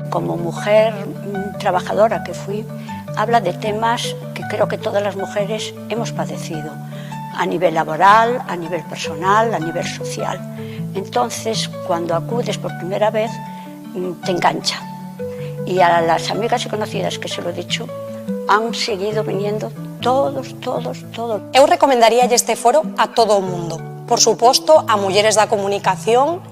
Como mujer trabajadora que fui, habla de temas que creo que todas las mujeres hemos padecido, a nivel laboral, a nivel personal, a nivel social. Entonces, cuando acudes por primera vez, te engancha. Y a las amigas y conocidas que se lo he dicho, han seguido viniendo todos. Eu recomendaría este foro a todo o mundo. Por suposto, a mulleres da comunicación,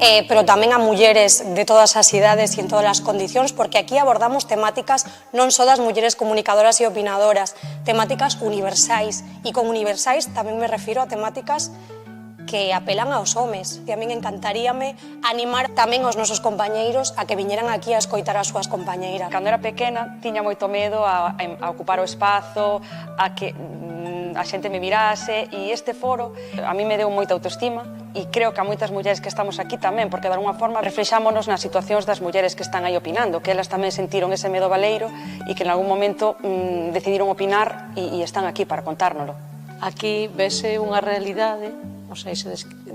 pero tamén a mulleres de todas as idades e en todas as condicións, porque aquí abordamos temáticas non só das mulleres comunicadoras e opinadoras, temáticas universais, e con universais tamén me refiro a temáticas que apelan aos homes. E a min encantaríame animar tamén aos nosos compañeiros a que viñeran aquí a escoitar as súas compañeiras. Cando era pequena, tiña moito medo a ocupar o espazo, a que a xente me mirase, e este foro a mí me deu moita autoestima e creo que a moitas mulleres que estamos aquí tamén, porque de alguna forma reflexámonos nas situacións das mulleres que están aí opinando, que elas tamén sentiron ese medo baleiro e que en algún momento decidiron opinar e están aquí para contárnolo. Aquí vese unha realidade, ou sea,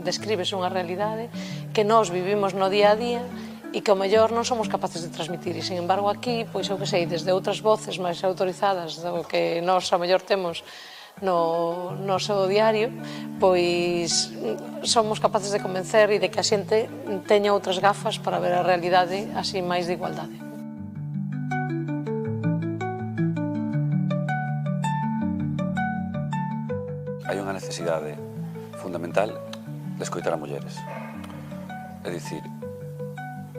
descríbese unha realidade que nós vivimos no día a día e que ao mellor non somos capaces de transmitir, e sin embargo aquí, pois eu que sei, desde outras voces máis autorizadas do que nós ao mellor temos no noso diario, pois somos capaces de convencer e de que a xente teña outras gafas para ver a realidade así máis de igualdade. Hai unha necesidade fundamental de escoitar a mulleres. É dicir,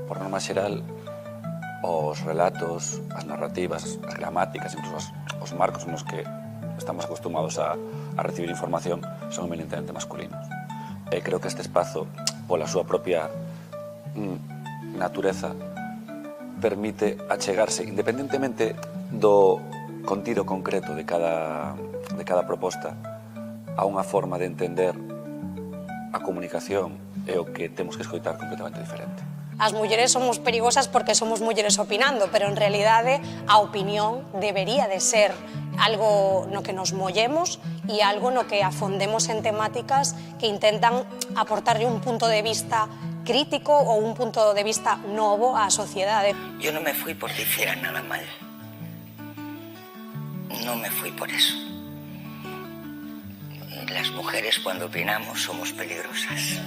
por norma xeral, os relatos, as narrativas, as gramáticas, incluso os marcos nos que estamos acostumados a recibir información son eminentemente masculinos. E creo que este espazo, pola súa propia natureza, permite achegarse, independentemente do contido concreto de cada proposta, a unha forma de entender a comunicación e o que temos que escoitar completamente diferente. As mulleres somos perigosas porque somos mulleres opinando, pero en realidade a opinión debería de ser algo no que nos mollemos e algo no que afondemos en temáticas que intentan aportarlle un punto de vista crítico ou un punto de vista novo á sociedade. Yo no me fui porque hiciera nada mal. No me fui por eso. Las mujeres cuando opinamos somos peligrosas.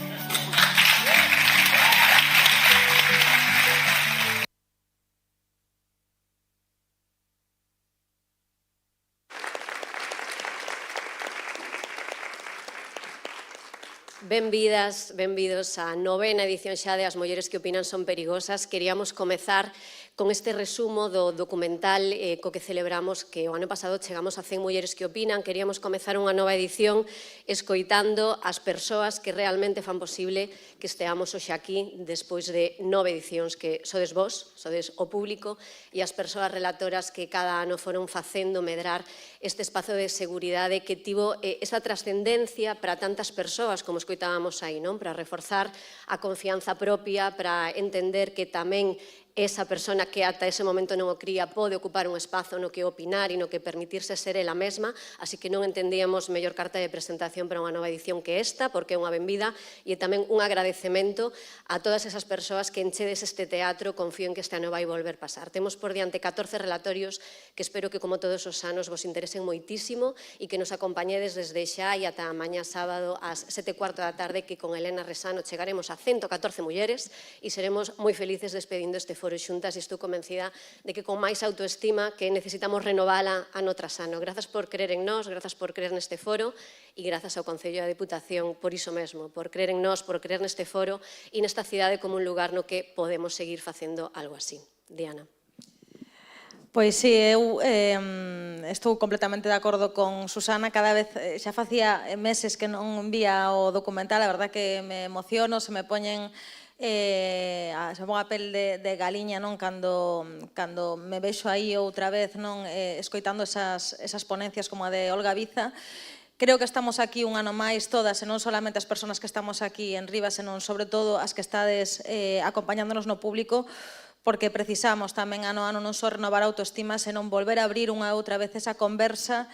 Benvidas, benvidos á novena edición xa de As mulleres que opinan son perigosas. Queríamos comezar con este resumo do documental co que celebramos que o ano pasado chegamos a 100 mulleres que opinan. Queríamos comezar unha nova edición escoitando as persoas que realmente fan posible que esteamos hoxe aquí despois de 9 edicións que sodes vos, sodes o público e as persoas relatoras que cada ano foron facendo medrar este espazo de seguridade que tivo esa trascendencia para tantas persoas como escoitábamos aí, non? Para reforzar a confianza propia, para entender que tamén esa persona que ata ese momento non o cría pode ocupar un espazo no que opinar e no que permitirse ser ela mesma, así que non entendíamos mellor carta de presentación para unha nova edición que esta, porque é unha benvida e tamén un agradecemento a todas esas persoas que enchedes este teatro, confío en que este ano vai volver pasar. Temos por diante 14 relatorios que espero que como todos os anos vos interesen moitísimo e que nos acompañedes desde xa e ata mañá sábado ás 7:15 da tarde, que con Elena Resano chegaremos a 114 mulleres e seremos moi felices despedindo este foro xuntas e estou convencida de que con máis autoestima que necesitamos renovala ano tras ano. Grazas por creer en nós, grazas por creer neste foro e grazas ao Concello da Deputación por iso mesmo, por creer en nós, por creer neste foro e nesta cidade como un lugar no que podemos seguir facendo algo así. Diana. Pois si, eu estou completamente de acordo con Susana. Cada vez, xa facía meses que non vía o documental, a verdad que me emociono, se me poñen se pon a pel de galiña, non, cando me vexo aí outra vez, non, escoitando esas ponencias como a de Olga Biza. Creo que estamos aquí un ano máis todas, e non solamente as persoas que estamos aquí en Rivas, senón sobre todo as que estades acompañándonos no público, porque precisamos tamén ano a ano non só renovar a autoestima, senón volver a abrir unha outra vez esa conversa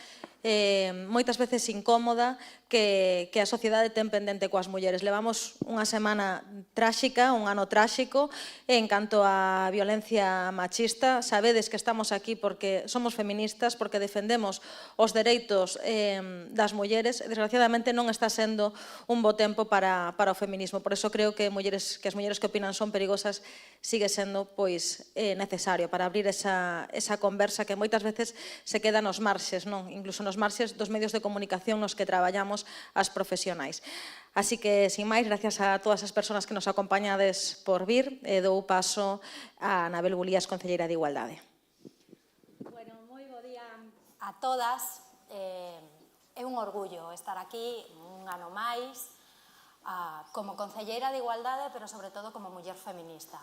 moitas veces incómoda que a sociedade ten pendente coas mulleres. Levamos unha semana tráxica, un ano tráxico en canto á violencia machista. Sabedes que estamos aquí porque somos feministas, porque defendemos os dereitos das mulleres. Desgraciadamente non está sendo un bo tempo para o feminismo. Por eso creo que as mulleres que opinan son perigosas sigue sendo necesario para abrir esa conversa que moitas veces se queda nos marxes, non? Incluso nos marxes dos medios de comunicación nos que traballamos as profesionais. Así que, sin máis, gracias a todas as persoas que nos acompañades por vir, dou paso a Anabel Bulías, concelleira de Igualdade. Bueno, moi bo día a todas. É un orgullo estar aquí un ano máis como concelleira de Igualdade, pero sobre todo como muller feminista.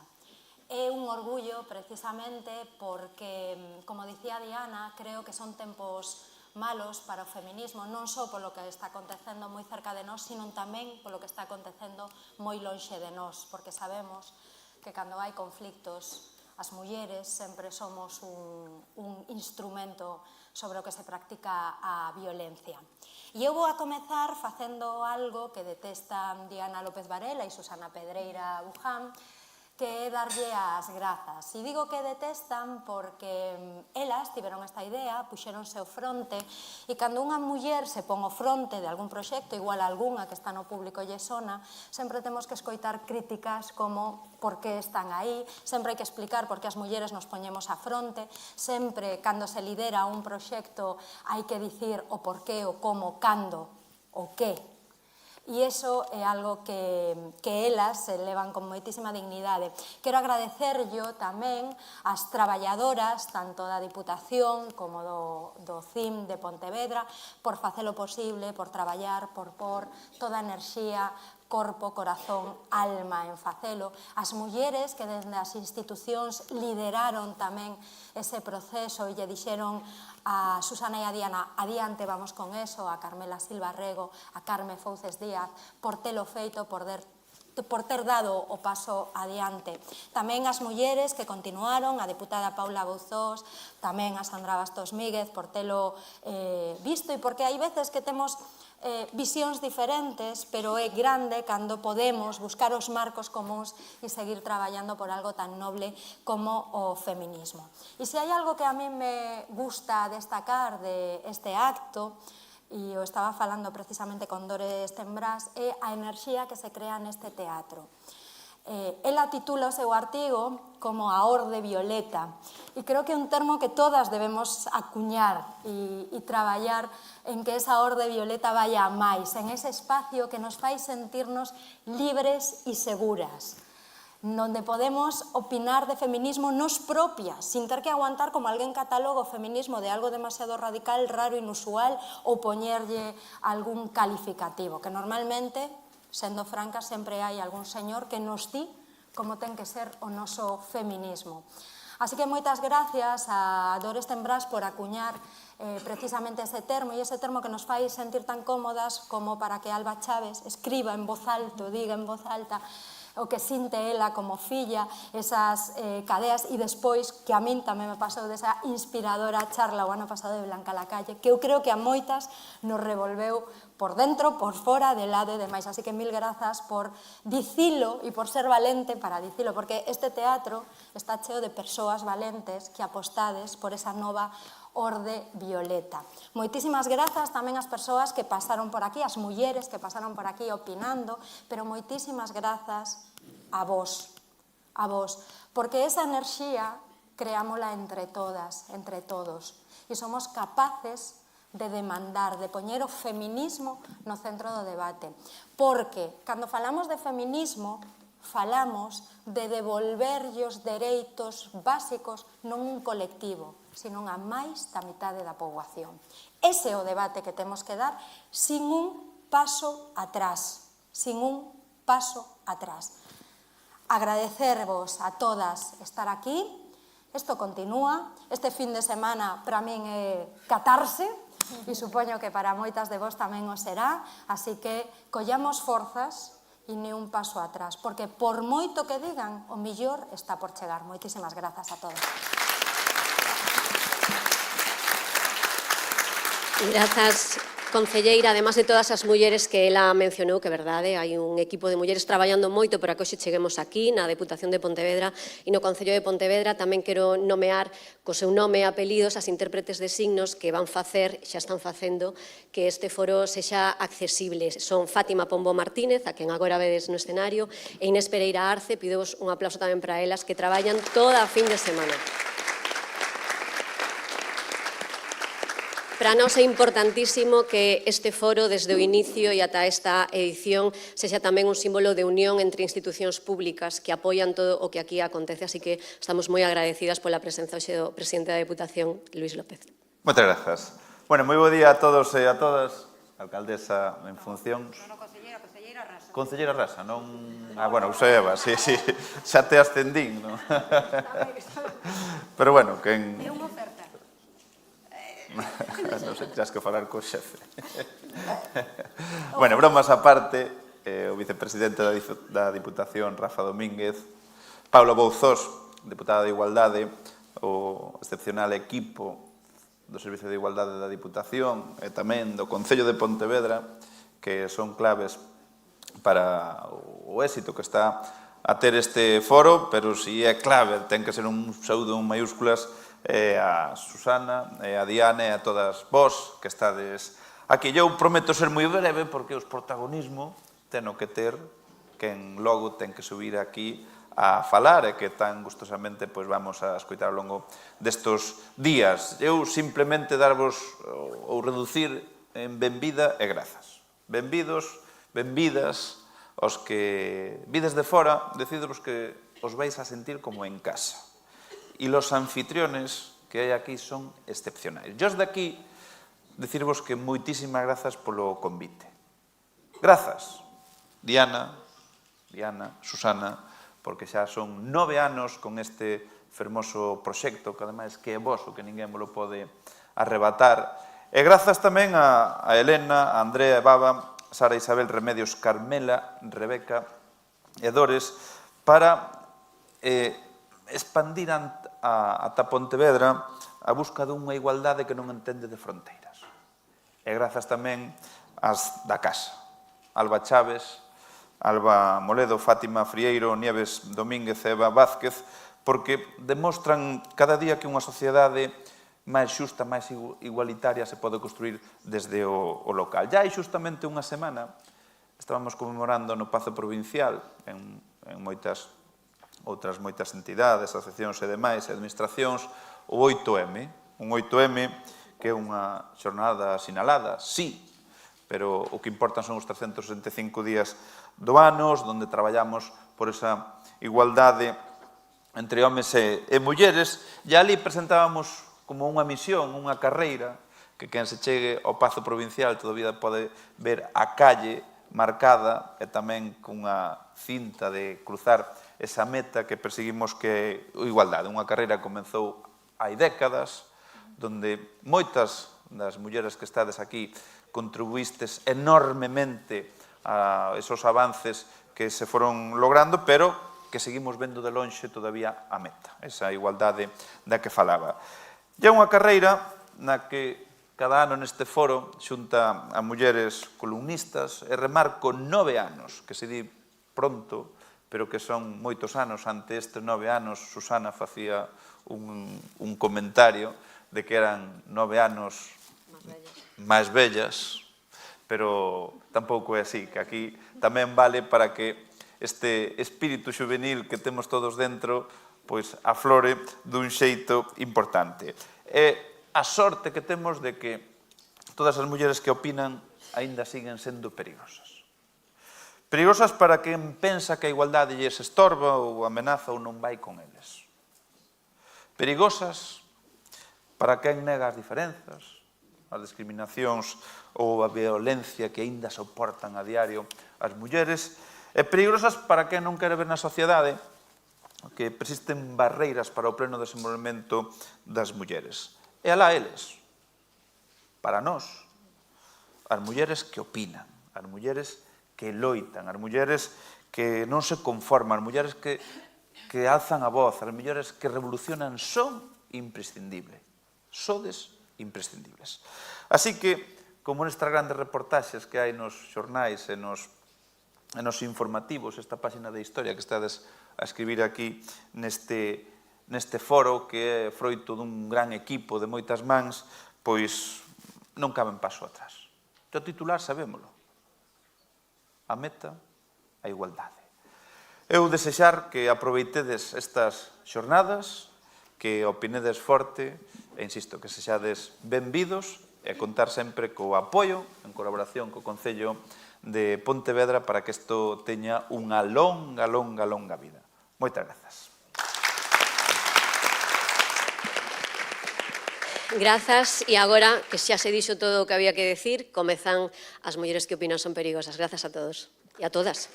É un orgullo precisamente porque, como dicía Diana, creo que son tempos malos para o feminismo, non só polo que está acontecendo moi cerca de nós, sino tamén polo que está acontecendo moi lonxe de nós, porque sabemos que cando hai conflictos, as mulleres sempre somos un instrumento sobre o que se practica a violencia. E eu vou a comezar facendo algo que detestan Diana López Varela e Susana Pedreira Buján, que é darlle as grazas. E digo que detestan porque elas tiveron esta idea, puxéronse ao fronte, e cando unha muller se pon ao fronte de algún proxecto, igual algunha que está no público lle sona, sempre temos que escoitar críticas como por que están aí, sempre hai que explicar por que as mulleres nos poñemos á fronte, sempre cando se lidera un proxecto hai que dicir o porqué, o como, cando, o que. E iso é algo que elas se levan con moitísima dignidade. Quero agradecerllo tamén ás traballadoras, tanto da Diputación como do CIM de Pontevedra, por facelo posible, por traballar, por pôr toda a enerxía, corpo, corazón, alma en facelo. As mulleres que desde as institucións lideraron tamén ese proceso e lle dixeron a Susana e a Diana, adiante, vamos con eso, a Carmela Silva Rego, a Carme Fouces Díaz, por telo feito, por ter dado o paso adiante. Tamén as mulleres que continuaron, a deputada Paula Bouzós, tamén a Sandra Bastos Míguez, por telo visto, e porque hai veces que temos visións diferentes, pero é grande cando podemos buscar os marcos comuns e seguir traballando por algo tan noble como o feminismo. E se hai algo que a mí me gusta destacar de este acto, e o estaba falando precisamente con Dores Tembrás, é a enerxía que se crea neste teatro. Ela titula o seu artigo como a Orde Violeta, e creo que é un termo que todas debemos acuñar e traballar en que esa Orde Violeta vaya a máis, en ese espacio que nos fai sentirnos libres e seguras, donde podemos opinar de feminismo nos propias, sin ter que aguantar como alguén cataloga o feminismo de algo demasiado radical, raro, inusual, ou poñerlle algún calificativo, que normalmente, sendo franca, sempre hai algún señor que nos di como ten que ser o noso feminismo. Así que moitas gracias a Dores Tembrás por acuñar precisamente ese termo, e ese termo que nos fai sentir tan cómodas como para que Alba Chaves escriba en voz alto, diga en voz alta o que sinte ela como filla, esas cadeas, e despois que a min tamén me pasou desa inspiradora charla o ano pasado de Blanca Lacalle, que eu creo que a moitas nos revolveu por dentro, por fora, de lado e demais. Así que mil grazas por dicilo e por ser valente para dicilo, porque este teatro está cheo de persoas valentes que apostades por esa nova Orde Violeta. Moitísimas grazas tamén ás persoas que pasaron por aquí, as mulleres que pasaron por aquí opinando, pero moitísimas grazas a vos, porque esa enerxía creámola entre todas, entre todos, e somos capaces de demandar, de poñer o feminismo no centro do debate, porque cando falamos de feminismo, falamos de devolverlle os dereitos básicos non un colectivo, sino a máis da mitade da poboación. Ese é o debate que temos que dar sin un paso atrás, sin un paso atrás. Agradecervos a todas estar aquí, isto continúa, este fin de semana para min é catarse, e supoño que para moitas de vos tamén o será, así que collamos forzas e ni un paso atrás, porque por moito que digan, o millor está por chegar. Moitísimas grazas a todos. Grazas, concelleira, además de todas as mulleres que ela mencionou, que é verdade, hai un equipo de mulleres traballando moito para que hoxe cheguemos aquí, na Deputación de Pontevedra e no Concello de Pontevedra. Tamén quero nomear co seu nome e apelidos as intérpretes de signos que van facer, xa están facendo, que este foro sexa accesible. Son Fátima Pombo Martínez, a quen agora vedes no escenario, e Inés Pereira Arce. Pidevos un aplauso tamén para elas, que traballan toda a fin de semana. Para nós é importantísimo que este foro, desde o inicio e ata esta edición, sexa tamén un símbolo de unión entre institucións públicas que apoian todo o que aquí acontece, así que estamos moi agradecidas pola presenza hoxe do presidente da Deputación, Luís López. Moitas grazas. Bueno, moi bo día a todos e a todas. Alcaldesa en funcións. Concelleira Rasa. Concelleira Rasa, non... Ah, bueno, usou Eva, sí. Xa te ascendín, non? Pero bueno, quen... É unha oferta. Non sei, tens que falar co xefe. Bueno, bromas aparte, o vicepresidente da Diputación, Rafa Domínguez, Paula Bouzós, deputada de Igualdade, o excepcional equipo do Servicio de Igualdade da Diputación e tamén do Concello de Pontevedra, que son claves para o éxito que está a ter este foro, pero si é clave, ten que ser un pseudo en maiúsculas, a Susana, a Diana e a todas vós que estades aquí. Eu prometo ser moi breve porque os protagonismo teno que ter quen logo ten que subir aquí a falar e que tan gustosamente vamos a escoitar ao longo destos días. Eu simplemente darvos ou reducir en benvida e grazas. Benvidos, benvidas, os que vides de fora, decidevos que os vais a sentir como en casa. E los anfitriones que hai aquí son excepcionais. Yo de aquí decirvos que moitísimas grazas polo convite. Grazas, Diana, Susana, porque xa son 9 anos con este fermoso proxecto, que ademais que é voso, que ninguén me lo pode arrebatar. E grazas tamén a Elena, a Andrea e Baba, Sara Isabel Remedios, Carmela, Rebeca e Dores, para expandir ata Pontevedra a busca dunha igualdade que non entende de fronteiras. E grazas tamén ás da casa, Alba Chaves, Alba Moledo, Fátima Frieiro, Nieves Domínguez e Eva Vázquez, porque demostran cada día que unha sociedade máis xusta, máis igualitaria se pode construir desde o local. Ya hai xustamente unha semana estábamos conmemorando no Pazo Provincial, en outras moitas entidades, asociacións e demais, administracións, o 8M, un 8M que é unha xornada sinalada, sí, pero o que importan son os 365 días do ano, onde traballamos por esa igualdade entre homes e mulleres, e ali presentábamos como unha misión, unha carreira, que quen se chegue ao Pazo Provincial todavía pode ver a calle marcada e tamén cunha cinta de cruzar esa meta que perseguimos, que é a igualdade. Unha carreira que comenzou hai décadas, donde moitas das mulleres que estades aquí contribuístes enormemente a esos avances que se foron logrando, pero que seguimos vendo de lonxe todavía a meta, esa igualdade da que falaba. E é unha carreira na que cada ano neste foro xunta a mulleres columnistas e remarco 9 anos, que se di pronto, pero que son moitos anos. Ante estes 9 anos, Susana facía un comentario de que eran 9 anos máis bellas, pero tampouco é así, que aquí tamén vale para que este espírito juvenil que temos todos dentro pois aflore dun xeito importante. E a sorte que temos de que todas as mulleres que opinan aínda siguen sendo perigosas. Perigosas para quen pensa que a igualdade lles estorba ou amenaza ou non vai con eles. Perigosas para quen nega as diferenzas, as discriminacións ou a violencia que aínda soportan a diario as mulleres, e perigosas para quen non quere ver na sociedade que persisten barreiras para o pleno desenvolvemento das mulleres. E alá eles. para nós, as mulleres que opinan, as mulleres que loitan, as mulleres que non se conforman, as mulleres que alzan a voz, as mulleres que revolucionan son imprescindibles. Sodes imprescindibles. Así que, como nestas grandes reportaxes que hai nos xornais e nos informativos, esta páxina de historia que estades a escribir aquí neste foro, que é froito dun gran equipo de moitas mans, pois non caben paso atrás. O titular sabémolo. A meta, a igualdade. Eu desexar que aproveitedes estas xornadas, que opinedes forte, e insisto, que sexades benvidos e contar sempre co apoio, en colaboración co Concello de Pontevedra, para que isto teña unha longa vida. Moitas grazas. Grazas, e agora, que xa se dixo todo o que había que decir, comezan as mulleres que opinan son perigosas. Grazas a todos e a todas.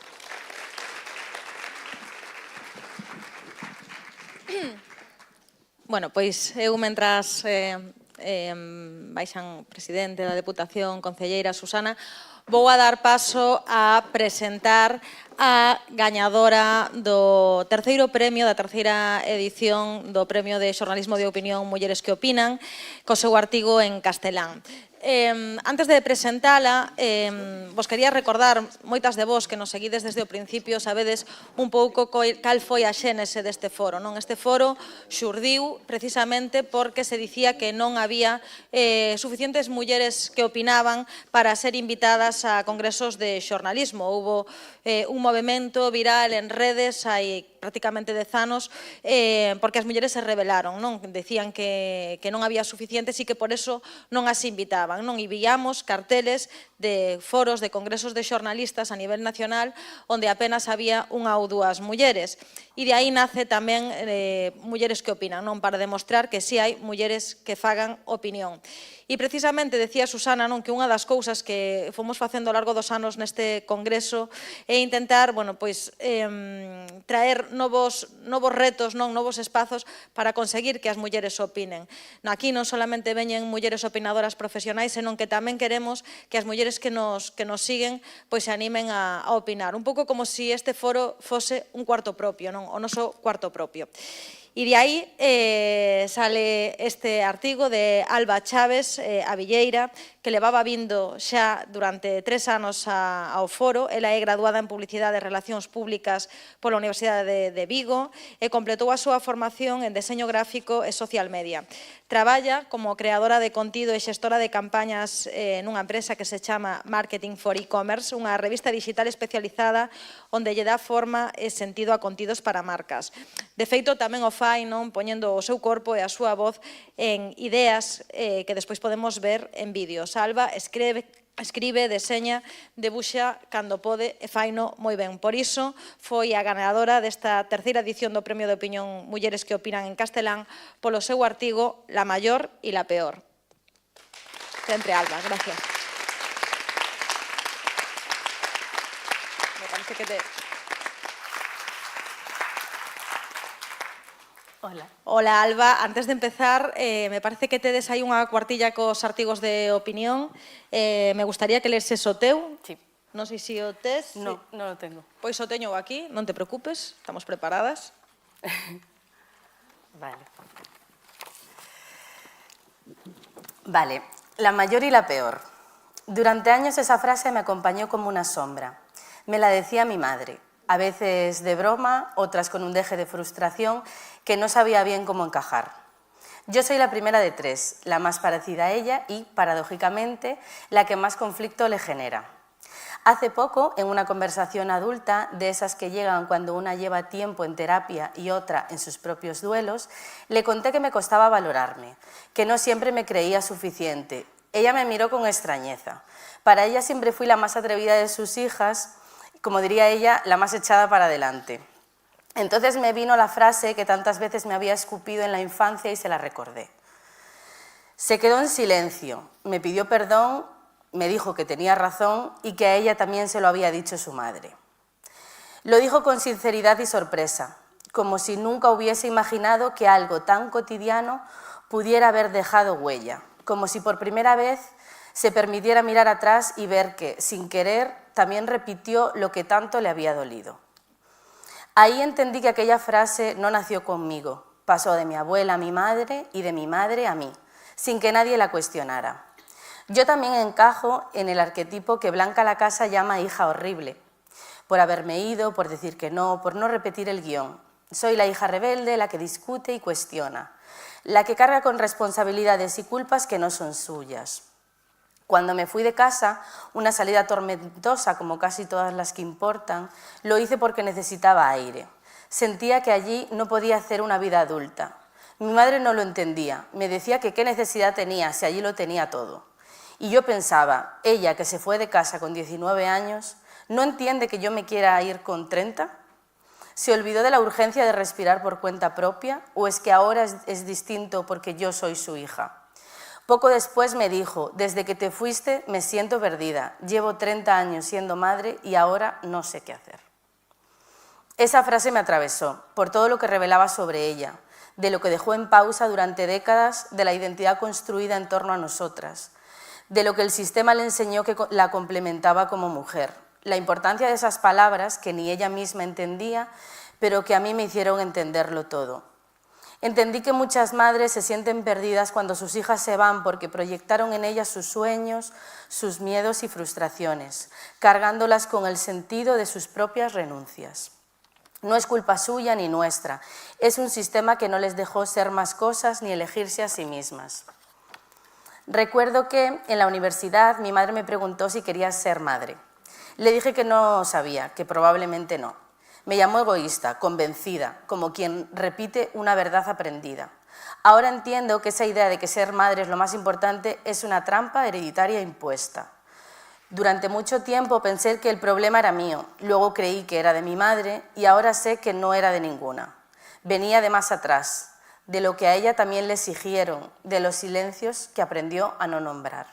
Bueno, pois eu, mentras baixan presidente da Deputación, concelleira Susana, vou a dar paso a presentar a gañadora do terceiro premio, da terceira edición do Premio de Xornalismo de Opinión Mulleres que Opinan, co seu artigo en castelán. Antes de presentala, vos quería recordar, moitas de vos que nos seguides desde o principio, sabedes un pouco cal foi a xénese deste foro. Este foro xurdiu precisamente porque se dicía que non había suficientes mulleres que opinaban para ser invitadas a congresos de xornalismo. Houbo un movimento viral en redes hai prácticamente 10 anos porque as mulleres se rebelaron, decían que non había suficientes e que por eso non as invitaban. E víamos carteles de foros, de congresos de xornalistas a nivel nacional onde apenas había unha ou dúas mulleres. E de aí nace tamén Mulleres que Opinan, para demostrar que si hai mulleres que fagan opinión. E precisamente decía Susana que unha das cousas que fomos facendo ao largo dos anos neste congreso é intentar traer novos retos, novos espazos para conseguir que as mulleres opinen. Aquí non solamente veñen mulleres opinadoras profesionais, senón que tamén queremos que as mulleres que nos siguen se animen a opinar. Un pouco como se este foro fose un cuarto propio, o noso cuarto propio. E de aí sale este artigo de Alba Chaves, a Villeira, que levaba vindo xa durante 3 anos ao foro. Ela é graduada en Publicidade e Relacións Públicas pola Universidade de Vigo e completou a súa formación en Deseño Gráfico e Social Media. Traballa como creadora de contido e xestora de campañas nunha empresa que se chama Marketing for E-Commerce, unha revista digital especializada onde lle dá forma e sentido a contidos para marcas. De feito, tamén o fai poñendo o seu corpo e a súa voz en ideas que despois podemos ver en vídeos. Alba escribe, deseña, debuxa cando pode e faino moi ben. Por iso foi a ganadora desta terceira edición do Premio de Opinión Mulleres que Opinan en castelán polo seu artigo La Mayor y la Peor. Sempre Alba, gracias. Me parece que te... Hola, Alba. Antes de empezar, me parece que tedes aí unha cuartilla cos artigos de opinión. Me gustaría que leses o teu. Sí. Non sei se o tes. No, non o tengo. Pois o teño aquí, non te preocupes, estamos preparadas. Vale, la mayor y la peor. Durante años esa frase me acompañó como una sombra. Me la decía mi madre. A veces de broma, otras con un deje de frustración que no sabía bien cómo encajar. Yo soy la primera de 3, la más parecida a ella y, paradójicamente, la que más conflicto le genera. Hace poco, en una conversación adulta, de esas que llegan cuando una lleva tiempo en terapia y otra en sus propios duelos, le conté que me costaba valorarme, que no siempre me creía suficiente. Ella me miró con extrañeza. Para ella siempre fui la más atrevida de sus hijas, como diría ella, la más echada para adelante. Entonces me vino la frase que tantas veces me había escupido en la infancia y se la recordé. Se quedó en silencio, me pidió perdón, me dijo que tenía razón y que a ella también se lo había dicho su madre. Lo dijo con sinceridad y sorpresa, como si nunca hubiese imaginado que algo tan cotidiano pudiera haber dejado huella, como si por primera vez se permitiera mirar atrás y ver que, sin querer, también repitió lo que tanto le había dolido. Ahí entendí que aquella frase no nació conmigo, pasó de mi abuela a mi madre y de mi madre a mí, sin que nadie la cuestionara. Yo también encajo en el arquetipo que Blanca Lacasa llama hija horrible, por haberme ido, por decir que no, por no repetir el guión. Soy la hija rebelde, la que discute y cuestiona, la que carga con responsabilidades y culpas que no son suyas. Cuando me fui de casa, una salida tormentosa como casi todas las que importan, lo hice porque necesitaba aire. Sentía que allí no podía hacer una vida adulta. Mi madre no lo entendía, me decía que qué necesidad tenía si allí lo tenía todo. Y yo pensaba, ella que se fue de casa con 19 años, ¿no entiende que yo me quiera ir con 30? ¿Se olvidó de la urgencia de respirar por cuenta propia o es que ahora es distinto porque yo soy su hija? Poco después me dijo, desde que te fuiste me siento perdida, llevo 30 años siendo madre y ahora no sé qué hacer. Esa frase me atravesó por todo lo que revelaba sobre ella, de lo que dejó en pausa durante décadas, de la identidad construida en torno a nosotras, de lo que el sistema le enseñó que la complementaba como mujer, la importancia de esas palabras que ni ella misma entendía, pero que a mí me hicieron entenderlo todo. Entendí que muchas madres se sienten perdidas cuando sus hijas se van porque proyectaron en ellas sus sueños, sus miedos y frustraciones, cargándolas con el sentido de sus propias renuncias. No es culpa suya ni nuestra, es un sistema que no les dejó ser más cosas ni elegirse a sí mismas. Recuerdo que en la universidad mi madre me preguntó si quería ser madre. Le dije que no sabía, que probablemente no. Me llamó egoísta, convencida, como quien repite una verdad aprendida. Ahora entiendo que esa idea de que ser madre es lo más importante es una trampa hereditaria impuesta. Durante mucho tiempo pensé que el problema era mío, luego creí que era de mi madre y ahora sé que no era de ninguna. Venía de más atrás, de lo que a ella también le exigieron, de los silencios que aprendió a no nombrar.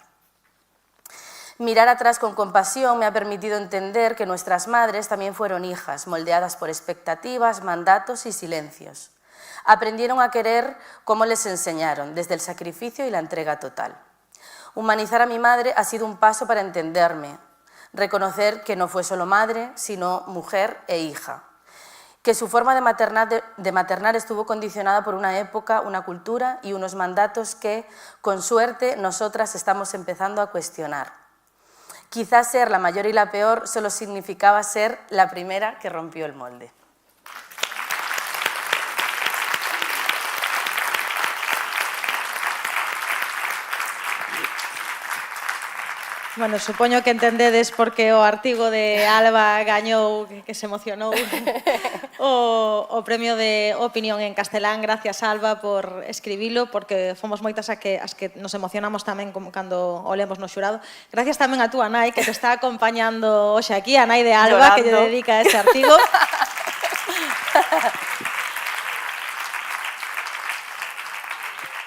Mirar atrás con compasión me ha permitido entender que nuestras madres también fueron hijas, moldeadas por expectativas, mandatos y silencios. Aprendieron a querer como les enseñaron, desde el sacrificio y la entrega total. Humanizar a mi madre ha sido un paso para entenderme, reconocer que no fue solo madre, sino mujer e hija, que su forma de maternar estuvo condicionada por una época, una cultura y unos mandatos que, con suerte, nosotras estamos empezando a cuestionar. Quizás ser la mayor y la peor solo significaba ser la primera que rompió el molde. Bueno, supoño que entendedes porque o artigo de Alba gañou, que se emocionou, o premio de opinión en castelán. Gracias, Alba, por escribilo, porque fomos moitas as que nos emocionamos tamén cando o lemos no xurado. Gracias tamén a túa nai, que te está acompañando hoxe aquí, a nai de Alba, llorando, que lle dedica ese artigo.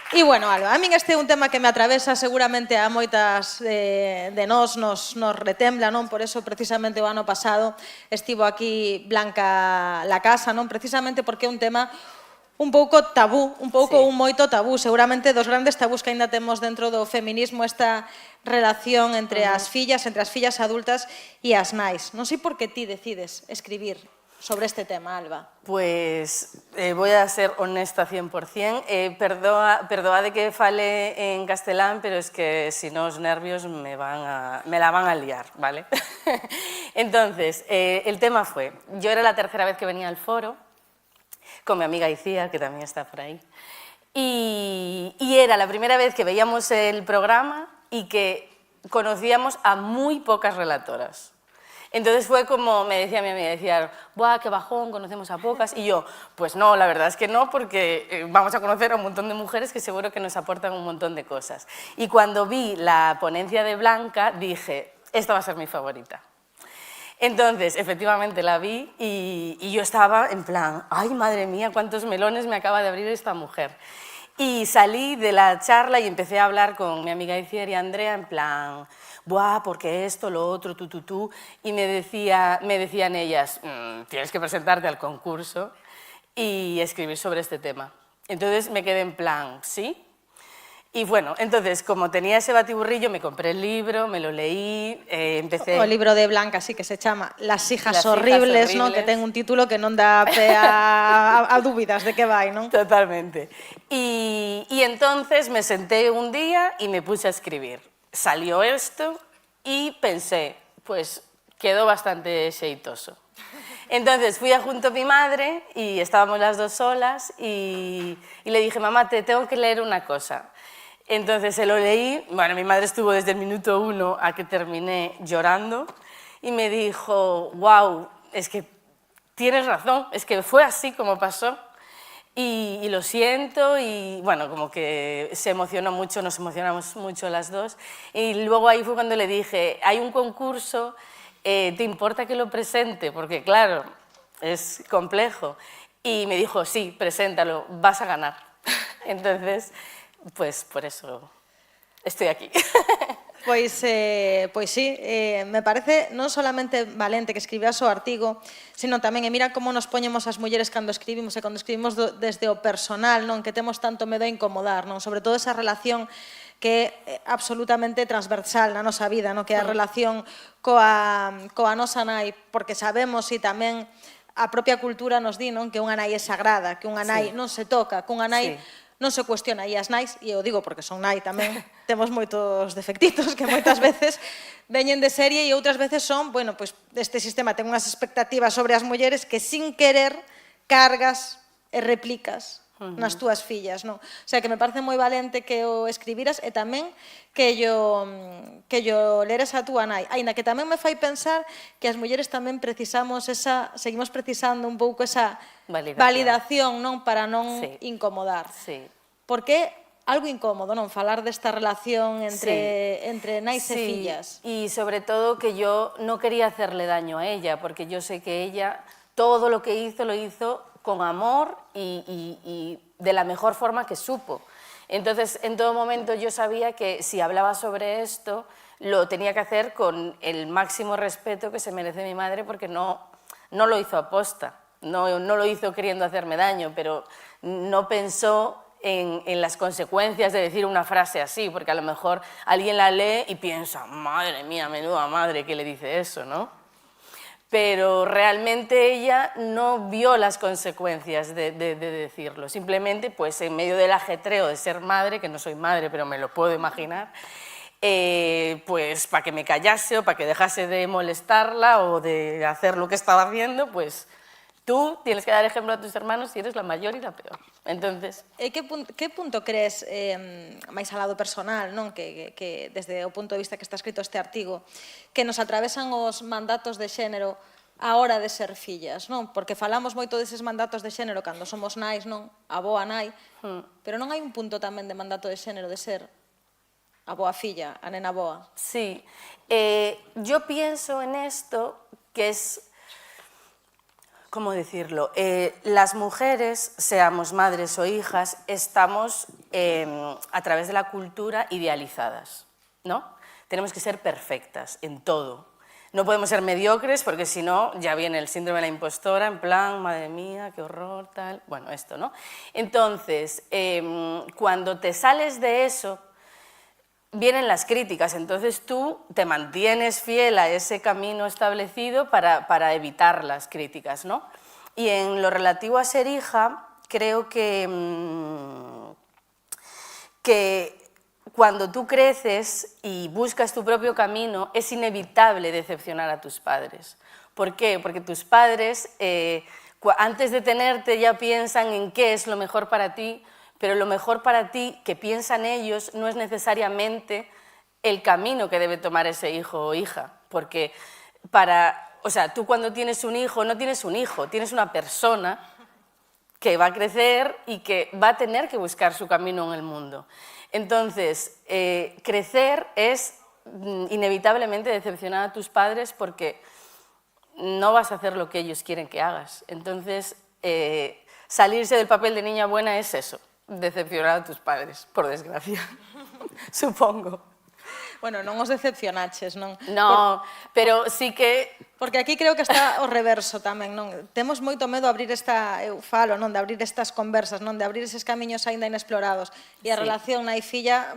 E, bueno, Alba, a min este é un tema que me atravesa seguramente a moitas de nós nos retembla, non? Por eso, precisamente, o ano pasado estivo aquí Blanca Lacasa, non? Precisamente porque é un tema un pouco tabú, un pouco un moito tabú, seguramente dos grandes tabús que ainda temos dentro do feminismo, esta relación entre as fillas adultas e as nais. Non sei por que ti decides escribir sobre este tema, Alba. Pues voy a ser honesta 100%. Perdoa de que fale en castelán, pero es que si no os nervios me la van a liar, ¿vale? Entonces, el tema fue, yo era la tercera vez que venía al foro, con mi amiga Icía, que también está por ahí, y era la primera vez que veíamos el programa y que conocíamos a muy pocas relatoras. Entonces fue como, me decía mi amiga, decía, ¡buah, qué bajón, conocemos a pocas! Y yo, pues no, la verdad es que no, porque vamos a conocer a un montón de mujeres que seguro que nos aportan un montón de cosas. Y cuando vi la ponencia de Blanca, dije, esta va a ser mi favorita. Entonces, efectivamente la vi y yo estaba en plan, ¡ay, madre mía, cuántos melones me acaba de abrir esta mujer! Y salí de la charla y empecé a hablar con mi amiga Iciar y Andrea en plan, ¡buah, porque esto, lo otro, tú! Y me decían ellas, tienes que presentarte al concurso y escribir sobre este tema. Entonces me quedé en plan, ¿sí? Y bueno, entonces, como tenía ese batiburrillo, me compré el libro, me lo leí, empecé... O libro de Blanca, así que se chama Las hijas Las horribles, hijas non? Que horribles. ten un título que non dá pé a dúbidas de que vai, non? Totalmente. Y entonces me senté un día y me puse a escribir. Salió esto y pensé, pues quedó bastante xeitoso. Entonces fui a junto a mi madre y estábamos las dos solas y le dije, mamá, te tengo que leer una cosa. Entonces se lo leí, bueno, mi madre estuvo desde el minuto 1 a que terminé llorando y me dijo, wow, es que tienes razón, es que fue así como pasó y lo siento y bueno, como que se emocionó mucho, nos emocionamos mucho las dos y luego ahí fue cuando le dije, hay un concurso, ¿te importa que lo presente? Porque claro, es complejo. Y me dijo, sí, preséntalo, vas a ganar. Entonces, pues por eso estoy aquí. Pois sí, me parece non solamente valente que escribas o artigo, sino tamén, e mira como nos poñemos as mulleres cando escribimos, e cando escribimos desde o personal, non que temos tanto medo a incomodar, non? Sobre todo esa relación que é absolutamente transversal na nosa vida, non? Que é a relación coa nosa nai, porque sabemos e tamén a propia cultura nos di, non? Que unha nai é sagrada, que unha nai non se toca, que unha nai non se cuestiona, e as nais, e eu digo porque son nai tamén, temos moitos defectitos que moitas veces veñen de serie e outras veces son, bueno, pois este sistema ten unhas expectativas sobre as mulleres que sin querer cargas e replicas nas túas fillas, non? O sea, que me parece moi valente que o escribiras e tamén que yo leres a túa nai. Aínda que tamén me fai pensar que as mulleres tamén precisamos seguimos precisando un pouco esa validación, non? Para non incomodar. Sí. Porque algo incómodo, non? Falar desta relación entre nais e fillas. Y sobre todo que yo no quería hacerle daño a ella, porque yo sé que ella todo lo que hizo, lo hizo con amor y de la mejor forma que supo. Entonces, en todo momento yo sabía que si hablaba sobre esto, lo tenía que hacer con el máximo respeto que se merece mi madre, porque no lo hizo aposta, no lo hizo queriendo hacerme daño, pero no pensó en las consecuencias de decir una frase así, porque a lo mejor alguien la lee y piensa, madre mía, menuda madre que le dice eso, ¿no? Pero realmente ella no vio las consecuencias de decirlo. Simplemente, pues en medio del ajetreo de ser madre, que no soy madre, pero me lo puedo imaginar, pues para que me callase o para que dejase de molestarla o de hacer lo que estaba haciendo, pues tú tienes que dar ejemplo a tus hermanos si eres la mayor y la peor. Entonces... Que punto crees, máis al lado personal, non? Que desde o punto de vista que está escrito este artigo, que nos atravesan os mandatos de xénero a hora de ser fillas, non? Porque falamos moito deses mandatos de xénero cando somos nais, non? A boa nai, pero non hai un punto tamén de mandato de xénero de ser a boa filla, a nena boa. Sí, yo pienso en esto que es... ¿Cómo decirlo? Las mujeres, seamos madres o hijas, estamos a través de la cultura idealizadas, ¿no? Tenemos que ser perfectas en todo. No podemos ser mediocres porque si no ya viene el síndrome de la impostora, en plan, madre mía, qué horror, tal... Bueno, esto, ¿no? Entonces, cuando te sales de eso, vienen las críticas, entonces tú te mantienes fiel a ese camino establecido para evitar las críticas, ¿no? Y en lo relativo a ser hija, creo que cuando tú creces y buscas tu propio camino, es inevitable decepcionar a tus padres. ¿Por qué? Porque tus padres, antes de tenerte, ya piensan en qué es lo mejor para ti, pero lo mejor para ti que piensan ellos no es necesariamente el camino que debe tomar ese hijo o hija, porque o sea, tú cuando tienes un hijo, no tienes un hijo, tienes una persona que va a crecer y que va a tener que buscar su camino en el mundo. Entonces, crecer es inevitablemente decepcionar a tus padres porque no vas a hacer lo que ellos quieren que hagas. Entonces, salirse del papel de niña buena es eso. Decepcionar a tus padres, por desgracia, supongo. Bueno, non os decepcionaches, non? No, pero sí que... Porque aquí creo que está o reverso tamén, non? Temos moito medo a abrir esta, eu falo, non? De abrir estas conversas, non? De abrir eses camiños aínda inexplorados. E a relación nai-filla,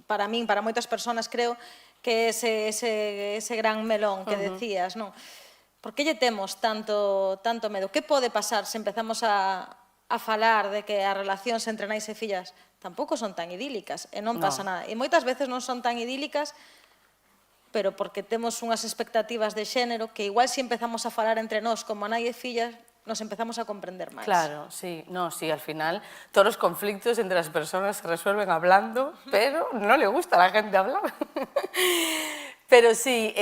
para min, para moitas persoas, creo que ese gran melón que decías, non? Por que lle temos tanto medo? Que pode pasar se empezamos a falar de que as relacións entre nais e fillas tampouco son tan idílicas e non pasa nada? E moitas veces non son tan idílicas, pero porque temos unhas expectativas de xénero que igual se empezamos a falar entre nós como nai e fillas, nos empezamos a comprender máis. Claro, sí, no, sí, al final todos los conflictos entre las personas se resuelven hablando, pero no le gusta a la gente hablar. Pero sí,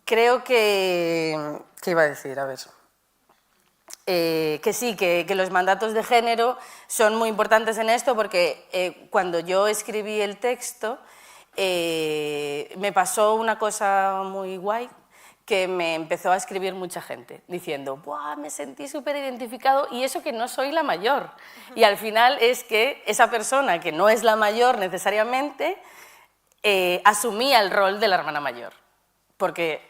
creo que... ¿Qué iba a decir? A ver... que sí, que los mandatos de género son muy importantes en esto porque cuando yo escribí el texto me pasó una cosa muy guay, que me empezó a escribir mucha gente diciendo, ¡buah, me sentí súper identificado! Y eso que no soy la mayor. Y al final es que esa persona que no es la mayor necesariamente asumía el rol de la hermana mayor. Porque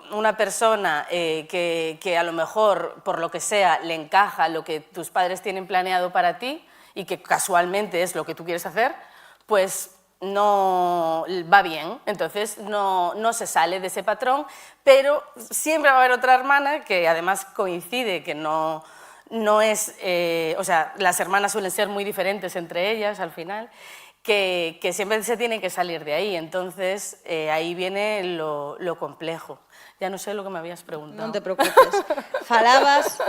una persona que a lo mejor, por lo que sea, le encaja lo que tus padres tienen planeado para ti y que casualmente es lo que tú quieres hacer, pues no va bien, entonces no se sale de ese patrón, pero siempre va a haber otra hermana que además coincide que no es, o sea, las hermanas suelen ser muy diferentes entre ellas al final, que siempre se tiene que salir de ahí, entonces ahí viene lo complejo. Ya no sé lo que me habías preguntado. Non te preocupes. Falabas,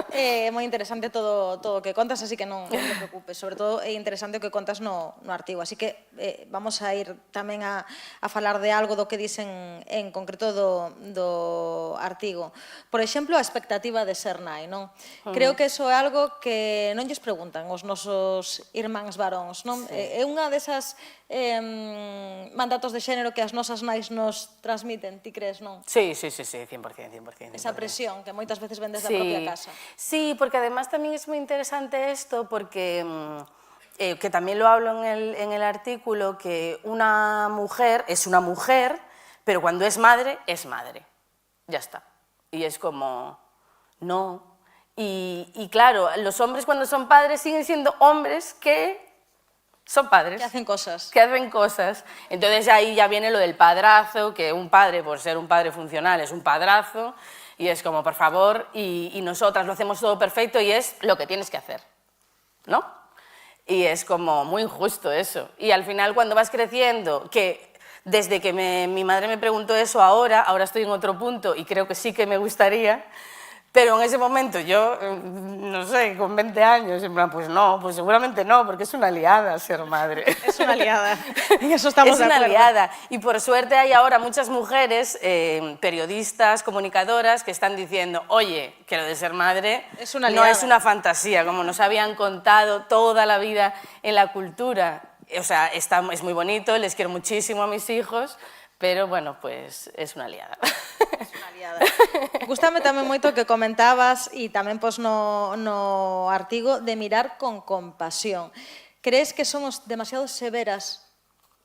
moi interesante todo o que contas, así que non te preocupes. Sobre todo é interesante o que contas no artigo. Así que vamos a ir tamén a falar de algo do que dicen en concreto do artigo. Por exemplo, a expectativa de ser nai, non? Creo que eso é algo que non lles preguntan os nosos irmáns varóns, non? É unha desas mandatos de xénero que as nosas nais nos transmiten, ti crees, non? Sí, 100%. Esa presión que moitas veces ven desde a propia casa. Sí, porque además también es muy interesante esto, porque que también lo hablo en el artículo, que una mujer es una mujer, pero cuando es madre, ya está. Y es como, no. Y claro, los hombres cuando son padres siguen siendo hombres que son padres. Que hacen cosas. Que hacen cosas. Entonces ahí ya viene lo del padrazo, que un padre, por ser un padre funcional, es un padrazo, y es como, por favor, y nosotras lo hacemos todo perfecto y es lo que tienes que hacer, ¿no? Y es como muy injusto eso. Y al final cuando vas creciendo, que desde que mi madre me preguntó eso ahora estoy en otro punto y creo que sí que me gustaría, pero en ese momento yo, no sé, con 20 años, en plan, pues no, pues seguramente no, porque es una liada ser madre. Es una liada, en eso estamos de acuerdo. Es una liada. Y por suerte hay ahora muchas mujeres, periodistas, comunicadoras, que están diciendo, oye, que lo de ser madre no es una fantasía, como nos habían contado toda la vida en la cultura. O sea, es muy bonito, les quiero muchísimo a mis hijos, pero, bueno, pues es una liada. Es unha liada. Gústame tamén moito que comentabas e tamén pos no artigo de mirar con compasión. Crees que somos demasiado severas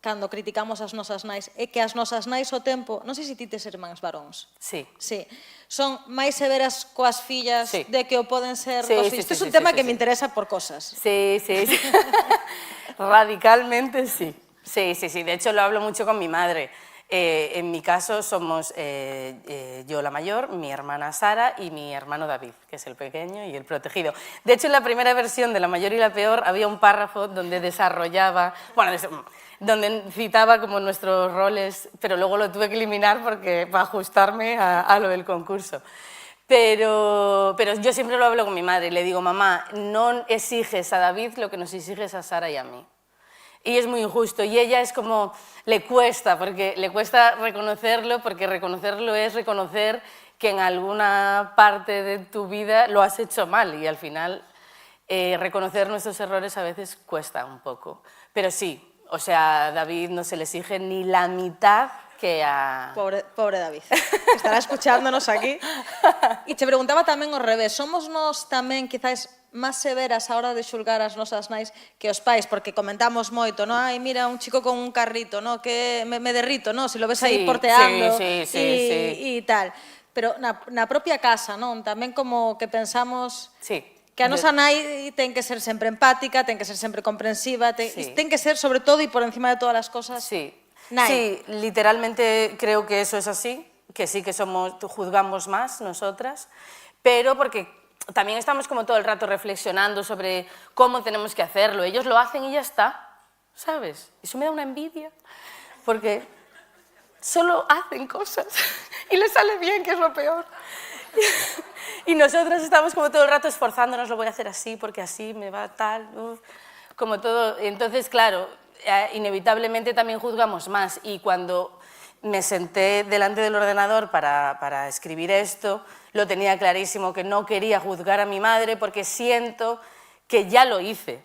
cando criticamos as nosas nais e que as nosas nais o tempo, non sei se ti tes irmáns varóns. Sí. Sí. Son máis severas coas fillas de que o poden ser coas fillas. Isto é un tema que me interesa por cosas. Sí. Radicalmente sí. Sí. De hecho, lo hablo mucho con mi madre. En mi caso somos yo la mayor, mi hermana Sara y mi hermano David, que es el pequeño y el protegido. De hecho, en la primera versión de La mayor y la peor había un párrafo donde desarrollaba, donde citaba como nuestros roles, pero luego lo tuve que eliminar para ajustarme a lo del concurso. Pero yo siempre lo hablo con mi madre y le digo, mamá, no exiges a David lo que nos exiges a Sara y a mí. Y es muy injusto, y ella es como, le cuesta reconocerlo, porque reconocerlo es reconocer que en alguna parte de tu vida lo has hecho mal, y al final reconocer nuestros errores a veces cuesta un poco. Pero sí, o sea, a David no se le exige ni la mitad que a... Pobre David, que estará escuchándonos aquí. E te preguntaba tamén ao revés, somos nós tamén quizás máis severas a hora de xulgar as nosas nais que os pais, porque comentamos moito, no? Ai, mira, un chico con un carrito, no? Que me derrito, no? Se lo ves aí porteando e tal. Pero na propia casa, non? Tamén como que pensamos que a nosa nai ten que ser sempre empática, ten que ser sempre comprensiva, ten que ser, sobre todo, e por encima de todas as cosas, nai. Sí, literalmente creo que eso es así, que sí que juzgamos más nosotras, pero porque también estamos como todo el rato reflexionando sobre cómo tenemos que hacerlo. Ellos lo hacen y ya está, ¿sabes? Eso me da una envidia, porque solo hacen cosas y les sale bien, que es lo peor. Y nosotras estamos como todo el rato esforzándonos, lo voy a hacer así, porque así me va tal, como todo. Entonces, claro, inevitablemente también juzgamos más. Y cuando me senté delante del ordenador para escribir esto, lo tenía clarísimo que no quería juzgar a mi madre porque siento que ya lo hice.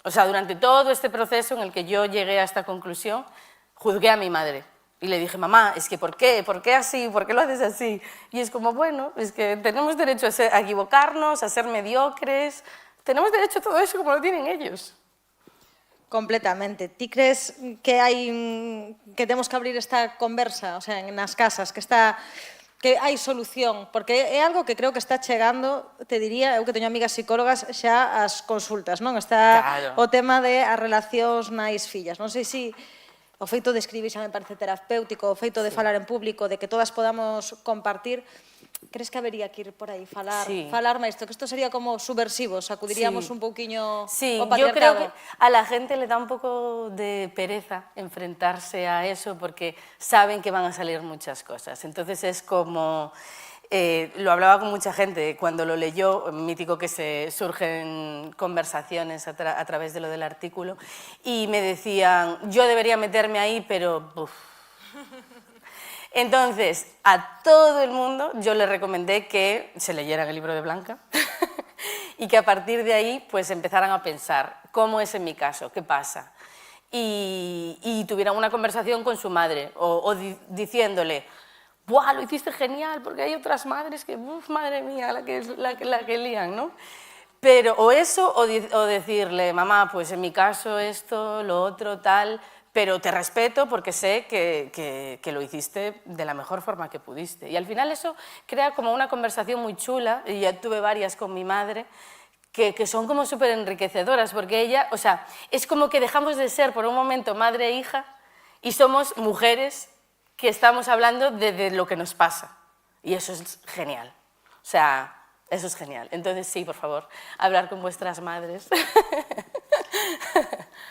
O sea, durante todo este proceso en el que yo llegué a esta conclusión, juzgué a mi madre. Y le dije, mamá, es que ¿por qué? ¿Por qué así? ¿Por qué lo haces así? Y es como, bueno, es que tenemos derecho a equivocarnos, a ser mediocres. Tenemos derecho a todo eso como lo tienen ellos. Completamente. Ti crees que temos que abrir esta conversa, o sea, nas casas, que hai solución, porque é algo que creo que está chegando, te diría, eu que teño amigas psicólogas, xa as consultas, non? Está o tema de as relacións nais-fillas. Non sei se o feito de escribir xa me parece terapéutico, o feito de falar en público, de que todas podamos compartir. Crees que habería que ir por aí, falar máis, que isto sería como subversivo, sacudiríamos un pouquiño o patriarcado? Sí, yo creo que a la gente le da un poco de pereza enfrentarse a eso porque saben que van a salir muchas cosas. Entonces es como, lo hablaba con mucha gente cuando lo leyó, mítico que se surgen conversaciones a través de lo del artículo, y me decían, yo debería meterme ahí, pero... Entonces, a todo el mundo yo le recomendé que se leyeran el libro de Blanca y que a partir de ahí pues empezaran a pensar cómo es en mi caso, qué pasa, y tuvieran una conversación con su madre o diciéndole, ¡buah, lo hiciste genial! Porque hay otras madres que, madre mía, la que lían, ¿no? Pero o eso o decirle, mamá, pues en mi caso esto, lo otro, tal... pero te respeto porque sé que lo hiciste de la mejor forma que pudiste. Y al final eso crea como una conversación muy chula, y ya tuve varias con mi madre, que son como súper enriquecedoras, porque ella, o sea, es como que dejamos de ser por un momento madre e hija y somos mujeres que estamos hablando de lo que nos pasa. Y eso es genial. O sea, eso es genial. Entonces sí, por favor, hablar con vuestras madres.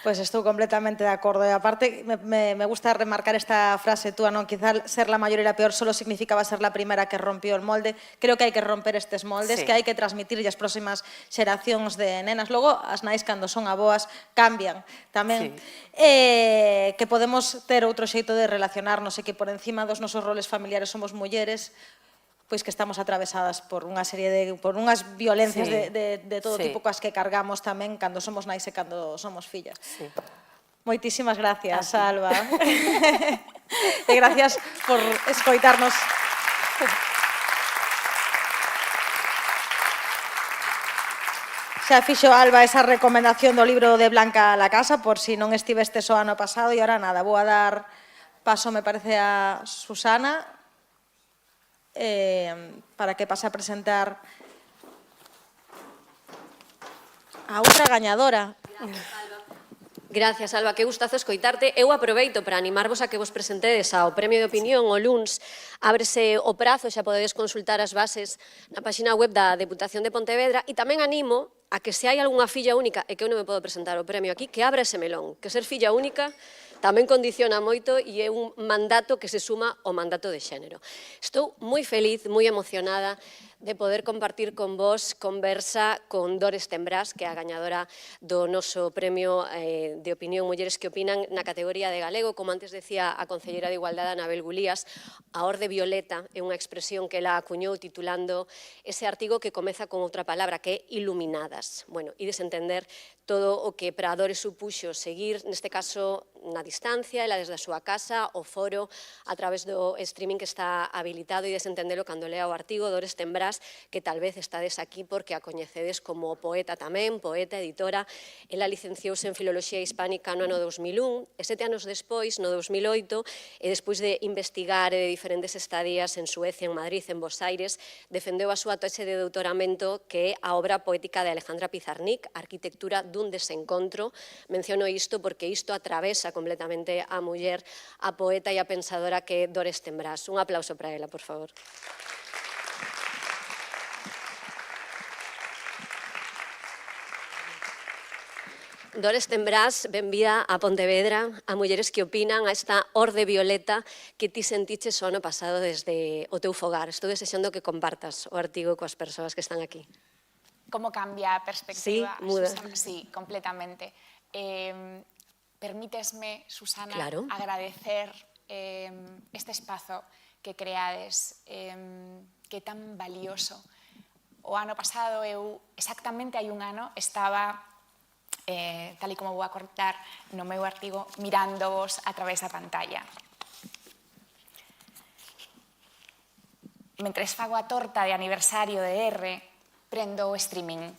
Pois estou completamente de acordo. E aparte, me gusta remarcar esta frase túa, non? Quizá ser la mayor e la peor solo significaba ser la primera que rompió el molde. Creo que hai que romper estes moldes, que hai que transmitirlle as próximas xeracións de nenas. Logo, as nais, cando son aboas, cambian tamén. Que podemos ter outro xeito de relacionarnos e que por encima dos nosos roles familiares somos mulleres, pois que estamos atravesadas por unha serie por unhas violencias de todo tipo coas que cargamos tamén cando somos nais e cando somos fillas. Moitísimas gracias, Alba. E gracias por escoitarnos. Xa fixo Alba esa recomendación do libro de Blanca a la casa, por si non estivestes o ano pasado, e ahora nada, vou a dar paso, me parece, a Susana, para que pase a presentar a outra gañadora. Gracias, Alba, que gustazo escoitarte. Eu aproveito para animarvos a que vos presentedes ao Premio de Opinión o luns. Ábrese o prazo, xa podedes consultar as bases na página web da Deputación de Pontevedra, e tamén animo a que se hai algunha filla única e que eu non me podo presentar o premio aquí, que abra ese melón, que ser filla única tamén condiciona moito e é un mandato que se suma ao mandato de xénero. Estou moi feliz, moi emocionada de poder compartir con vos conversa con Dores Tembrás, que é a gañadora do noso Premio de Opinión Mulleres que Opinan na categoría de galego. Como antes decía a concelleira de Igualdade, Anabel Gulías, a orde violeta é unha expresión que ela acuñou titulando ese artigo que comeza con outra palabra, que é iluminadas. Bueno, e desentender todo o que para a Dores supuxo seguir, neste caso, na distancia, ela desde a súa casa, o foro, a través do streaming que está habilitado, e desentendelo cando lea o artigo. Dores Tembrás Tembras, que tal vez estades aquí porque a coñecedes como poeta tamén, poeta, editora. Ela licenciouse en Filoloxía Hispánica no ano 2001 e 7 anos despois, no 2008, e despois de investigar e de diferentes estadías en Suecia, en Madrid, en Bos Aires, defendeu a súa tese de doutoramento que é a obra poética de Alejandra Pizarnik, Arquitectura dun desencontro. Menciono isto porque isto atravesa completamente a muller, a poeta e a pensadora que é Dores Tembras. Un aplauso para ela, por favor. Dores Tembras, benvida a Pontevedra, a Mulleres que Opinan, a esta orde violeta que ti sentiches o ano pasado desde o teu fogar. Estou desexando que compartas o artigo coas persoas que están aquí. Como cambia a perspectiva? Sí, muda. Susana? Sí, completamente. Permítesme, Susana, Claro. agradecer este espazo que creades, que é tan valioso. O ano pasado, eu exactamente hai un ano, estaba tal e como vou a contar no meu artigo, mirándovos a través da pantalla. Mentres fago a torta de aniversario de R, prendo o streaming.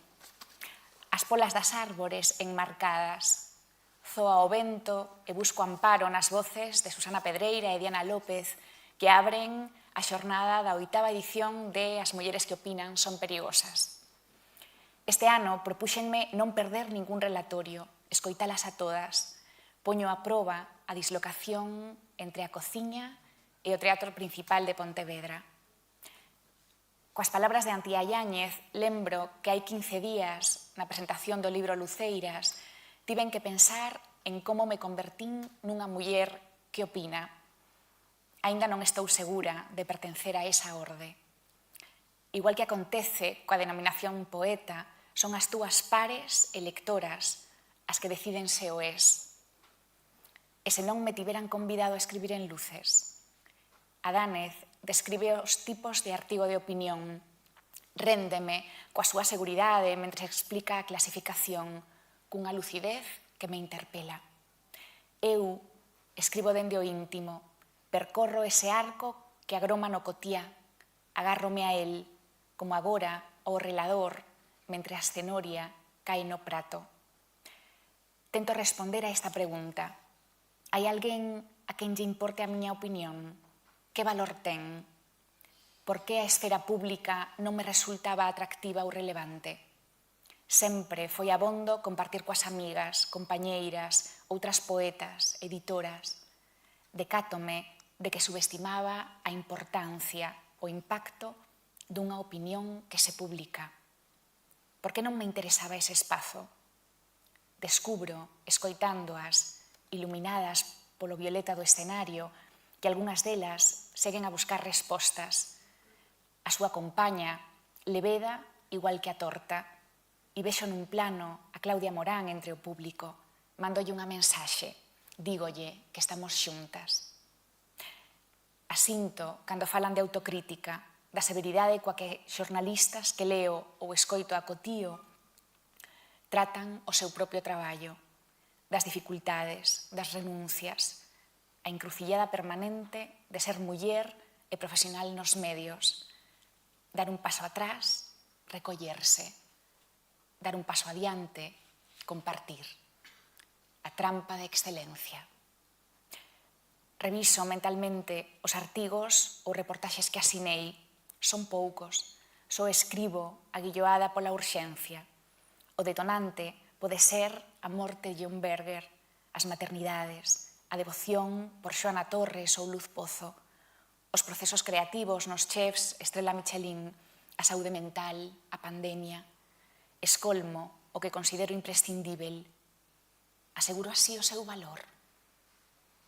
As polas das árbores enmarcadas. Zoa o vento e busco amparo nas voces de Susana Pedreira e Diana López que abren a xornada da 8ª edición de As mulleres que opinan son perigosas. Este ano propúxenme non perder ningún relatorio, escoitalas a todas. Poño a proba a dislocación entre a cociña e o Teatro Principal de Pontevedra. Coas palabras de Antía Yáñez, lembro que hai 15 días, na presentación do libro Luceiras, tiven que pensar en como me convertín nunha muller que opina. Aínda non estou segura de pertencer a esa orde. Igual que acontece coa denominación poeta, son as túas pares e lectoras as que deciden se o es. E se non me tiveran convidado a escribir en Luces. Adánez describe os tipos de artigo de opinión. Réndeme coa súa seguridade mentre explica a clasificación cunha lucidez que me interpela. Eu escribo dende o íntimo, percorro ese arco que agroma no cotía, agárrome a el, como agora ao relador, mentre a cenoria cae no prato. Tento responder a esta pregunta. Hai alguén a quen lle importe a miña opinión? Que valor ten? Por que a esfera pública non me resultaba atractiva ou relevante? Sempre foi abondo compartir coas amigas, compañeiras, outras poetas, editoras. Decátome de que subestimaba a importancia, o impacto dunha opinión que se publica. Por que non me interesaba ese espazo? Descubro, escoitándoas, iluminadas polo violeta do escenario, que algunhas delas seguen a buscar respostas. A súa compaña, leveda igual que a torta, e vexo nun plano a Claudia Morán entre o público. Mándolle unha mensaxe, dígolle que estamos xuntas. Asinto cando falan de autocrítica, da severidade coa que xornalistas que leo ou escoito a cotío tratan o seu propio traballo, das dificultades, das renuncias, a encrucillada permanente de ser muller e profesional nos medios, dar un paso atrás, recollerse, dar un paso adiante, compartir. A trampa de excelencia. Reviso mentalmente os artigos ou reportaxes que asinei. Son poucos, só escribo aguilloada pola urxencia. O detonante pode ser a morte de John Berger, as maternidades, a devoción por Xoana Torres ou Luz Pozo, os procesos creativos nos chefs Estrela Michelin, a saúde mental, a pandemia. Escolmo o que considero imprescindível. Aseguro así o seu valor.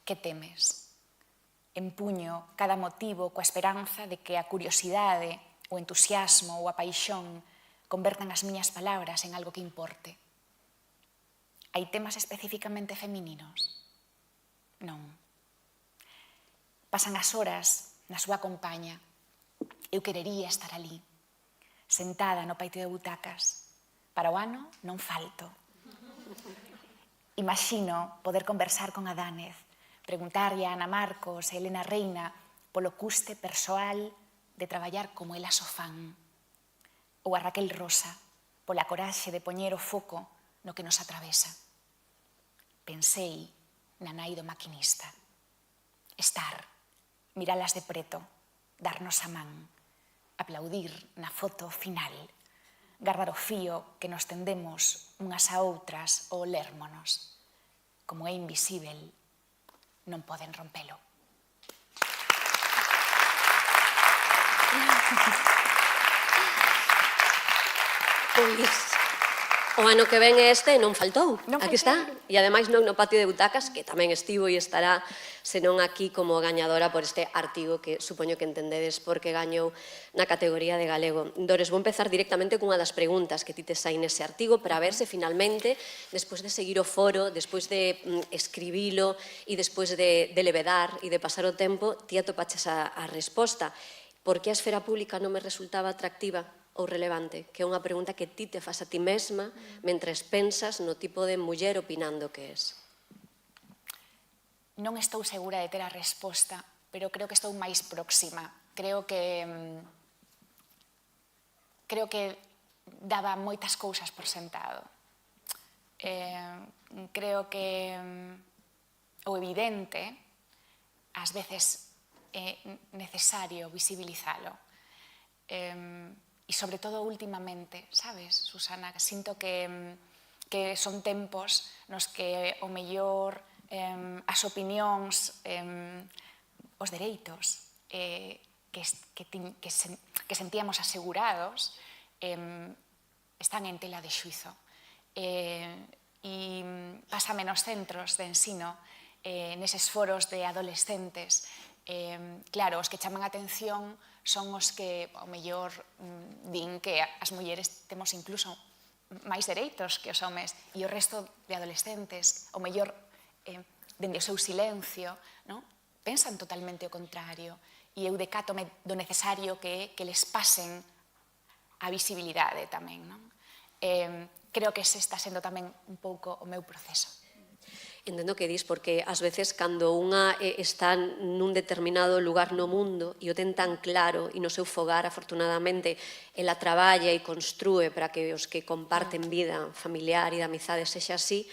Que temes? Empuño cada motivo coa esperanza de que a curiosidade, o entusiasmo ou a paixón convertan as miñas palabras en algo que importe. Hai temas especificamente femininos? Non. Pasan as horas na súa compaña. Eu querería estar ali, sentada no paito de butacas. Para o ano non falto. Imagino poder conversar con Adánez, preguntarlle a Ana Marcos e Elena Reina polo custe persoal de traballar como elas o fan. ou a Raquel Rosa, pola coraxe de poñer o foco no que nos atravesa. Pensei na nai do maquinista. Estar, miralas de preto, darnos a man, aplaudir na foto final, gardar o fío que nos tendemos unhas a outras ou lérmonos. Como é invisível, non poden rompelo. Pois, o ano que ven este non faltou, aquí está. E ademais non no patio de butacas, que tamén estivo e estará, senón aquí como gañadora por este artigo que supoño que entendedes porque gañou na categoría de galego. Dores, vou empezar directamente cunha das preguntas que ti tes aí nese artigo para ver se finalmente, despois de seguir o foro, despois de escribilo e despois de levedar e de pasar o tempo, ti atopaches a resposta. Por que a esfera pública non me resultaba atractiva ou relevante? Que é unha pregunta que ti te fas a ti mesma mentres pensas no tipo de muller opinando que és. Non estou segura de ter a resposta, pero creo que estou máis próxima. Creo que daba moitas cousas por sentado. Creo que o evidente ás veces é necesario visibilizalo. E sobre todo últimamente, sabes, Susana, sinto que son tempos nos que o mellor as opinións, os dereitos que sentíamos asegurados están en tela de xuizo. E pásame nos centros de ensino, neses foros de adolescentes. Claro, os que chaman a atención son os que, ao mellor, din que as mulleres temos incluso máis dereitos que os homes e o resto de adolescentes, ao mellor, dende o seu silencio, pensan totalmente o contrario e eu decátome do necesario que é que les pasen a visibilidade tamén. Creo que ese está sendo tamén un pouco o meu proceso. Entendo que dis, porque ás veces cando unha está nun determinado lugar no mundo e o ten tan claro e no seu fogar, afortunadamente, ela traballa e construe para que os que comparten vida familiar e de amizade sexa así,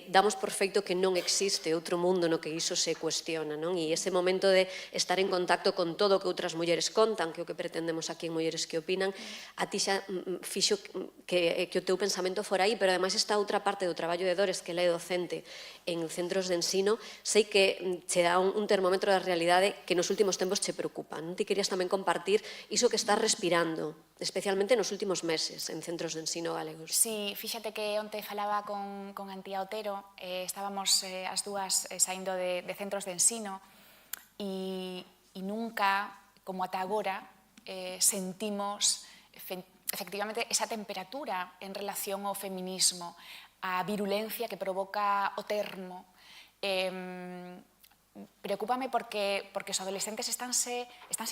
damos por feito que non existe outro mundo no que iso se cuestiona, non? E ese momento de estar en contacto con todo o que outras mulleres contan, que é o que pretendemos aquí en Mulleres que Opinan, a ti xa fixo que o teu pensamento fora aí, pero ademais esta outra parte do traballo de Dores, que ela é docente en centros de ensino, sei que che dá un termómetro da realidade que nos últimos tempos che preocupa, non? Ti querías tamén compartir iso que estás respirando, especialmente nos últimos meses en centros de ensino galegos. Sí, fíxate que onte falaba con Antía Otero, estábamos as dúas saindo de centros de ensino e nunca, como ata agora, sentimos efectivamente esa temperatura en relación ao feminismo, a virulencia que provoca o termo. Preocúpame porque os adolescentes estánse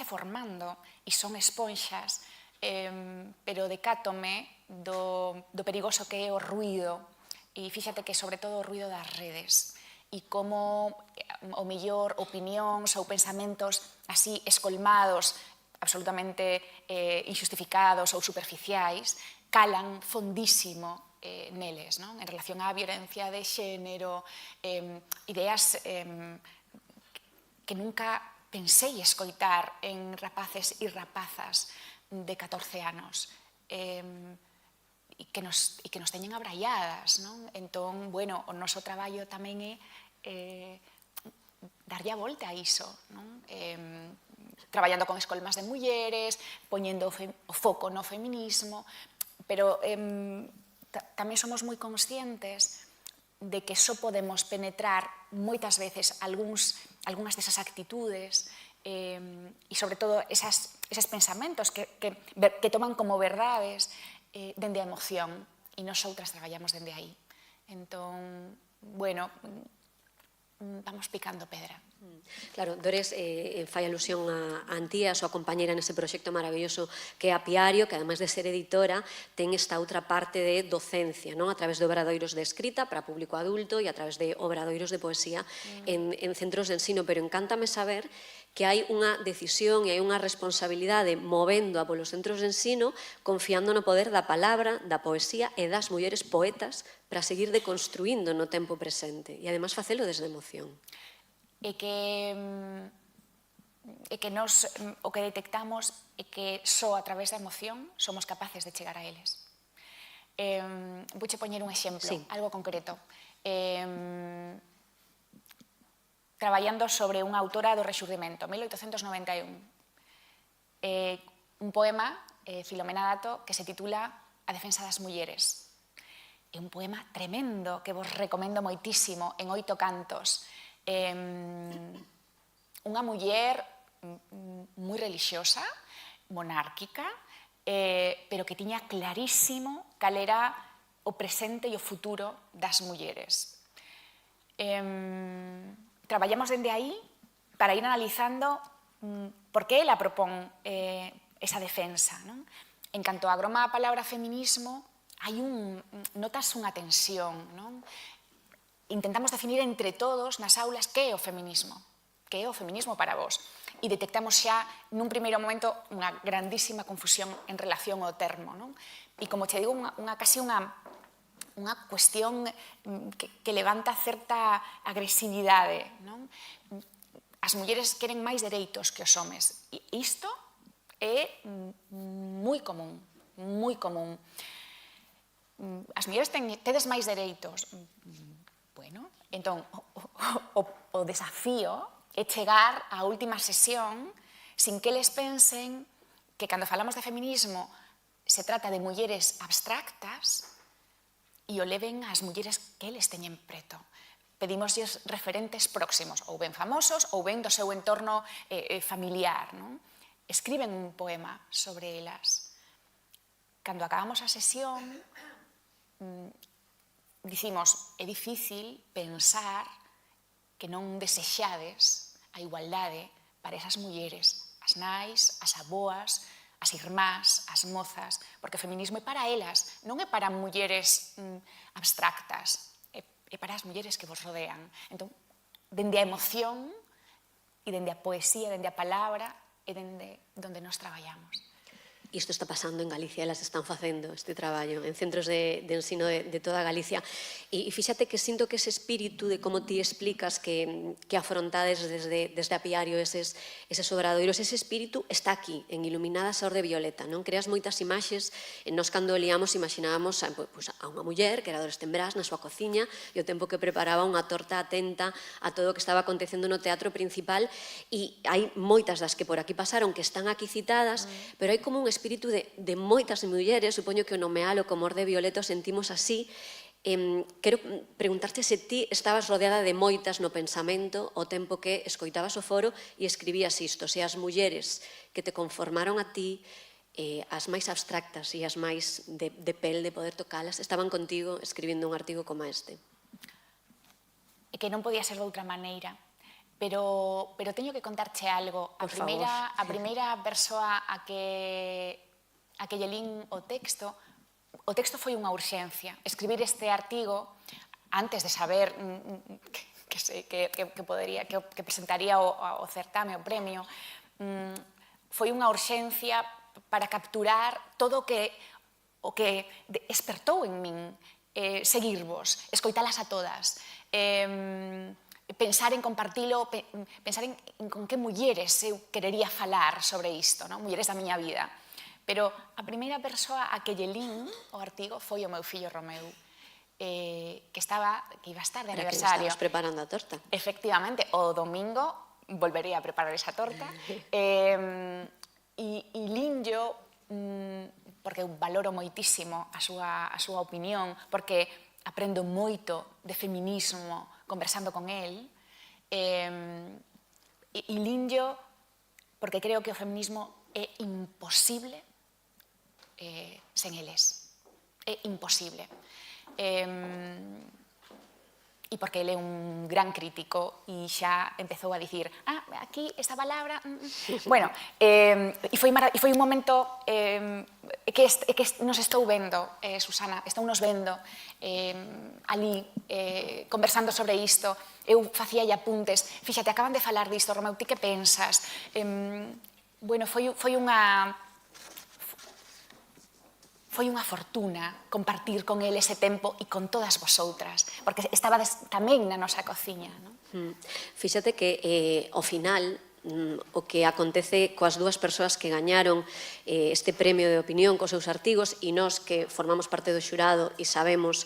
formando e son esponxas, pero decátome do perigoso que é o ruído, e fíxate que sobre todo o ruído das redes, e como o mellor opinións ou pensamentos así escolmados, absolutamente injustificados ou superficiais, calan fondísimo neles, en relación á violencia de xénero, ideas que nunca pensei escoitar en rapaces e rapazas de 14 anos e que nos teñen abraiadas. Entón, bueno, o noso traballo tamén é darlle a volta a iso, traballando con escolmas de mulleres, poñendo o foco no feminismo, pero tamén somos moi conscientes de que só podemos penetrar moitas veces algunhas desas actitudes e, sobre todo, eses pensamentos que toman como verdades dende a emoción, e nosoutras traballamos dende aí. Entón, bueno, vamos picando pedra. Claro, Dores fai alusión a Antía, a súa compañera nese proxecto maravilloso que é Apiario, que ademais de ser editora, ten esta outra parte de docencia, non? A través de obradoiros de escrita para público adulto e a través de obradoiros de poesía en centros de ensino, pero encántame saber que hai unha decisión e hai unha responsabilidade movendo a polos centros de ensino, confiando no poder da palabra, da poesía e das mulleres poetas para seguir deconstruindo no tempo presente e ademais facelo desde a emoción. E que nos o que detectamos é que só a través da emoción somos capaces de chegar a eles. Vouche poñer un exemplo, algo concreto. Traballando sobre unha autora do Rexurdimento, 1891. Un poema, Filomena Dato, que se titula A defensa das mulleres. É un poema tremendo que vos recomendo moitísimo, en 8 cantos. Unha muller moi relixiosa, monárquica, pero que tiña clarísimo cal era o presente e o futuro das mulleres. Traballamos dende aí para ir analizando por que ela propón esa defensa. En canto agroma a palabra feminismo, notas unha tensión. Intentamos definir entre todos nas aulas que é o feminismo, que é o feminismo para vós. E detectamos xa nun primeiro momento unha grandísima confusión en relación ao termo. E como che digo, casi unha cuestión que levanta certa agresividade. As mulleres queren máis dereitos que os homes. E isto é moi común, moi común. As mulleres tedes máis dereitos. Bueno, entón, o desafío é chegar á última sesión sin que eles pensen que cando falamos de feminismo se trata de mulleres abstractas e o leven ás mulleres que eles teñen preto. Pedimosles referentes próximos, ou ben famosos, ou ben do seu entorno familiar. Escriben un poema sobre elas. Cando acabamos a sesión, dicimos, é difícil pensar que non desexades a igualdade para esas mulleres, as nais, as aboas, as irmás, as mozas, porque o feminismo é para elas, non é para mulleres abstractas, é para as mulleres que vos rodean. Entón, dende a emoción e dende a poesía, dende a palabra, é dende onde nos traballamos. Isto está pasando en Galicia, elas están facendo este traballo en centros de ensino de toda Galicia. E fíxate que sinto que ese espírito de como ti explicas que afrontades desde Apiario eses obradoiros, ese espírito está aquí, en Iluminadas a Orde Violeta. Non creas moitas imaxes, nós cando liamos imaginábamos a unha muller que era Dores Tembrás na súa cociña e o tempo que preparaba unha torta atenta a todo o que estaba acontecendo no teatro principal, e hai moitas das que por aquí pasaron que están aquí citadas, pero hai como un espírito de moitas mulleres, supoño que o nomealo como Orde Violeta sentimos así. Quero preguntarte se ti estabas rodeada de moitas no pensamento o tempo que escoitabas o foro e escribías isto, se as mulleres que te conformaron a ti, as máis abstractas e as máis de pel, de poder tocalas, estaban contigo escribindo un artigo como este. É que non podía ser de outra maneira. Pero teño que contarche algo. A primeira persoa a que lle lin o texto foi unha urxencia. Escribir este artigo antes de saber que presentaría o certame, o premio, foi unha urxencia para capturar todo o que despertou en min, seguirvos, escoitalas a todas, pensar en compartilo, pensar en con que mulleres eu querería falar sobre isto, mulleres da miña vida. Pero a primeira persoa a que lle lin o artigo foi o meu fillo Romeu, que iba a estar de aniversario. Para que estabas preparando a torta. Efectivamente, o domingo volveré a preparar esa torta. E linllo, porque eu valoro moitísimo a súa opinión, porque aprendo moito de feminismo conversando con el, e linllo porque creo que o feminismo é imposible sen eles. É imposible. E e porque ele é un gran crítico e xa empezou a dicir aquí esta palabra... Bueno, e foi un momento que nos estou vendo, Susana, estou nos vendo ali conversando sobre isto. Eu facía apuntes, fíxate, acaban de falar disto, Romeu, ti que pensas? Bueno, foi unha fortuna compartir con ele ese tempo e con todas vosotras, porque estabades tamén na nosa cociña. Fíxate que ao final o que acontece coas dúas persoas que gañaron este premio de opinión cos seus artigos e nós que formamos parte do xurado e sabemos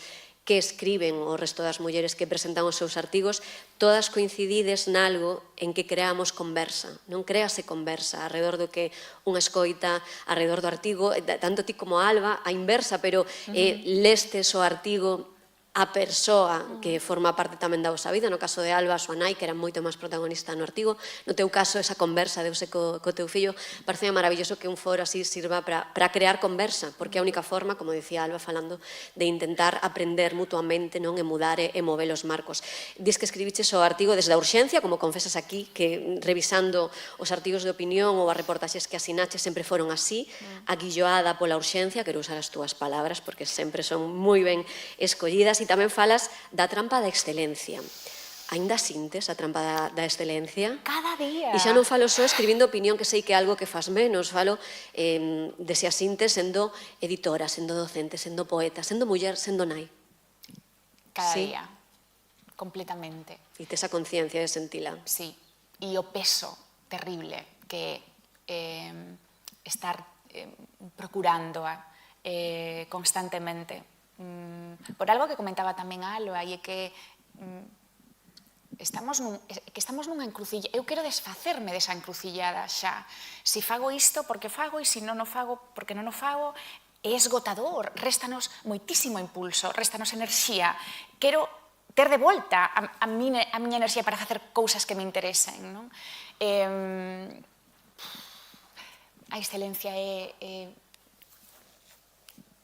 que escriben o resto das mulleres que presentan os seus artigos, todas coincidides nalgo en que creamos conversa. Non créase conversa arredor do que unha escoita, arredor do artigo, tanto ti como Alba, a inversa, pero lestes o artigo a persoa que forma parte tamén da vosa vida, no caso de Alba, a súa nai, que era moito máis protagonista no artigo, no teu caso, esa conversa deuse co teu fillo, parece maravilloso que un foro así sirva para crear conversa, porque é a única forma, como dicía Alba falando, de intentar aprender mutuamente, non, e mudar e mover os marcos. Dis que escribiches o artigo desde a urxencia, como confesas aquí, que revisando os artigos de opinión ou as reportaxes que asinaches sempre foron así, aguilloada pola urxencia, quero usar as túas palabras, porque sempre son moi ben escollidas, e tamén falas da trampa da excelencia. Ainda sintes a trampa da excelencia? Cada día. E xa non falo só escribindo opinión, que sei que é algo que fas menos, falo de se asintes sendo editora, sendo docente, sendo poeta, sendo muller, sendo nai. Cada día, completamente. E tes a conciencia de sentila. Sí, e o peso terrible que estar procurando constantemente. Por algo que comentaba tamén Alba, e é que estamos nunha encrucilla. Eu quero desfacerme desa encrucillada xa. Se fago isto, porque fago, e se non o fago, porque non o fago, é esgotador, réstanos moitísimo impulso, réstanos enerxía. Quero ter de volta a miña enerxía para facer cousas que me interesen. A excelencia é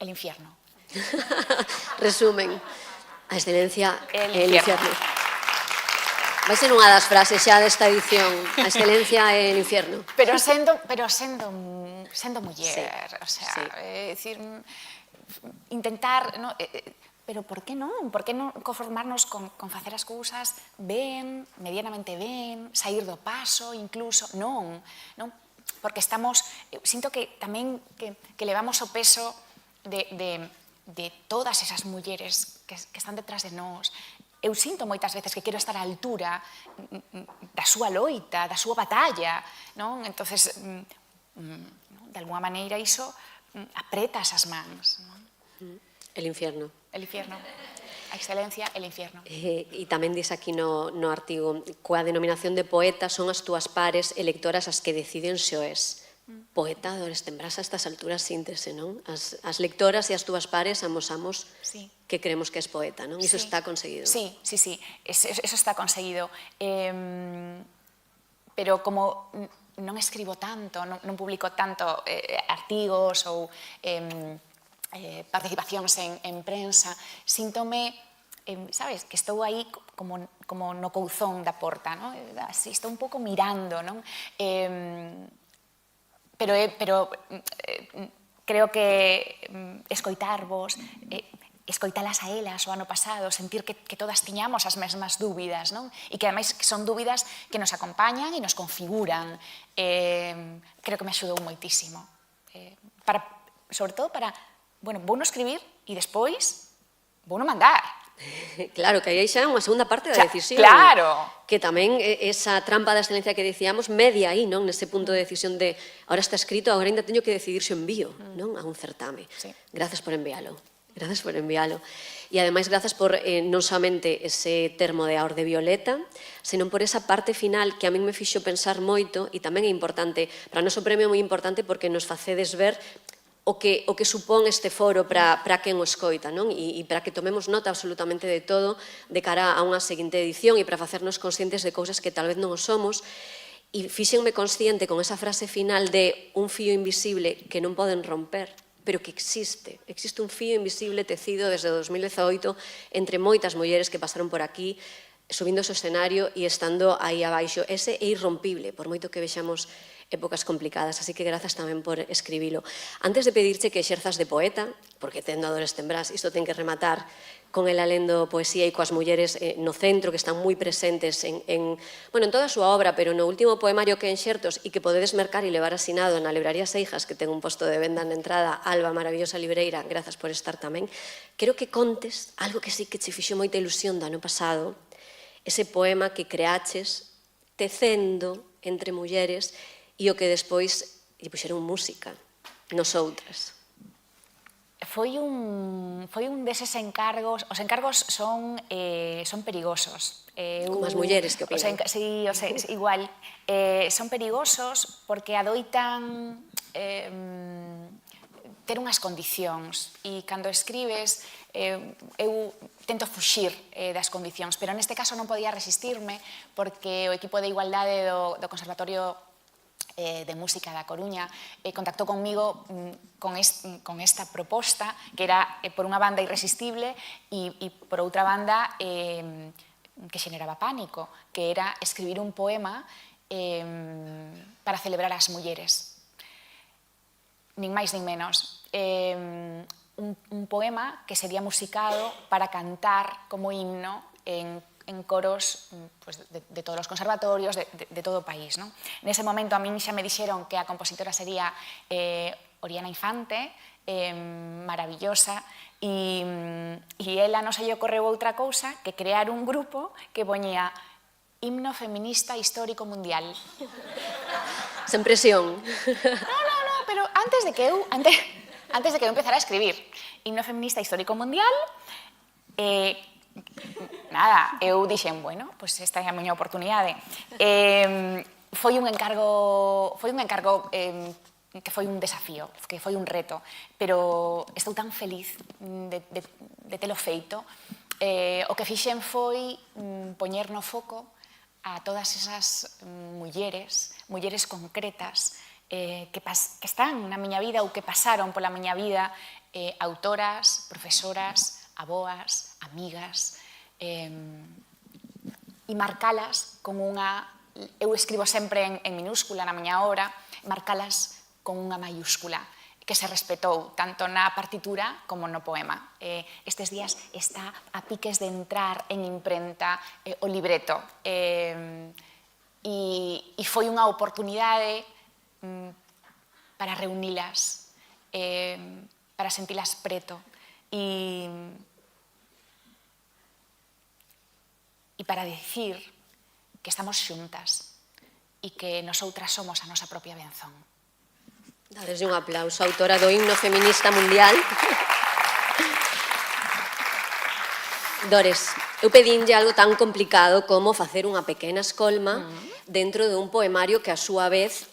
el infierno. Resumen, a excelencia é el infierno. Vai ser unha das frases xa desta edición, a excelencia é el infierno. Pero sendo muller, o sea, é dicir, intentar, pero por que non? Por que non conformarnos con facer as cousas ben, medianamente ben, sair do paso, incluso, non, porque estamos, sinto que tamén que levamos o peso de todas esas mulleres que están detrás de nós. Eu sinto moitas veces que quero estar á altura da súa loita, da súa batalla, non? Entonces, de alguma maneira, iso apreta esas mans. El infierno. El infierno. A excelencia, el infierno. E tamén dis aquí no artigo, coa denominación de poeta son as túas pares electoras as que deciden se o es. Poeta, dores tembras a estas alturas síntese, non? As lectoras e as túas pares amosamos que creemos que es poeta, non? Iso está conseguido. Sí, eso está conseguido. Pero como non escribo tanto, non publico tanto artigos ou participacións en prensa, síntome, sabes, que estou aí como no couzón da porta, non? Así, estou un pouco mirando, non? Pero creo que escoitarvos, escoitalas a elas o ano pasado, sentir que todas tiñamos as mesmas dúbidas, non? E que ademais son dúbidas que nos acompañan e nos configuran. Creo que me axudou moitísimo. Sobre todo para, bueno, vou no escribir e despois vou no mandar. Claro, que aí xa é unha segunda parte da decisión. Claro. Que tamén esa trampa da excelencia que dicíamos media aí, non? Nese punto de decisión de ahora está escrito, agora ainda teño que decidir se envío, non? A un certame. Grazas por enviálo. Grazas por enviálo. E ademais, grazas por non somente ese termo de a orde violeta, senón por esa parte final que a min me fixo pensar moito, e tamén é importante, para nós o premio é moi importante porque nos facedes ver o que supón este foro para quen o escoita, non? E para que tomemos nota absolutamente de todo de cara a unha seguinte edición e para facernos conscientes de cousas que tal vez non o somos. E fíxenme consciente con esa frase final de un fío invisible que non poden romper, pero que existe un fío invisible tecido desde 2018 entre moitas mulleres que pasaron por aquí, subindo o escenario e estando aí abaixo. Ese é irrompible, por moito que vexamos épocas complicadas, así que grazas tamén por escribilo. Antes de pedirche que exerzas de poeta, porque tendo a Dores Tembrás, isto ten que rematar con el alendo poesía e coas mulleres no centro, que están moi presentes en toda a súa obra, pero no último poemario que enxertos e que podedes mercar e levar asinado na Libraría Seijas, que ten un posto de venda na entrada, Alba, maravillosa libreira, grazas por estar tamén, quero que contes algo que sí que che fixo moita ilusión do ano pasado, ese poema que creaches tecendo entre mulleres e o que despois lle puxeron música, nosoutras. Foi un deses encargos, os encargos son perigosos. Como as mulleres que opinan. Sí, igual. Son perigosos porque adoitan ter unhas condicións e cando escribes eu tento fuxir das condicións, pero neste caso non podía resistirme porque o equipo de igualdade do Conservatorio de Música da Coruña contactou conmigo con esta proposta que era por unha banda irresistible e por outra banda que xeneraba pánico, que era escribir un poema para celebrar as mulleres. Nin máis nin menos. Un poema que sería musicado para cantar como himno en coros de todos os conservatorios de todo o país. Nese momento a min xa me dixeron que a compositora sería Oriana Infante, maravillosa, e ela non se lle ocorreu outra cousa que crear un grupo que poñía himno feminista histórico mundial. Sen presión. No, pero antes de que eu empezara a escribir himno feminista histórico mundial, nada, eu dixen, bueno, pois esta é a miña oportunidade. Foi un encargo que foi un desafío, que foi un reto, pero estou tan feliz de telo feito. O que fixen foi poñer no foco a todas esas mulleres concretas que están na miña vida ou que pasaron pola miña vida, autoras, profesoras, aboas, amigas, e marcalas con unha... Eu escribo sempre en minúscula na miña obra, marcalas con unha maiúscula, que se respetou tanto na partitura como no poema. Estes días está a piques de entrar en imprenta o libreto, e foi unha oportunidade para reunilas, para sentilas preto, e para dicir que estamos xuntas e que nosoutras somos a nosa propia benzón. Dadeslle un aplauso, autora do himno feminista mundial. Dores, eu pedinlle algo tan complicado como facer unha pequena escolma dentro dun poemario que a súa vez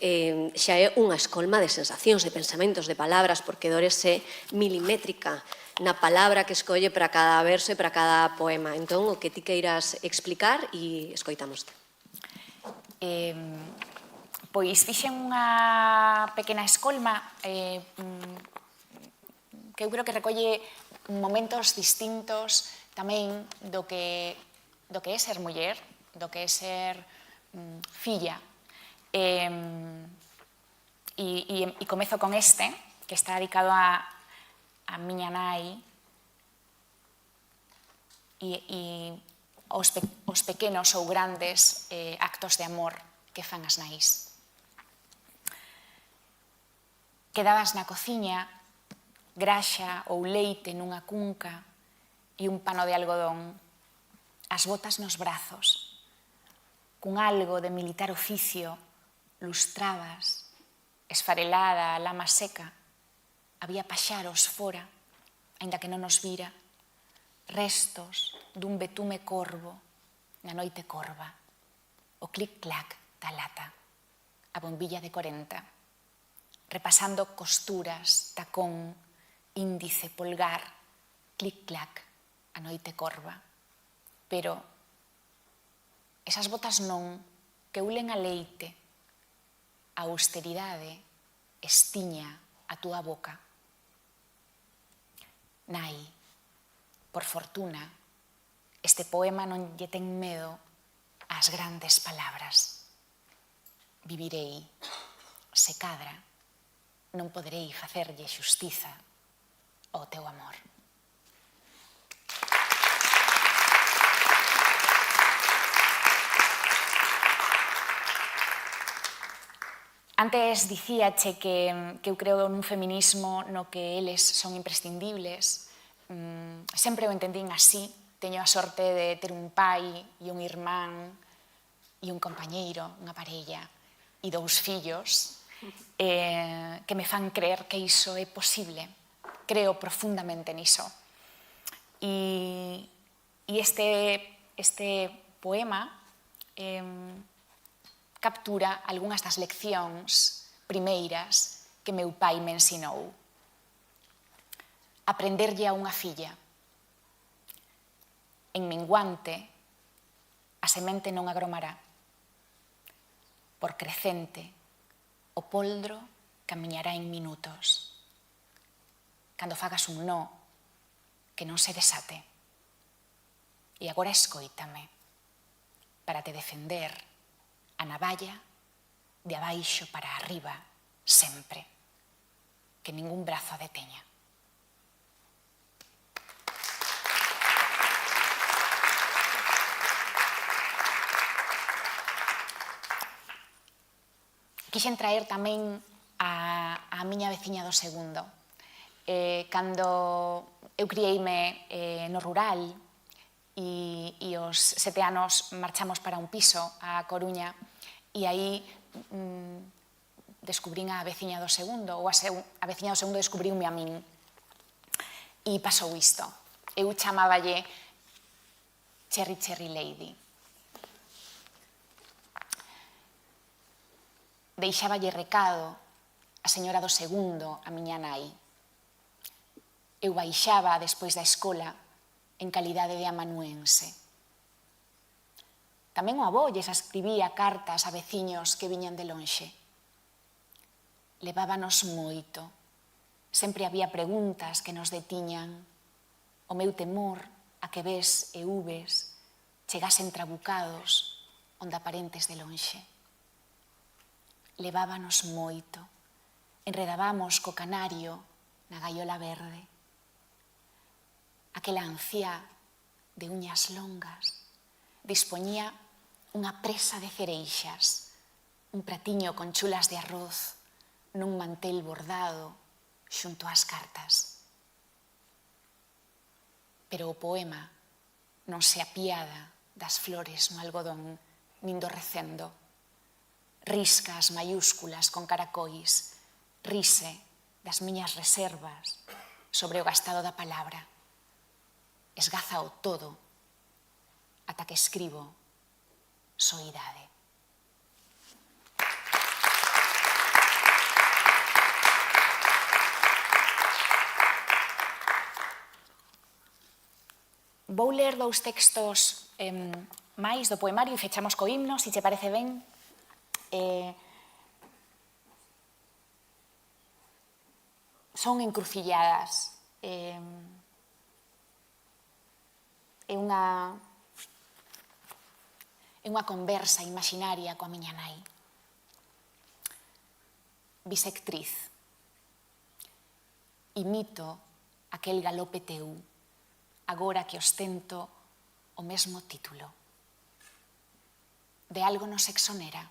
xa é unha escolma de sensacións, de pensamentos, de palabras, porque Dores é milimétrica na palabra que escolle para cada verso e para cada poema. Entón, o que ti queiras explicar e escoitamoste. Pois fixen unha pequena escolma que eu creo que recolle momentos distintos tamén do que é ser muller, do que é ser filla. E comezo con este, que está dedicado a miña nai e os pequenos ou grandes actos de amor que fan as nais. Quedabas na cociña, graxa ou leite nunha cunca e un pano de algodón, as botas nos brazos, cun algo de militar oficio, lustrabas, esfarelada a lama seca, había paxaros fora, aínda que non nos vira, restos dun betume corvo na noite corva, o clic-clac da lata, a bombilla de 40, repasando costuras, tacón, índice, polgar, clic-clac, a noite corva. Pero esas botas non, que ulen a leite, a austeridade estiña a túa boca, Nai, por fortuna, este poema non lle ten medo ás grandes palabras. Vivirei, se cadra, non poderei facerlle xustiza ao teu amor. Antes dicíache que eu creo nun feminismo no que eles son imprescindibles. Sempre o entendín así. Teño a sorte de ter un pai e un irmán e un compañeiro, unha parella e 2 fillos que me fan creer que iso é posible. Creo profundamente niso. E este poema captura algunhas das leccións primeiras que meu pai me ensinou. Aprenderlle a unha filla. En minguante, a semente non agromará. Por crecente, o poldro camiñará en minutos. Cando fagas un nó, que non se desate. E agora escoítame, para te defender a navalla de abaixo para arriba, sempre. Que ningún brazo a deteña. Quixen traer tamén a miña veciña do segundo. Cando eu criei-me no rural e aos 7 anos marchamos para un piso a Coruña e aí descubrín a veciña do segundo, ou a veciña do segundo descubriume a min. E pasou isto. Eu chamáballe Cherry Cherry Lady. Deixáballe recado a señora do segundo, a miña nai. Eu baixaba despois da escola en calidade de amanuense. Tamén o avó lles escribía cartas a veciños que viñan de lonxe. Levábanos moito. Sempre había preguntas que nos detiñan. O meu temor a que ves e uves chegasen trabucados onde aparentes de lonxe. Levábanos moito. Enredábamos co canario na gaiola verde. Aquela anciá de uñas longas dispoñía unha presa de cereixas, un pratiño con chulas de arroz nun mantel bordado xunto ás cartas. Pero o poema non se apiada das flores no algodón nin do recendo. Risca as maiúsculas con caracois, rise das miñas reservas sobre o gastado da palabra. Esgaza o todo ata que escribo soidade. Vou ler 2 textos máis do poemario e fechamos co himno, se che parece ben. Son encrucilladas. É unha conversa imaginaria coa miña nai. Bisectriz. Imito aquel galope teu, agora que ostento o mesmo título. De algo nos exonera.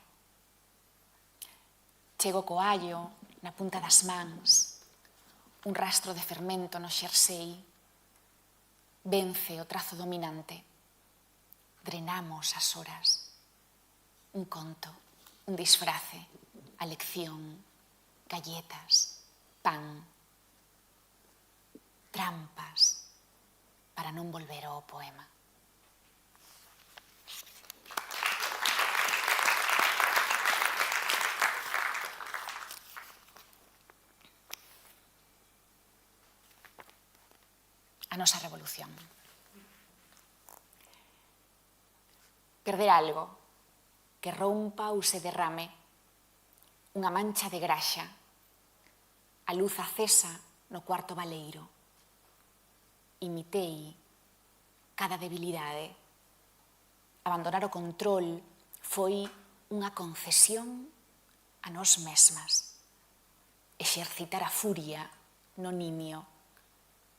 Chego co allo na punta das mans, un rastro de fermento no xersei, vence o trazo dominante. Drenamos as horas. Un conto, un disfrace, a lección, galletas, pan, trampas, para non volver ao poema. A nosa revolución. Perder algo que rompa ou se derrame, unha mancha de graxa, a luz acesa no cuarto baleiro. imitei cada debilidade. Abandonar o control foi unha concesión a nós mesmas. Exercitar a furia no nimio,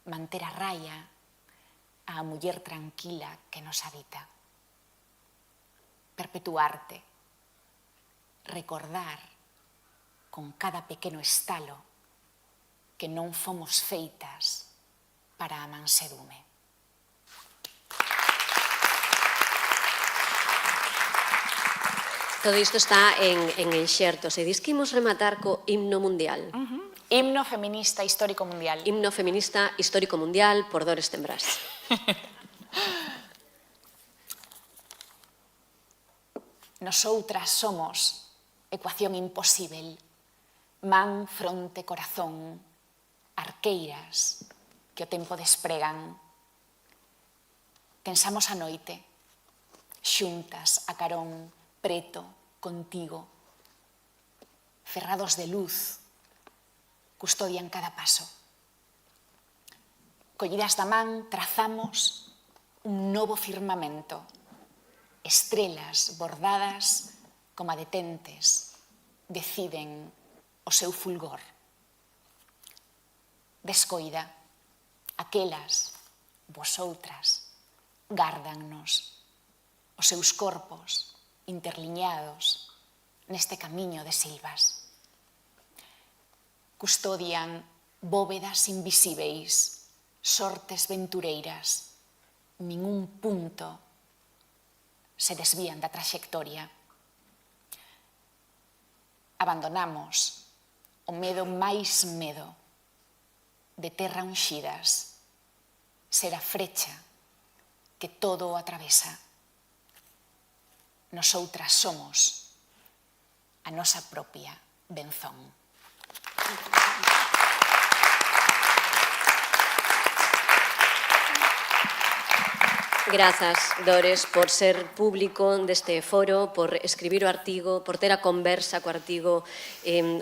manter a raya á muller tranquila que nos habita. Perpetuarte, recordar con cada pequeno estalo que non fomos feitas para a mansedume. Todo isto está en enxertos. E dis que imos rematar co himno mundial. Himno feminista histórico mundial. Himno feminista histórico mundial por Dores Tembrás. Nosoutras somos ecuación imposível, man, fronte, corazón, arqueiras que o tempo despregan. Tensamos a noite, xuntas a carón, preto, contigo, ferrados de luz, custodian cada paso. Collidas da man, trazamos un novo firmamento, estrelas bordadas como detentes, deciden o seu fulgor. Descoida, aquelas, vosoutras, gárdannos os seus corpos interliñados neste camiño de silvas. Custodian bóvedas invisíveis, sortes ventureiras, ningún punto se desvían da traxectoria. Abandonamos o medo máis medo de terra unxidas, ser a frecha que todo o atravesa. Nosoutras somos a nosa propia benzón. Grazas, Dores, por ser público deste foro, por escribir o artigo, por ter a conversa co artigo,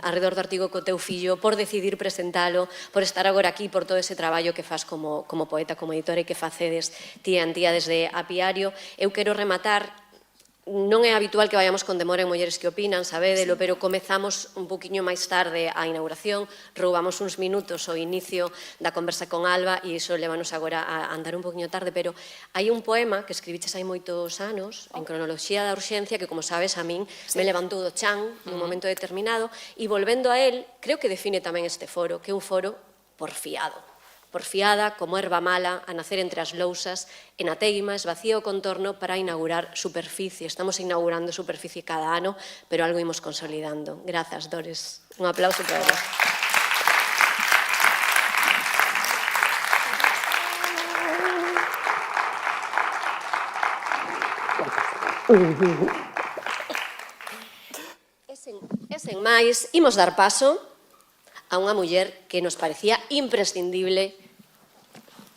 arredor do artigo co teu fillo, por decidir presentalo, por estar agora aquí, por todo ese traballo que faz como poeta, como editora e que facedes tía en tía desde Apiario. Eu quero rematar. Non é habitual que vayamos con demora en Mulleres que Opinan, sabédelo, pero comezamos un poquinho máis tarde a inauguración, roubamos uns minutos ao inicio da conversa con Alba e iso levanos agora a andar un poquinho tarde, pero hai un poema que escribiches hai moitos anos, en cronoloxía da urxencia, que como sabes a min me levantou do chan nun momento determinado, e volvendo a él, creo que define tamén este foro, que é un foro porfiado. Porfiada, como erva mala, a nacer entre as lousas, en a teima, esvacía o contorno para inaugurar superficie. Estamos inaugurando superficie cada ano, pero algo imos consolidando. Grazas, Dores. Un aplauso para ela. E sen máis, imos dar paso a unha muller que nos parecía imprescindible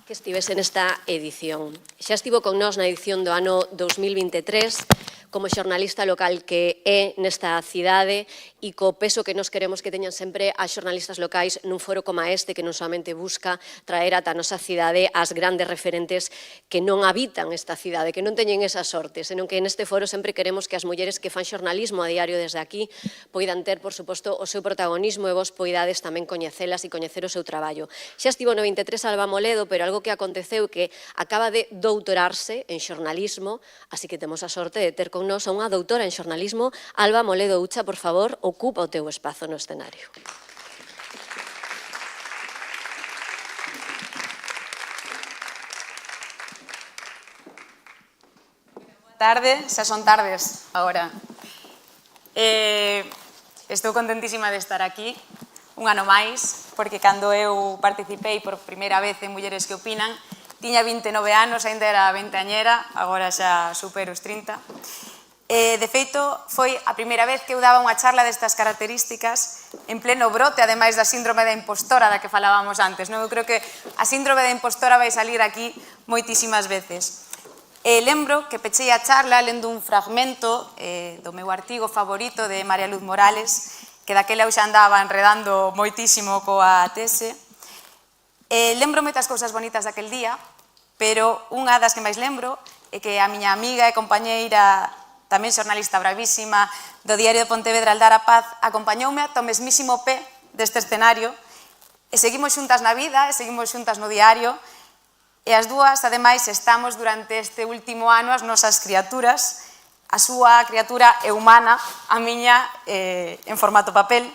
que estivese nesta edición. Xa estivo con nós na edición do ano 2023 como xornalista local que é nesta cidade e co peso que nos queremos que teñan sempre as xornalistas locais nun foro como este que non somente busca traer ata a nosa cidade as grandes referentes que non habitan esta cidade, que non teñen esa sorte, senón que neste foro sempre queremos que as mulleres que fan xornalismo a diario desde aquí poidan ter, por suposto, o seu protagonismo e vos poidades tamén coñecelas e coñecer o seu traballo. Xa estivo no 23 Alba Moledo, pero algo que aconteceu que acaba de doutorarse en xornalismo, así que temos a sorte de ter con nos a unha doutora en xornalismo. Alba Moledo Ucha, por favor, ocupa o teu espazo no escenario. Boa tarde, xa son tardes agora. Estou contentísima de estar aquí un ano máis, porque cando eu participei por primeira vez en Mulleres que Opinan, tiña 29 anos, ainda era veinteañera, agora xa supero os 30. De feito, foi a primeira vez que eu daba unha charla destas características en pleno brote, ademais da síndrome da impostora da que falábamos antes. Eu creo que a síndrome da impostora vai salir aquí moitísimas veces. Lembro que pechei a charla lendo un fragmento do meu artigo favorito de María Luz Morales, que daquela eu xa andaba enredando moitísimo coa tese, Lembro moitas cousas bonitas daquel día, pero unha das que máis lembro é que a miña amiga e compañeira, tamén xornalista bravísima, do Diario de Pontevedra, Aldara Paz, acompañoume ata o mesmísimo pé deste escenario, e seguimos xuntas na vida, e seguimos xuntas no diario, e as dúas, ademais, estamos durante este último ano as nosas criaturas. A súa criatura é humana, a miña en formato papel,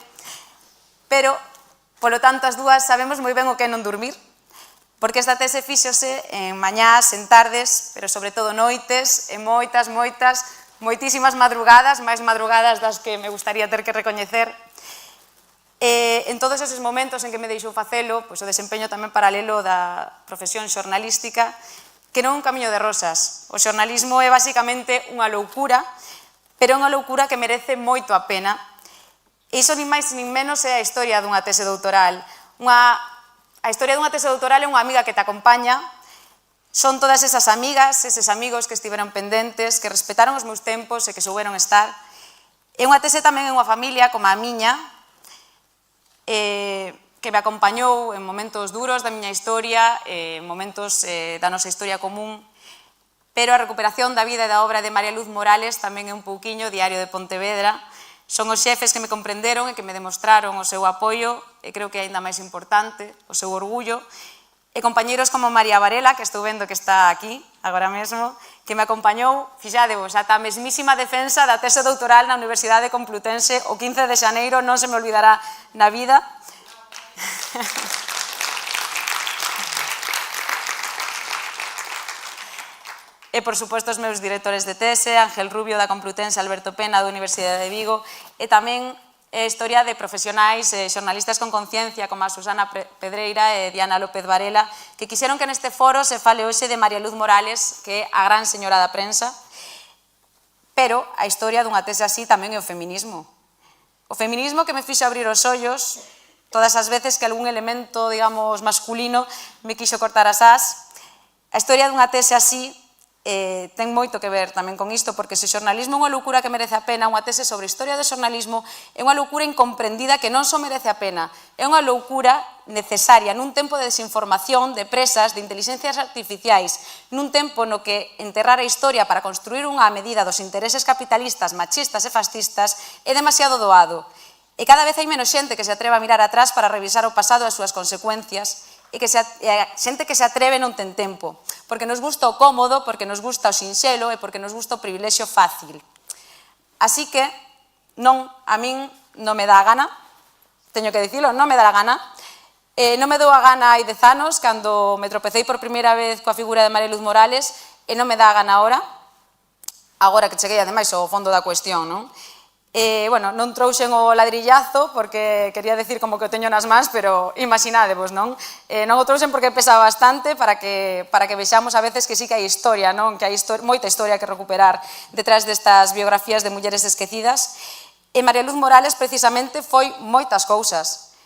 pero, polo tanto, as dúas sabemos moi ben o que é non dormir, porque esta tese fíxose en mañás, en tardes, pero sobre todo noites, en moitísimas madrugadas, máis madrugadas das que me gustaría ter que recoñecer. En todos esos momentos en que me deixou facelo, o desempeño tamén paralelo da profesión xornalística, que non é un camiño de rosas. O xornalismo é basicamente unha loucura, pero é unha loucura que merece moito a pena. E iso nin máis nin menos é a historia dunha tese doutoral. A historia dunha tese doutoral é unha amiga que te acompaña, son todas esas amigas, eses amigos que estiveron pendentes, que respetaron os meus tempos e que souberon estar. É unha tese tamén en unha familia como a miña, que me acompañou en momentos duros da miña historia, en momentos da nosa historia común, pero a recuperación da vida e da obra de María Luz Morales tamén é un pouquiño Diario de Pontevedra. Son os xefes que me comprenderon e que me demostraron o seu apoio, e creo que é ainda máis importante, o seu orgullo, e compañeiros como María Varela, que estou vendo que está aquí, agora mesmo, que me acompañou, fixadevos, ata a mesmísima defensa da tese doutoral na Universidade Complutense o 15 de xaneiro, non se me olvidará na vida. E, por suposto, os meus directores de tese, Ángel Rubio da Complutense, Alberto Pena da Universidade de Vigo, e tamén a historia de profesionais e xornalistas con conciencia como a Susana Pedreira e Diana López Varela, que quixeron que neste foro se fale hoxe de María Luz Morales, que é a gran señora da prensa, pero a historia dunha tese así tamén é o feminismo. O feminismo que me fixo abrir os ollos todas as veces que algún elemento, digamos, masculino me quixo cortar as ás. A historia dunha tese así ten moito que ver tamén con isto, porque se o xornalismo é unha loucura que merece a pena, unha tese sobre historia do xornalismo é unha loucura incomprendida que non só merece a pena, é unha loucura necesaria nun tempo de desinformación, de presas, de inteligencias artificiais, nun tempo no que enterrar a historia para construir unha medida dos intereses capitalistas, machistas e fascistas é demasiado doado. E cada vez hai menos xente que se atreva a mirar atrás para revisar o pasado e as súas consecuencias, e a xente que se atreve non ten tempo, porque nos gusta o cómodo, porque nos gusta o sinxelo e porque nos gusta o privilexio fácil. Así que, a min non me dá a gana, teño que dicilo, non me dá a gana, non me dou a gana hai 10 anos, cando me tropecei por primeira vez coa figura de María Luz Morales, e non me dá a gana agora que cheguei ademais ao fondo da cuestión, non? Non trouxen o ladrillazo porque quería decir como que o teño nas mans, pero imaginádevos, non? Non o trouxen porque pesa bastante para que vexamos a veces que sí que hai historia, non? Que hai moita historia que recuperar detrás destas biografías de mulleres esquecidas. E María Luz Morales precisamente foi moitas cousas,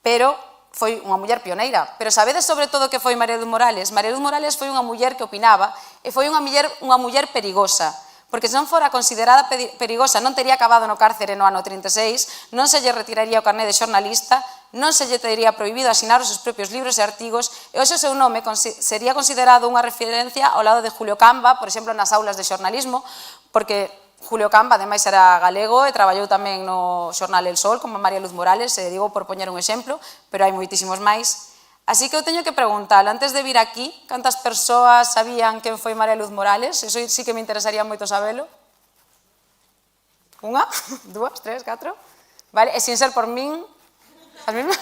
pero foi unha muller pioneira. Pero sabedes sobre todo que foi María Luz Morales? María Luz Morales foi unha muller que opinaba e foi unha muller perigosa, porque se non fora considerada perigosa non tería acabado no cárcere no ano 36, non se lle retiraría o carné de xornalista, non se lle tería prohibido asinar os seus propios libros e artigos, e hoxe o seu nome sería considerado unha referencia ao lado de Julio Camba, por exemplo, nas aulas de xornalismo, porque Julio Camba, ademais, era galego e traballou tamén no xornal El Sol, como María Luz Morales, e digo por poñer un exemplo, pero hai moitísimos máis. Así que eu teño que preguntar, antes de vir aquí, cantas persoas sabían quen foi María Luz Morales? Eso sí que me interesaría moito sabelo. Unha, dúas, tres, catro. Vale, e sin ser por min, as mismas?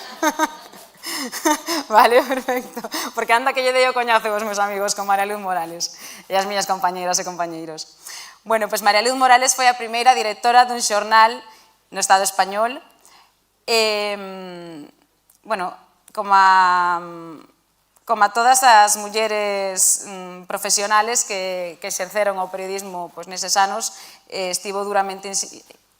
Vale, perfecto. Porque anda que lle dei o coñazo aos meus amigos con María Luz Morales e as miñas compañeiras e compañeiros. Bueno, pois María Luz Morales foi a primeira directora dun xornal no Estado español. Como a todas as mulleres profesionales que exerceron o periodismo neses anos, estivo duramente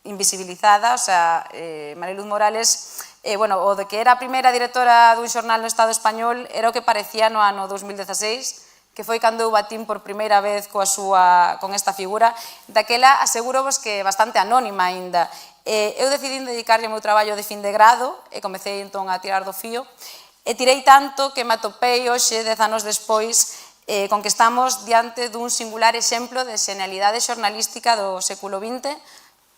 invisibilizada. O sea, María Luz Morales, o de que era a primeira directora dun xornal no Estado español era o que parecía no ano 2016, que foi cando eu batín por primeira vez con esta figura. Daquela asegurovos que bastante anónima aínda. Eu decidín dedicarlle o meu traballo de fin de grado e comecei entón a tirar do fío. E tirei tanto que me atopei hoxe, 10 anos despois, con que estamos diante dun singular exemplo de xenialidade xornalística do século XX,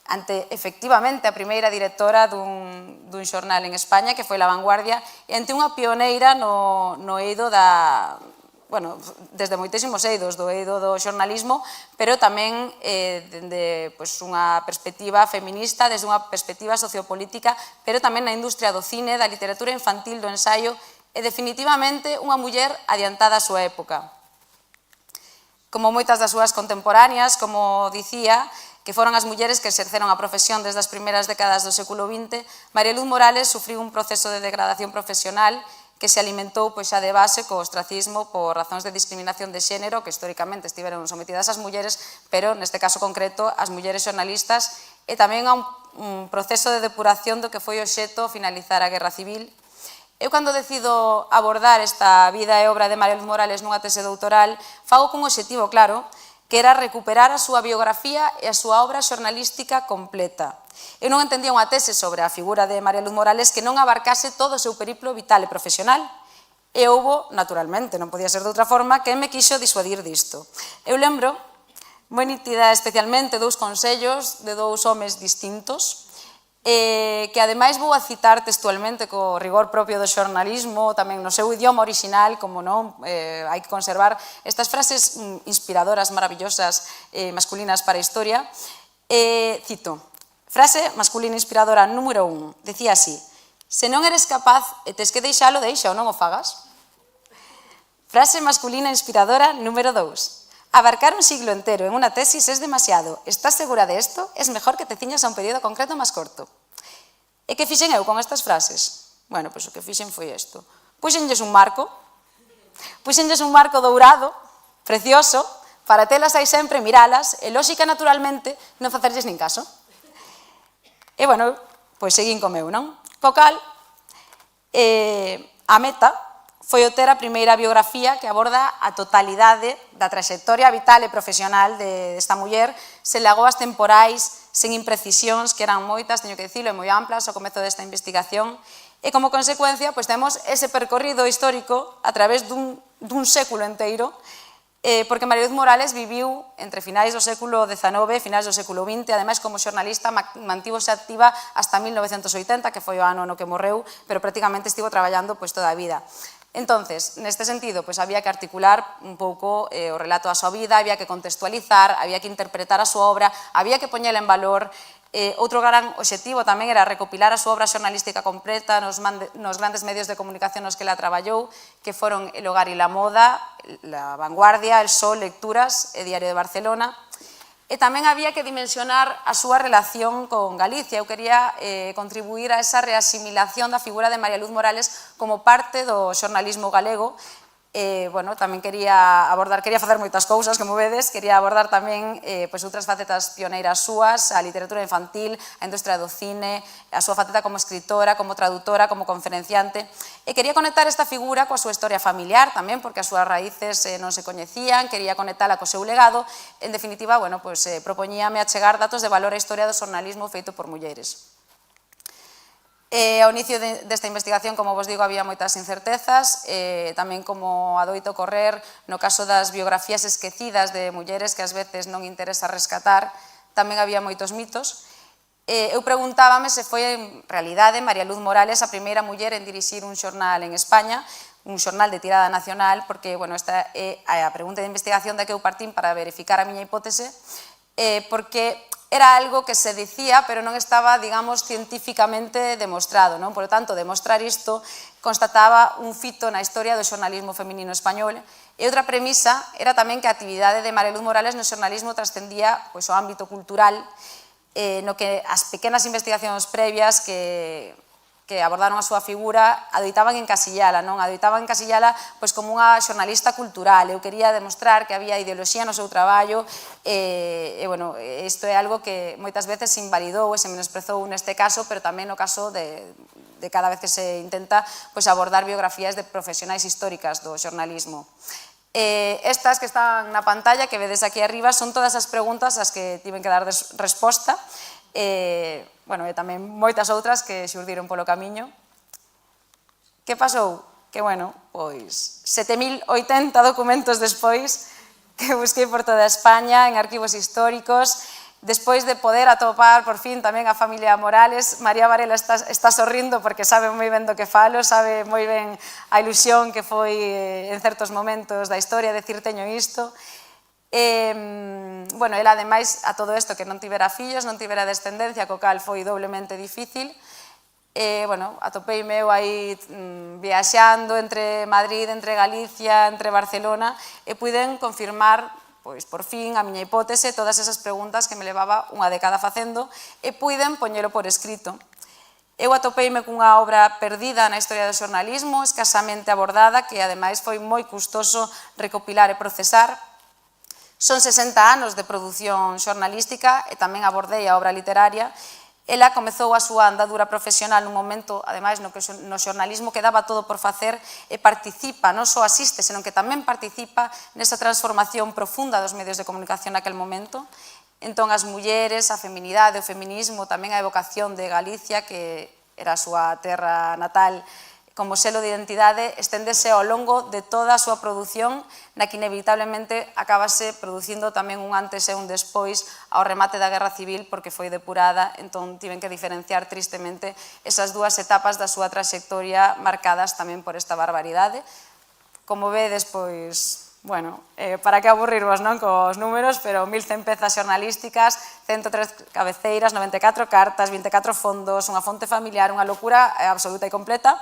ante, efectivamente, a primeira directora dun xornal en España, que foi La Vanguardia, e ante unha pioneira no eido da... bueno, desde moitísimos eidos do eido do xornalismo, pero tamén dende unha perspectiva feminista, desde unha perspectiva sociopolítica, pero tamén na industria do cine, da literatura infantil, do ensaio, e definitivamente unha muller adiantada á súa época. Como moitas das súas contemporáneas, como dicía, que foron as mulleres que exerceron a profesión desde as primeiras décadas do século XX, María Luz Morales sufriu un proceso de degradación profesional que se alimentou xa de base co ostracismo por razóns de discriminación de xénero que históricamente estiveron sometidas as mulleres, pero neste caso concreto as mulleres xornalistas, e tamén a un proceso de depuración do que foi o xeto finalizar a Guerra Civil. Eu, cando decido abordar esta vida e obra de María Luz Morales nunha tese doutoral, fago cun obxectivo claro, que era recuperar a súa biografía e a súa obra xornalística completa. Eu non entendía unha tese sobre a figura de María Luz Morales que non abarcase todo o seu periplo vital e profesional. E houbo, naturalmente, non podía ser de outra forma, quen me quixo disuadir disto. Eu lembro, moi nítida especialmente, dous consellos de dous homes distintos, que ademais vou a citar textualmente co rigor propio do xornalismo, tamén no seu idioma orixinal, como non, hai que conservar estas frases inspiradoras, maravillosas, masculinas para a historia. Cito, frase masculina inspiradora número 1, decía así: se non eres capaz e tes que deixalo, deixa ou non o fagas. Frase masculina inspiradora número 2, abarcar un siglo entero en una tesis es demasiado. ¿Estás segura de esto? Es mejor que te ciñas a un período concreto máis corto. E que fixen eu con estas frases? Bueno, pois o que fixen foi isto. Puxenlles un marco dourado, precioso, para telas aí sempre, miralas, e lóxica, naturalmente, non facerlles nin caso. E, bueno, pois seguín co meu, non? Co cal, a meta foi o ter a primeira biografía que aborda a totalidade da traxectoria vital e profesional desta muller, sen lagoas temporais, sen imprecisións, que eran moitas, teño que dicilo, e moi amplas ao comezo desta investigación, e como consecuencia, pois temos ese percorrido histórico a través dun século inteiro, porque María Luz Morales viviu entre finais do século XIX e finais do século XX, ademais como xornalista mantívose activa hasta 1980, que foi o ano no que morreu, pero prácticamente estivo traballando toda a vida. Entonces, neste sentido, había que articular un pouco o relato da súa vida, había que contextualizar, había que interpretar a súa obra, había que poñela en valor. Outro gran obxectivo tamén era recopilar a súa obra xornalística completa nos grandes medios de comunicación nos que la traballou, que foron El Hogar y la Moda, La Vanguardia, El Sol, Lecturas e Diario de Barcelona. E tamén había que dimensionar a súa relación con Galicia. Eu quería contribuir a esa reasimilación da figura de María Luz Morales como parte do xornalismo galego. Bueno, tamén quería facer moitas cousas, como vedes, quería abordar tamén outras facetas pioneiras súas, a literatura infantil, a industria do cine, a súa faceta como escritora, como traductora, como conferenciante, e quería conectar esta figura coa súa historia familiar tamén, porque as súas raíces non se coñecían, quería conectala co seu legado, en definitiva, bueno, propoñíame achegar datos de valor á historia do xornalismo feito por mulleres. Ao inicio desta investigación, como vos digo, había moitas incertezas, tamén como adoito correr, no caso das biografías esquecidas de mulleres que ás veces non interesa rescatar, tamén había moitos mitos. Eu preguntábame se foi en realidade María Luz Morales a primeira muller en dirixir un xornal en España, un xornal de tirada nacional, porque, bueno, esta é a pregunta de investigación da que eu partín para verificar a miña hipótese, porque era algo que se dicía, pero non estaba, digamos, científicamente demostrado, non? Por lo tanto, demostrar isto constataba un fito na historia do xornalismo feminino español. E outra premisa era tamén que a actividade de María Luz Morales no xornalismo trascendía o ámbito cultural, no que as pequenas investigacións previas que abordaron a súa figura adoitaban encasillala, non? Adoitaban encasillala como unha xornalista cultural. Eu quería demostrar que había ideoloxía no seu traballo e, bueno, isto é algo que moitas veces se invalidou e se menosprezou neste caso, pero tamén no caso de cada vez que se intenta abordar biografías de profesionais históricas do xornalismo. Estas que están na pantalla, que vedes aquí arriba, son todas as preguntas ás que tiven que dar resposta. Bueno, e tamén moitas outras que xurdiron polo camiño. Que pasou? que, bueno, pois 7.080 documentos despois que busquei por toda España en arquivos históricos, despois de poder atopar, por fin, tamén a familia Morales. María Varela está sorrindo porque sabe moi ben do que falo, sabe moi ben a ilusión que foi en certos momentos da historia decir teño isto. Bueno, ela, ademais, a todo isto que non tivera fillos, non tivera descendencia, co cal foi doblemente difícil. Bueno, atopeime eu aí viaxando entre Madrid, entre Galicia, entre Barcelona, e puiden confirmar, pois, por fin, a miña hipótese, todas esas preguntas que me levaba unha década facendo, e puiden poñelo por escrito. Eu atopeime cunha obra perdida na historia do xornalismo, escasamente abordada, que ademais foi moi custoso recopilar e procesar. Son 60 anos de produción xornalística e tamén abordei a obra literaria. Ela comezou a súa andadura profesional nun momento, ademais, no que no xornalismo quedaba todo por facer e participa, non só asiste, senón que tamén participa nesa transformación profunda dos medios de comunicación naquel momento. Entón, as mulleres, a feminidade, o feminismo, tamén a evocación de Galicia, que era a súa terra natal, como selo de identidade, esténdese ao longo de toda a súa produción, na que inevitablemente acabase producindo tamén un antes e un despois ao remate da Guerra Civil, porque foi depurada, entón tiven que diferenciar tristemente esas dúas etapas da súa traxectoria marcadas tamén por esta barbaridade. Como vedes, pois, bueno, para que aburrirvos, non, cos números, pero 1.100 pezas xornalísticas, 103 cabeceiras, 94 cartas, 24 fondos, unha fonte familiar, unha locura absoluta e completa,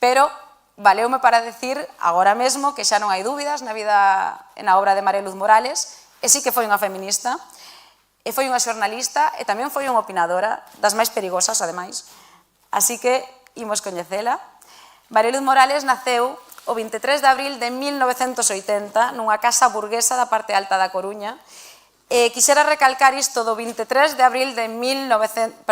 pero valeume para decir agora mesmo que xa non hai dúbidas na vida e na obra de María Luz Morales, e sí que foi unha feminista, e foi unha xornalista, e tamén foi unha opinadora, das máis perigosas, ademais. Así que imos coñecela. María Luz Morales naceu o 23 de abril de 1980 nunha casa burguesa da parte alta da Coruña. Quixera recalcar isto do 23 de abril de 1890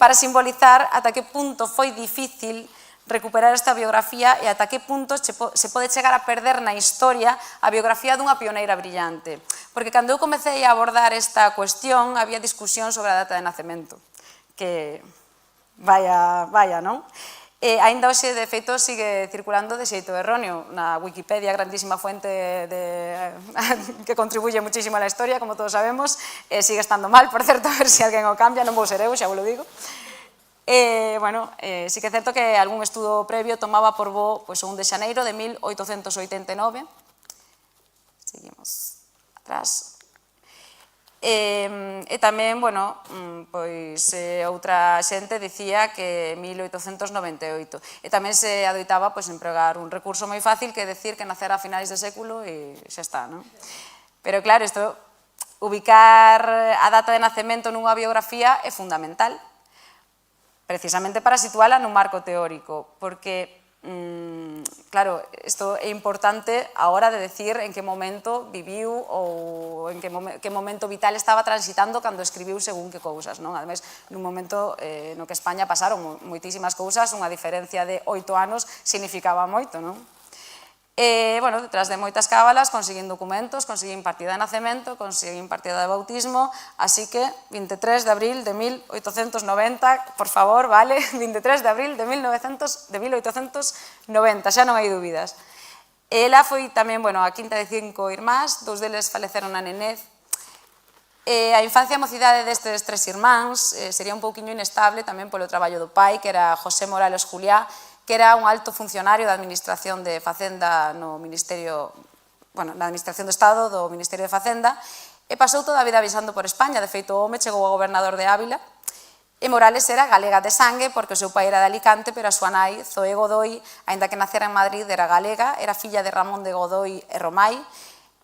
para simbolizar ata que punto foi difícil recuperar esta biografía e ata que punto se pode chegar a perder na historia a biografía dunha pioneira brillante. Porque cando eu comecei a abordar esta cuestión había discusión sobre a data de nacemento, que vaya, non? Ainda hoxe, de feito, sigue circulando de xeito erróneo na Wikipedia, grandísima fuente que contribuye muchísimo a la historia, como todos sabemos. Sigue estando mal, por certo, a ver se alguén o cambia, non vou ser eu, xa vos lo digo. Bueno, sí que é certo que algún estudo previo tomaba por bo o 1 de xaneiro de 1889. Seguimos atrás. E tamén, bueno, pois outra xente dicía que 1898. E tamén se adoitaba empregar un recurso moi fácil que decir que nacera a finais de século e xa está, non? Pero claro, isto, ubicar a data de nacemento nunha biografía é fundamental, precisamente para situala nun marco teórico, porque claro, isto é importante a hora de decir en que momento viviu ou en que momento vital estaba transitando cando escribiu según que cousas, non? Ademais, nun momento no que España pasaron moitísimas cousas, unha diferencia de 8 anos significaba moito, non? Bueno, detrás de moitas cábalas conseguín documentos, conseguín partida de nacemento, conseguín partida de bautismo, así que 23 de abril de 1890, por favor, vale, 23 de abril de 1890, xa non hai dúbidas. Ela foi tamén, bueno, a quinta de 5 irmás, 2 deles faleceron na nenez. A infancia e mocidade destes 3 irmáns sería un pouquiño inestable tamén polo traballo do pai, que era José Morales Juliá, que era un alto funcionario da Administración de Facenda no Ministerio, bueno, na Administración do Estado do Ministerio de Facenda, e pasou toda a vida avisando por España. De feito, o home chegou a gobernador de Ávila, e Morales era galega de sangue, porque o seu pai era de Alicante, pero a súa nai, Zoé Godoy, aínda que nacera en Madrid, era galega, era filla de Ramón de Godoy e Romai.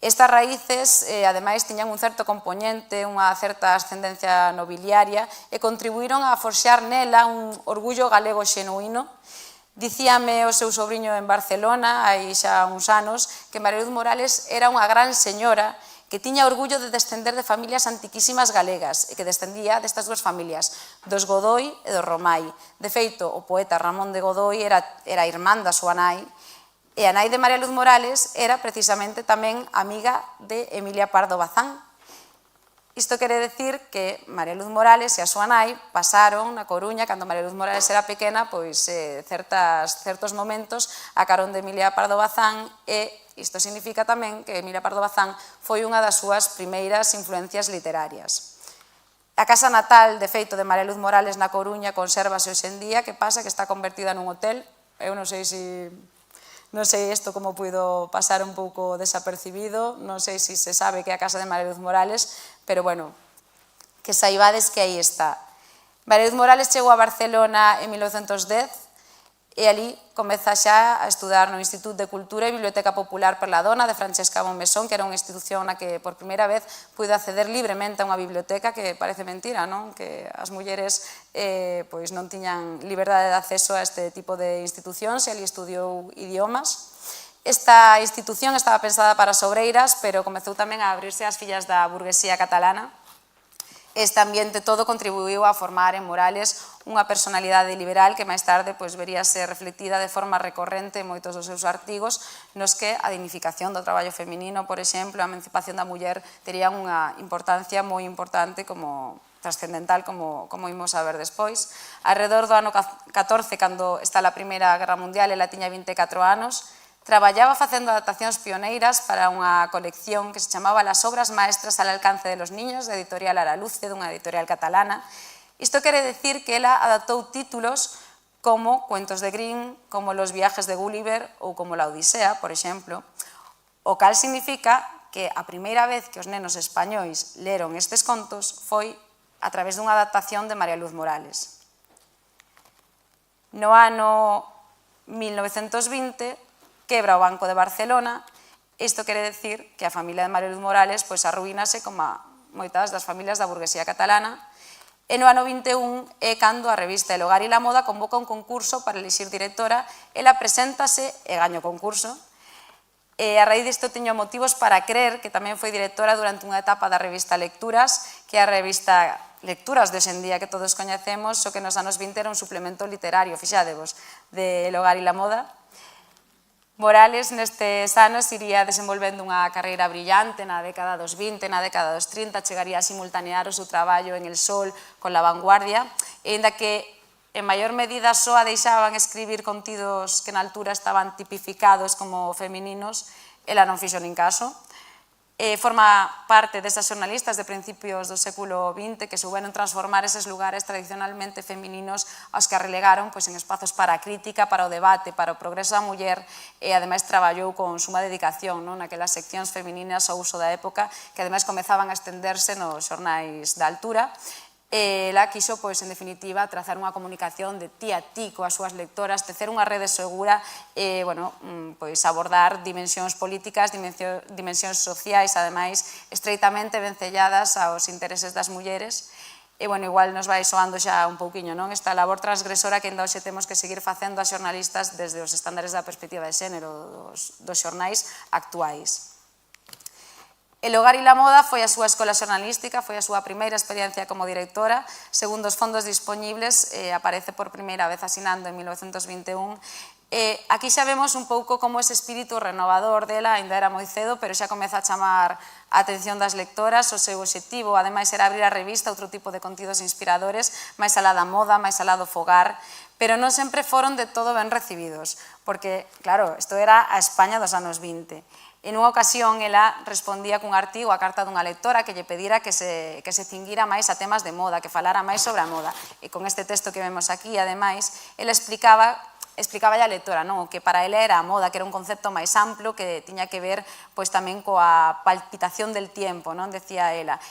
Estas raíces, ademais, tiñan un certo componente, unha certa ascendencia nobiliaria, e contribuíron a forxar nela un orgullo galego xenuíno. Dicíame o seu sobrinho en Barcelona, hai xa uns anos, que María Luz Morales era unha gran señora que tiña orgullo de descender de familias antiquísimas galegas e que descendía destas dúas familias, dos Godoy e dos Romai. De feito, o poeta Ramón de Godoy era irmán da súa nai, e a nai de María Luz Morales era precisamente tamén amiga de Emilia Pardo Bazán. Isto quere decir que María Luz Morales e a súa nai pasaron na Coruña, cando María Luz Morales era pequena, pois certos momentos a carón de Emilia Pardo Bazán, e isto significa tamén que Emilia Pardo Bazán foi unha das súas primeiras influencias literarias. A casa natal, de feito, de María Luz Morales na Coruña consérvase hoxe en día. Que pasa? Que está convertida nun hotel. Eu non sei isto como puido pasar un pouco desapercibido, non sei se se sabe que é a casa de María Luz Morales, pero bueno, que saibades que aí está. María Luz Morales chegou a Barcelona en 1910 e ali comeza xa a estudar no Instituto de Cultura e Biblioteca Popular per la Dona de Francesca Bonmesón, que era unha institución na que por primeira vez puido acceder libremente a unha biblioteca, que parece mentira, non? Que as mulleres pois non tiñan liberdade de acceso a este tipo de institucións, e ali estudiou idiomas. Esta institución estaba pensada para as obreiras, pero comezou tamén a abrirse ás fillas da burguesía catalana. Este ambiente todo contribuiu a formar en Morales unha personalidade liberal que máis tarde veríase reflectida de forma recorrente en moitos dos seus artigos, nos que a dignificación do traballo feminino, por exemplo, a emancipación da muller terían unha importancia moi importante como trascendental, como imos a ver despois. Alrededor do ano 14, cando está a Primeira Guerra Mundial, ela tiña 24 anos, traballaba facendo adaptacións pioneiras para unha colección que se chamaba Las obras maestras al alcance de los niños, de editorial Araluce, dunha editorial catalana. Isto quere decir que ela adaptou títulos como Cuentos de Grimm, como Los viajes de Gulliver ou como La Odisea, por exemplo, o cal significa que a primeira vez que os nenos españois leron estes contos foi a través dunha adaptación de María Luz Morales. No ano 1920, quebra o Banco de Barcelona. Isto quere decir que a familia de María Luz Morales arruínase como moitas das familias da burguesía catalana. E no ano 21 é cando a revista El Hogar y la Moda convoca un concurso para elixir directora. Ela preséntase e gaña o concurso. E a raíz disto teño motivos para creer que tamén foi directora durante unha etapa da revista Lecturas, que é a revista Lecturas de hoxendía que todos coñecemos, só que nos anos 20 era un suplemento literario, fixádevos, de El Hogar y la Moda. Morales nestes anos iría desenvolvendo unha carreira brillante na década dos 20, na década dos 30, chegaría a simultanear o seu traballo en El Sol con La Vanguardia, e ainda que en maior medida só a deixaban escribir contidos que na altura estaban tipificados como femininos, ela non fixo nin caso. Forma parte desas xornalistas de principios do século XX que souberon transformar eses lugares tradicionalmente femininos aos que relegaron en espazos para a crítica, para o debate, para o progreso da muller, e ademais traballou con suma dedicación naquelas seccións femininas ao uso da época que ademais comezaban a estenderse nos xornais da altura. Ela quixo, en definitiva, trazar unha comunicación de ti a ti coas súas lectoras, tecer unha rede segura e, abordar dimensións políticas, dimensións sociais, ademais, estreitamente vencelladas aos intereses das mulleres. E, igual nos vai soando xa un pouquiño, non? Esta labor transgresora que ainda hoxe temos que seguir facendo as xornalistas desde os estándares da perspectiva de xénero dos xornais actuais. El Hogar y la Moda foi a súa escola xornalística, foi a súa primeira experiencia como directora. Segundo os fondos dispoñibles, aparece por primeira vez asinando en 1921. Aquí xa vemos un pouco como ese espírito renovador dela, ainda era moi cedo, pero xa comeza a chamar a atención das lectoras. O seu obxectivo, ademais, era abrir a revista a outro tipo de contidos inspiradores, máis alá da moda, máis alá do fogar, pero non sempre foron de todo ben recibidos, porque, claro, isto era a España dos anos 20. En unha ocasión, ela respondía cun artigo a carta dunha lectora que lle pedira que se cinguira máis a temas de moda, que falara máis sobre a moda. E con este texto que vemos aquí, ademais, ela explicaba a lectora que para ela era a moda, que era un concepto máis amplo que tiña que ver tamén coa palpitación del tiempo, decía ela.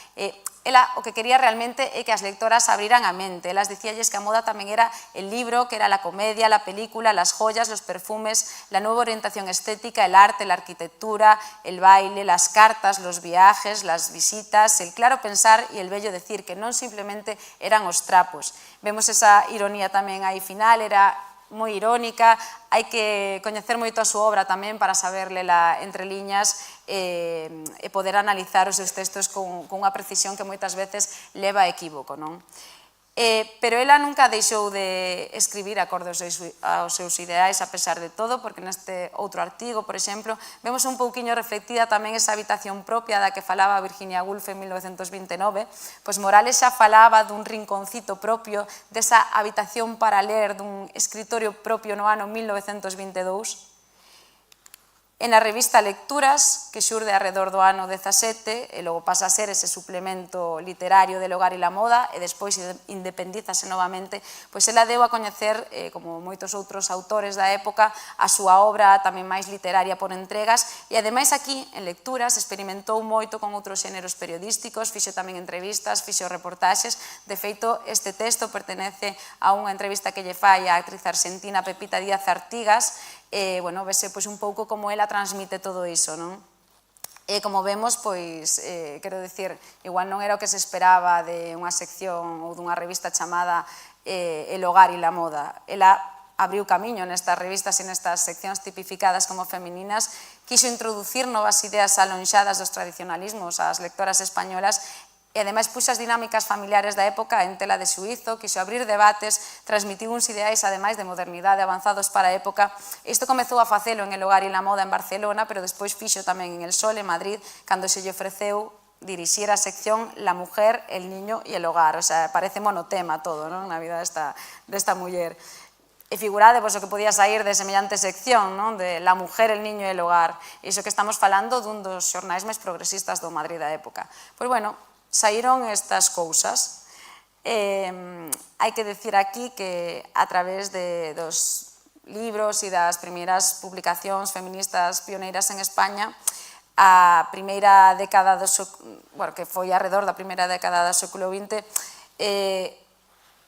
Ela o que quería realmente é que as lectoras abriran a mente. Elas dicíalles que a moda tamén era el libro, que era la comedia, la película, las joyas, los perfumes, la nueva orientación estética, el arte, la arquitectura, el baile, las cartas, los viajes, las visitas, el claro pensar y el bello decir, que non simplemente eran os trapos. Vemos esa ironía tamén aí final, era moi irónica, hai que coñecer moito a súa obra tamén para saber lela entre liñas e poder analizar os seus textos con unha precisión que moitas veces leva a equívoco, non? pero ela nunca deixou de escribir acorde aos seus ideais a pesar de todo, porque neste outro artigo, por exemplo, vemos un pouquiño reflectida tamén esa habitación propia da que falaba Virginia Woolf en 1929, pois Morales xa falaba dun rinconcito propio, desa habitación para ler, dun escritorio propio no ano 1922, e na revista Lecturas, que xurde arredor do ano 17, e logo pasa a ser ese suplemento literario del hogar e la moda, e despois independízase novamente, pois ela deu a coñecer, como moitos outros autores da época, a súa obra tamén máis literaria por entregas, e ademais aquí, en Lecturas, experimentou moito con outros xéneros periodísticos, fixo tamén entrevistas, fixo reportaxes. De feito, este texto pertenece a unha entrevista que lle fai a actriz argentina Pepita Díaz Artigas, bueno, vese pois un pouco como ela transmite todo iso, non? E como vemos, pois, quero dicir, igual non era o que se esperaba de unha sección ou dunha revista chamada El hogar e la moda. Ela abriu camiño nestas revistas e nestas seccións tipificadas como femininas, quiso introducir novas ideas alonxadas dos tradicionalismos ás lectoras españolas e ademais puxo as dinámicas familiares da época en tela de xuízo, quiso abrir debates, transmitiu uns ideais ademais de modernidade avanzados para a época. Isto comezou a facelo en El hogar e la moda en Barcelona, pero despois fixo tamén en El Sol, en Madrid, cando se lle ofreceu dirixir a sección La mujer, el niño e el hogar. O sea, parece monotema todo, non? Na vida desta muller. E figurade o que podía sair de semellante sección, non? De La mujer, el niño e el hogar. Iso que estamos falando dun dos xornais máis progresistas do Madrid da época. Pois, bueno, saíron estas cousas. Hai que decir aquí que a través dos libros e das primeiras publicacións feministas pioneiras en España, a primeira década do século, que foi alrededor da primeira década do século XX,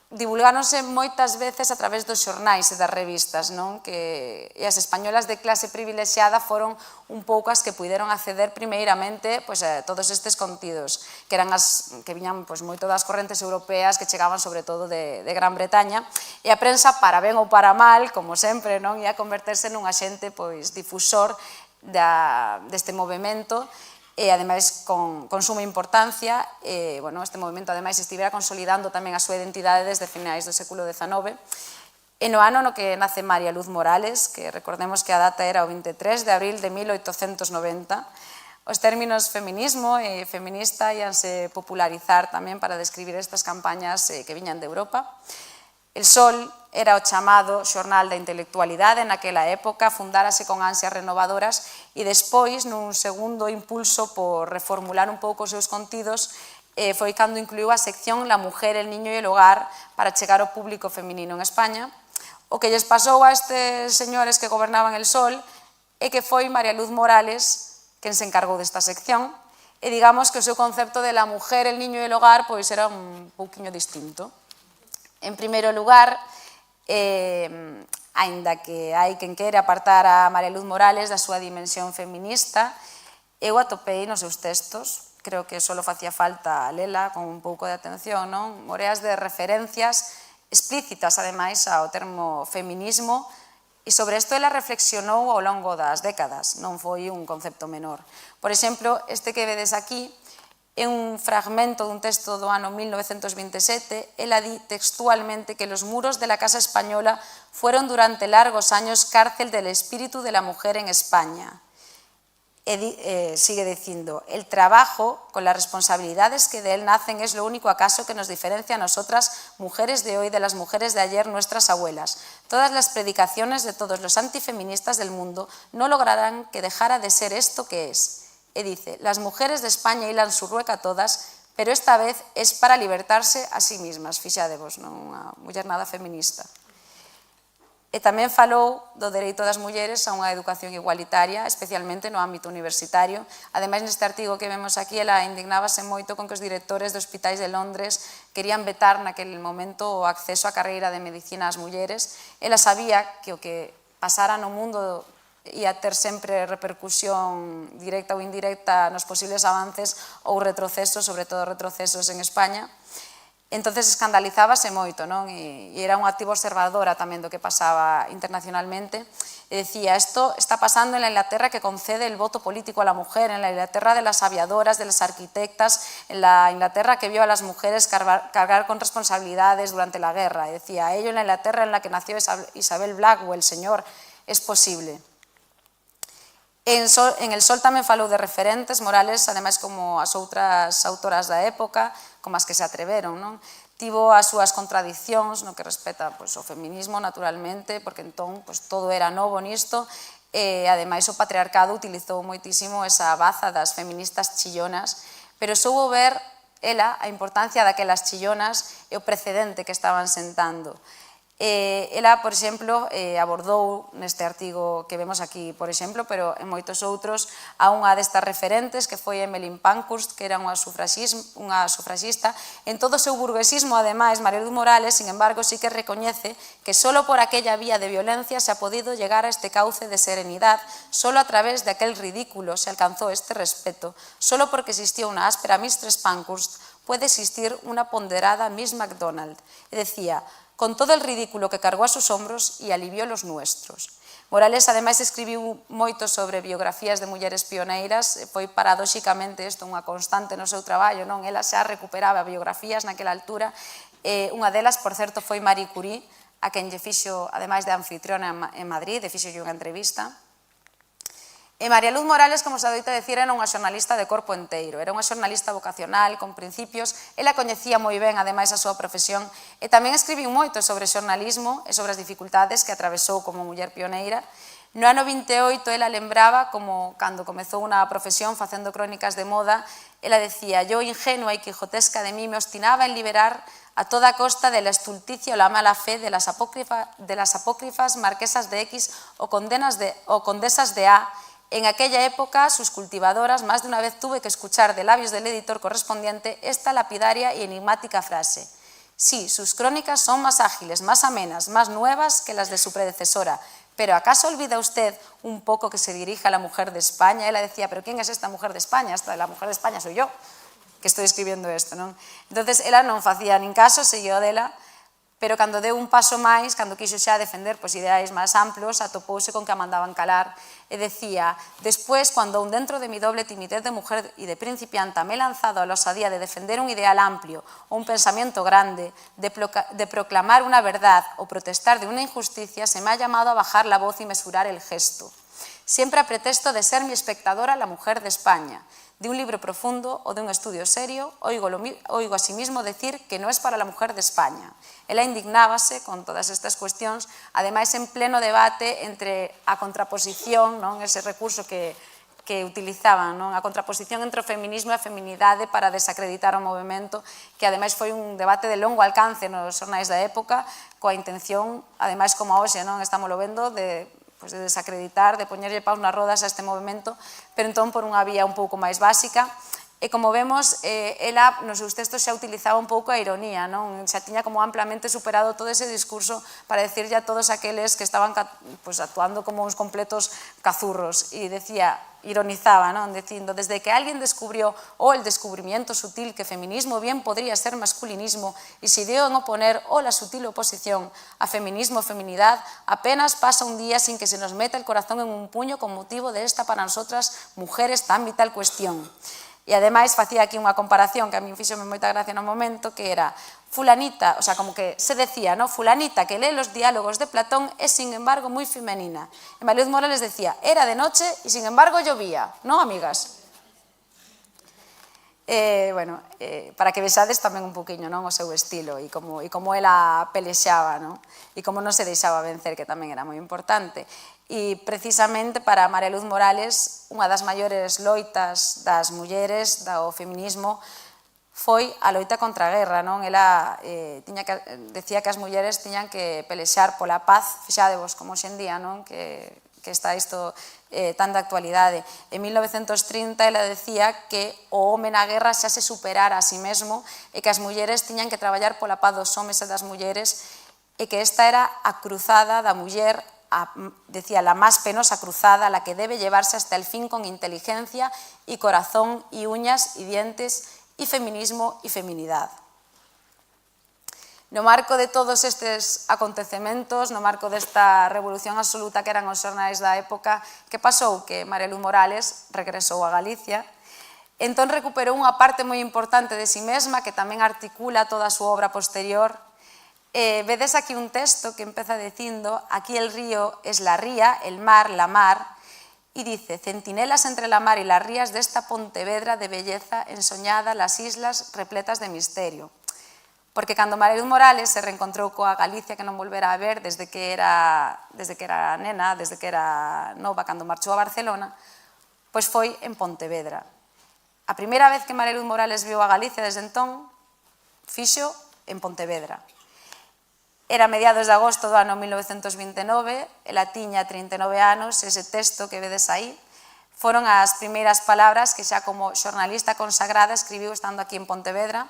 divulgáronse moitas veces a través dos xornais e das revistas, non? E as españolas de clase privilexiada foron un pouco as que puideron acceder primeiramente a todos estes contidos, que eran as que viñan moito das correntes europeas que chegaban sobre todo de Gran Bretaña, e a prensa, para ben ou para mal, como sempre, non, ia converterse nun axente difusor deste movimento, e ademais con suma importancia. Este movimento ademais estivera consolidando tamén a súa identidade desde finais do século XIX. E no ano no que nace María Luz Morales, que recordemos que a data era o 23 de abril de 1890, os términos feminismo e feminista íanse popularizar tamén para describir estas campañas que viñan de Europa. El Sol era o chamado xornal da intelectualidade naquela época, fundárase con ansias renovadoras e despois, nun segundo impulso por reformular un pouco os seus contidos, foi cando incluiu a sección La mujer, el niño e el hogar para chegar ao público feminino en España. O que lles pasou a estes señores que gobernaban El Sol é que foi María Luz Morales quen se encargou desta sección, e digamos que o seu concepto de La mujer, el niño e el hogar era un pouquiño distinto. En primeiro lugar, aínda que hai quen quere apartar a María Luz Morales da súa dimensión feminista, eu atopei nos seus textos, creo que só facía falta lela con un pouco de atención, non? Moreas de referencias explícitas, ademais, ao termo feminismo, e sobre isto ela reflexionou ao longo das décadas, non foi un concepto menor. Por exemplo, este que vedes aquí, é un fragmento dun texto do ano 1927, ela di textualmente que los muros de la Casa Española fueron durante largos años cárcel del espíritu de la mujer en España. Sigue diciendo, el trabajo con las responsabilidades que de él nacen es lo único acaso que nos diferencia a nosotras, mujeres de hoy, de las mujeres de ayer, nuestras abuelas. Todas las predicaciones de todos los antifeministas del mundo no lograrán que dejara de ser esto que es. E dice, las mujeres de España hilan su rueca todas, pero esta vez es para libertarse a sí mismas. Fixadevos, non? Unha muller nada feminista. E tamén falou do dereito das mulleres a unha educación igualitaria, especialmente no ámbito universitario. Ademais, neste artigo que vemos aquí, ela indignábase moito con que os directores de hospitais de Londres querían vetar naquele momento o acceso á carreira de medicina ás mulleres. Ela sabía que o que pasara no mundo ia ter sempre repercusión directa ou indirecta nos posibles avances ou retrocesos, sobre todo retrocesos en España. Entonces escandalizábase moito, non? E era un activo observadora tamén do que pasaba internacionalmente. E decía, esto está pasando en la Inglaterra que concede el voto político a la mujer, en la Inglaterra de las aviadoras, de las arquitectas, en la Inglaterra que vio a las mujeres cargar con responsabilidades durante la guerra. E decía, ello en la Inglaterra en la que nació Isabel Blackwell, señor, es posible. En El Sol tamén falou de referentes morales, ademais como as outras autoras da época, como as que se atreveron, non? Tivo as súas contradicións no que respecta o feminismo, naturalmente, porque entón todo era novo nisto, e ademais o patriarcado utilizou moitísimo esa baza das feministas chillonas, pero soubo ver ela a importancia daquelas chillonas e o precedente que estaban sentando. Ela, por exemplo, abordou neste artigo que vemos aquí, por exemplo, pero en moitos outros, a unha destas referentes que foi Emmeline Pankhurst, que era unha sufraxista. En todo o seu burguesismo, ademais, María Luz Morales, sin embargo, sí que recoñece que solo por aquella vía de violencia se ha podido llegar a este cauce de serenidad, solo a través de aquel ridículo se alcanzó este respeto, solo porque existió una áspera Mistress Pankhurst puede existir una ponderada Miss MacDonald. E decía, con todo el ridículo que cargó a sus hombros y alivió los nuestros. Morales, ademais, escribiu moito sobre biografías de mulleres pioneiras, foi paradóxicamente isto unha constante no seu traballo, non? Ela xa recuperaba biografías naquela altura, unha delas, por certo, foi Marie Curie, a quen lle fixo, ademais de anfitriona en Madrid, lle fixo unha entrevista. E María Luz Morales, como se adoita decir, era unha xornalista de corpo enteiro, era unha xornalista vocacional, con principios, ela coñecía moi ben, ademais, a súa profesión, e tamén escribiu moito sobre xornalismo e sobre as dificultades que atravesou como muller pioneira. No ano 28, ela lembraba como, cando comezou unha profesión facendo crónicas de moda, ela decía, yo, ingenua e quijotesca de mí, me obstinaba en liberar a toda costa de la estulticia o la mala fe de las apócrifas marquesas de X o condesas de A. En aquella época, sus cultivadoras, más de una vez tuve que escuchar de labios del editor correspondiente esta lapidaria y enigmática frase. Sí, sus crónicas son más ágiles, más amenas, más nuevas que las de su predecesora, pero ¿acaso olvida usted un poco que se dirige a la mujer de España? Ella decía, ¿pero quién es esta mujer de España? La mujer de España soy yo, que estoy escribiendo esto, non? Entonces, ela non facía nin caso, seguiu dela, pero cando deu un paso máis, cando quixo xa defender ideais máis amplos, atopouse con que a mandaban calar e decía, despois, cuando aún dentro de mi doble timidez de mujer y de principianta me he lanzado a la osadía de defender un ideal amplio o un pensamiento grande, de proclamar una verdad o protestar de una injusticia, se me ha llamado a bajar la voz y mesurar el gesto. Siempre a pretexto de ser mi espectadora la mujer de España. De un libro profundo o de un estudio serio, oigo asimismo decir que no es para la mujer de España. Ela indignábase con todas estas cuestións, ademais en pleno debate entre a contraposición, non? Ese recurso que utilizaban, non? A contraposición entre o feminismo e a feminidade para desacreditar o movimento, que ademais foi un debate de longo alcance nos xornais da época, coa intención, ademais como hoxe, non? Estamos lo vendo, de desacreditar, de poñerlle paus nas rodas a este movimento, pero entón por unha vía un pouco máis básica. E como vemos, ela nos seus textos xa utilizaba un pouco a ironía, non? Xa tiña como amplamente superado todo ese discurso para decirlle a todos aqueles que estaban actuando como uns completos cazurros. E decía, ironizaba, non? Dicindo, desde que alguien descubrió el descubrimiento sutil que feminismo bien podría ser masculinismo y se dio en oponer la sutil oposición a feminismo o feminidad, apenas pasa un día sin que se nos meta el corazón en un puño con motivo de esta para nosotras mujeres tan vital cuestión. E ademais facía aquí unha comparación que a min fíxome moita gracia no momento, que era fulanita, o sea, como que se decía, ¿no? Fulanita que lee los diálogos de Platón es sin embargo muy femenina. E María Luz Morales decía, era de noche y sin embargo llovía, ¿no, amigas? Para que vexades tamén un poquinho, non, o seu estilo e como ela pelexaba, non? E como non se deixaba vencer, que tamén era moi importante. E precisamente para María Luz Morales, unha das maiores loitas das mulleres, do feminismo, foi a loita contra a guerra, non? Ela decía que as mulleres tiñan que pelexar pola paz, fixadevos como hoxe en día, non? Que está isto tan de actualidade. En 1930 ela decía que o home na guerra xa se superara a si mesmo e que as mulleres tiñan que traballar pola paz dos homes e das mulleres e que esta era a cruzada da muller, decía, la más penosa cruzada, la que debe llevarse hasta el fin con inteligencia y corazón y uñas y dientes y feminismo y feminidad. No marco de todos estes acontecementos, no marco desta revolución absoluta que eran os xornais da época, que pasou? Que María Luz Morales regresou a Galicia, entón recuperou unha parte moi importante de si mesma que tamén articula toda a súa obra posterior. Vedes aquí un texto que empeza dicindo: aquí el río es la ría, el mar, la mar, y dice: centinelas entre la mar y las rías de esta Pontevedra de belleza ensoñada, las islas repletas de misterio. Porque cando María Luz Morales se reencontrou coa Galicia que non volvera a ver desde que era nena, desde que era nova, cando marchou a Barcelona, pois foi en Pontevedra. A primeira vez que María Luz Morales viu a Galicia desde entón, fixo en Pontevedra. Era mediados de agosto do ano 1929, ela tiña 39 anos, ese texto que vedes aí, foron as primeiras palabras que xa como xornalista consagrada escribiu estando aquí en Pontevedra.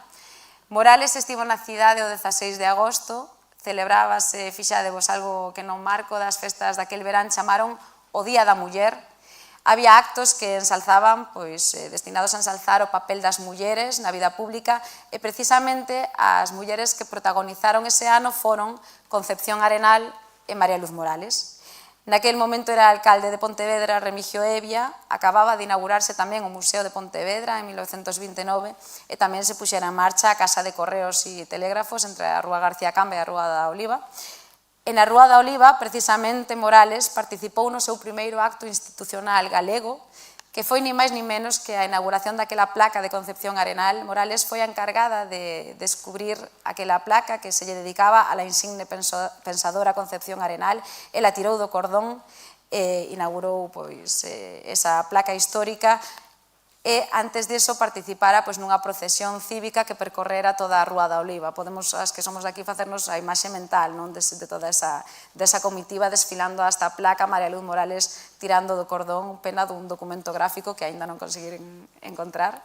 Morales estivo na cidade o 16 de agosto, celebrábase, fixadevos, algo que non marco das festas daquel verán, chamaron o Día da Muller. Había actos que ensalzaban, destinados a ensalzar o papel das mulleres na vida pública e precisamente as mulleres que protagonizaron ese ano foron Concepción Arenal e María Luz Morales. Naquel momento era alcalde de Pontevedra, Remigio Evia, acababa de inaugurarse tamén o Museo de Pontevedra en 1929 e tamén se puxera en marcha a Casa de Correos e Telégrafos entre a Rúa García Camba e a Rúa da Oliva. E na Rúa da Oliva, precisamente, Morales participou no seu primeiro acto institucional galego, que foi ni máis ni menos que a inauguración daquela placa de Concepción Arenal. Morales foi a encargada de descubrir aquela placa que se lle dedicaba a la insigne pensadora Concepción Arenal. Ela tirou do cordón e inaugurou esa placa histórica e antes diso participara nunha procesión cívica que percorrera toda a Rúa da Oliva. Podemos, as que somos aquí, facernos a imaxe mental de toda esa comitiva desfilando hasta a placa, María Luz Morales tirando do cordón, pena dun documento gráfico que aínda non conseguiren encontrar.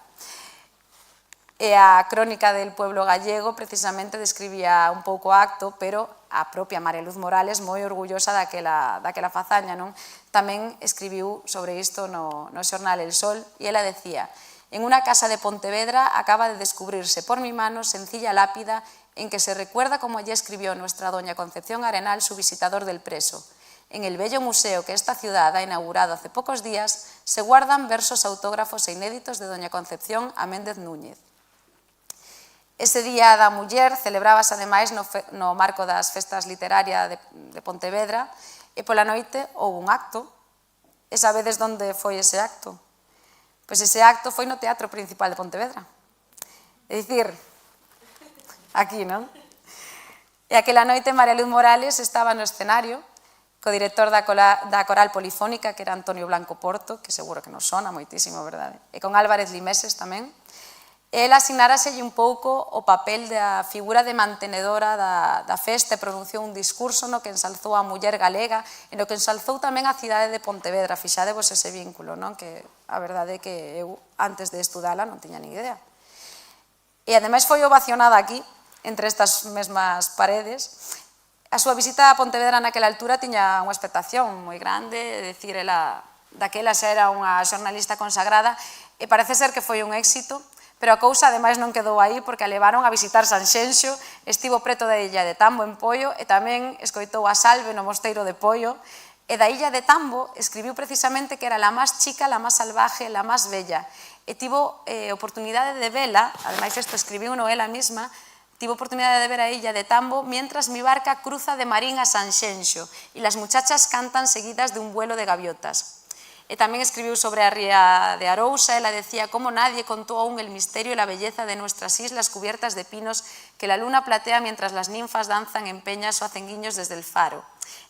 E a crónica del pueblo gallego precisamente describía un pouco o acto, pero a propia María Luz Morales, moi orgullosa daquela fazaña, tamén escribiu sobre isto no xornal El Sol, e ela decía: en una casa de Pontevedra acaba de descubrirse por mi mano sencilla lápida en que se recuerda como allí escribió nuestra doña Concepción Arenal su visitador del preso. En el bello museo que esta ciudad ha inaugurado hace pocos días se guardan versos autógrafos e inéditos de doña Concepción a Méndez Núñez. Ese Día da Muller celebrábase ademais no marco das festas literarias de Pontevedra e pola noite houve un acto. E sabedes onde foi ese acto? Pois ese acto foi no Teatro Principal de Pontevedra. É dicir, aquí, non? E aquela noite María Luz Morales estaba no escenario co director da Coral Polifónica, que era Antonio Blanco Porto, que seguro que nos sona moitísimo, verdade? E con Álvarez Limeses tamén. Ela asignáraselle un pouco o papel da figura de mantenedora da festa e pronunciou un discurso no que ensalzou a muller galega e no que ensalzou tamén a cidade de Pontevedra. Fixadevos ese vínculo, que a verdade é que eu, antes de estudala, non tiña nin idea. E ademais foi ovacionada aquí, entre estas mesmas paredes. A súa visita a Pontevedra naquela altura tiña unha expectación moi grande, é dicir, ela daquela xa era unha xornalista consagrada e parece ser que foi un éxito. Pero a cousa, ademais, non quedou aí porque a levaron a visitar Sanxenxo, estivo preto da illa de Tambo en Poio e tamén escoitou a salve no mosteiro de Poio. E da illa de Tambo escribiu precisamente que era la máis chica, la máis salvaje, la máis bella. E tivo oportunidade de vela, ademais isto escribiu no ela mesma, tivo oportunidade de ver a illa de Tambo mientras mi barca cruza de Marín a Sanxenxo e las muchachas cantan seguidas de un vuelo de gaviotas. E tamén escribiu sobre a ría de Arousa, ela decía como nadie contó aún el misterio y la belleza de nuestras islas cubiertas de pinos que la luna platea mientras las ninfas danzan en peñas o hacen guiños desde el faro.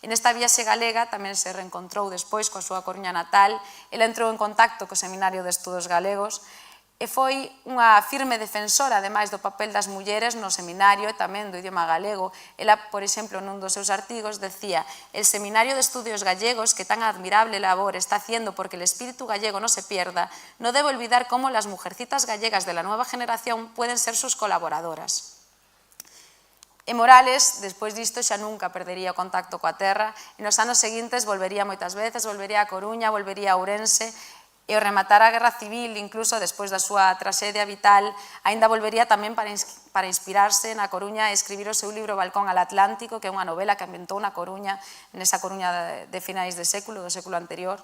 En esta viaxe galega tamén se reencontrou despois coa súa Coruña natal, ela entrou en contacto co Seminario de Estudos Galegos e foi unha firme defensora, ademais do papel das mulleres no seminario e tamén do idioma galego. Ela, por exemplo, nun dos seus artigos decía: el Seminario de Estudios Gallegos, que tan admirable labor está haciendo porque el espíritu gallego no se pierda, no debe olvidar cómo las mujercitas gallegas de la nueva generación pueden ser sus colaboradoras. E Morales, despois disto, xa nunca perdería o contacto coa terra e nos anos seguintes volvería moitas veces, volvería a Coruña, volvería a Ourense e ao rematar a Guerra Civil, incluso despois da súa traxedia vital, aínda volvería tamén para para inspirarse na Coruña e escribir o seu libro Balcón al Atlántico, que é unha novela que ambientou na Coruña, nesa Coruña de finais de século, do século anterior.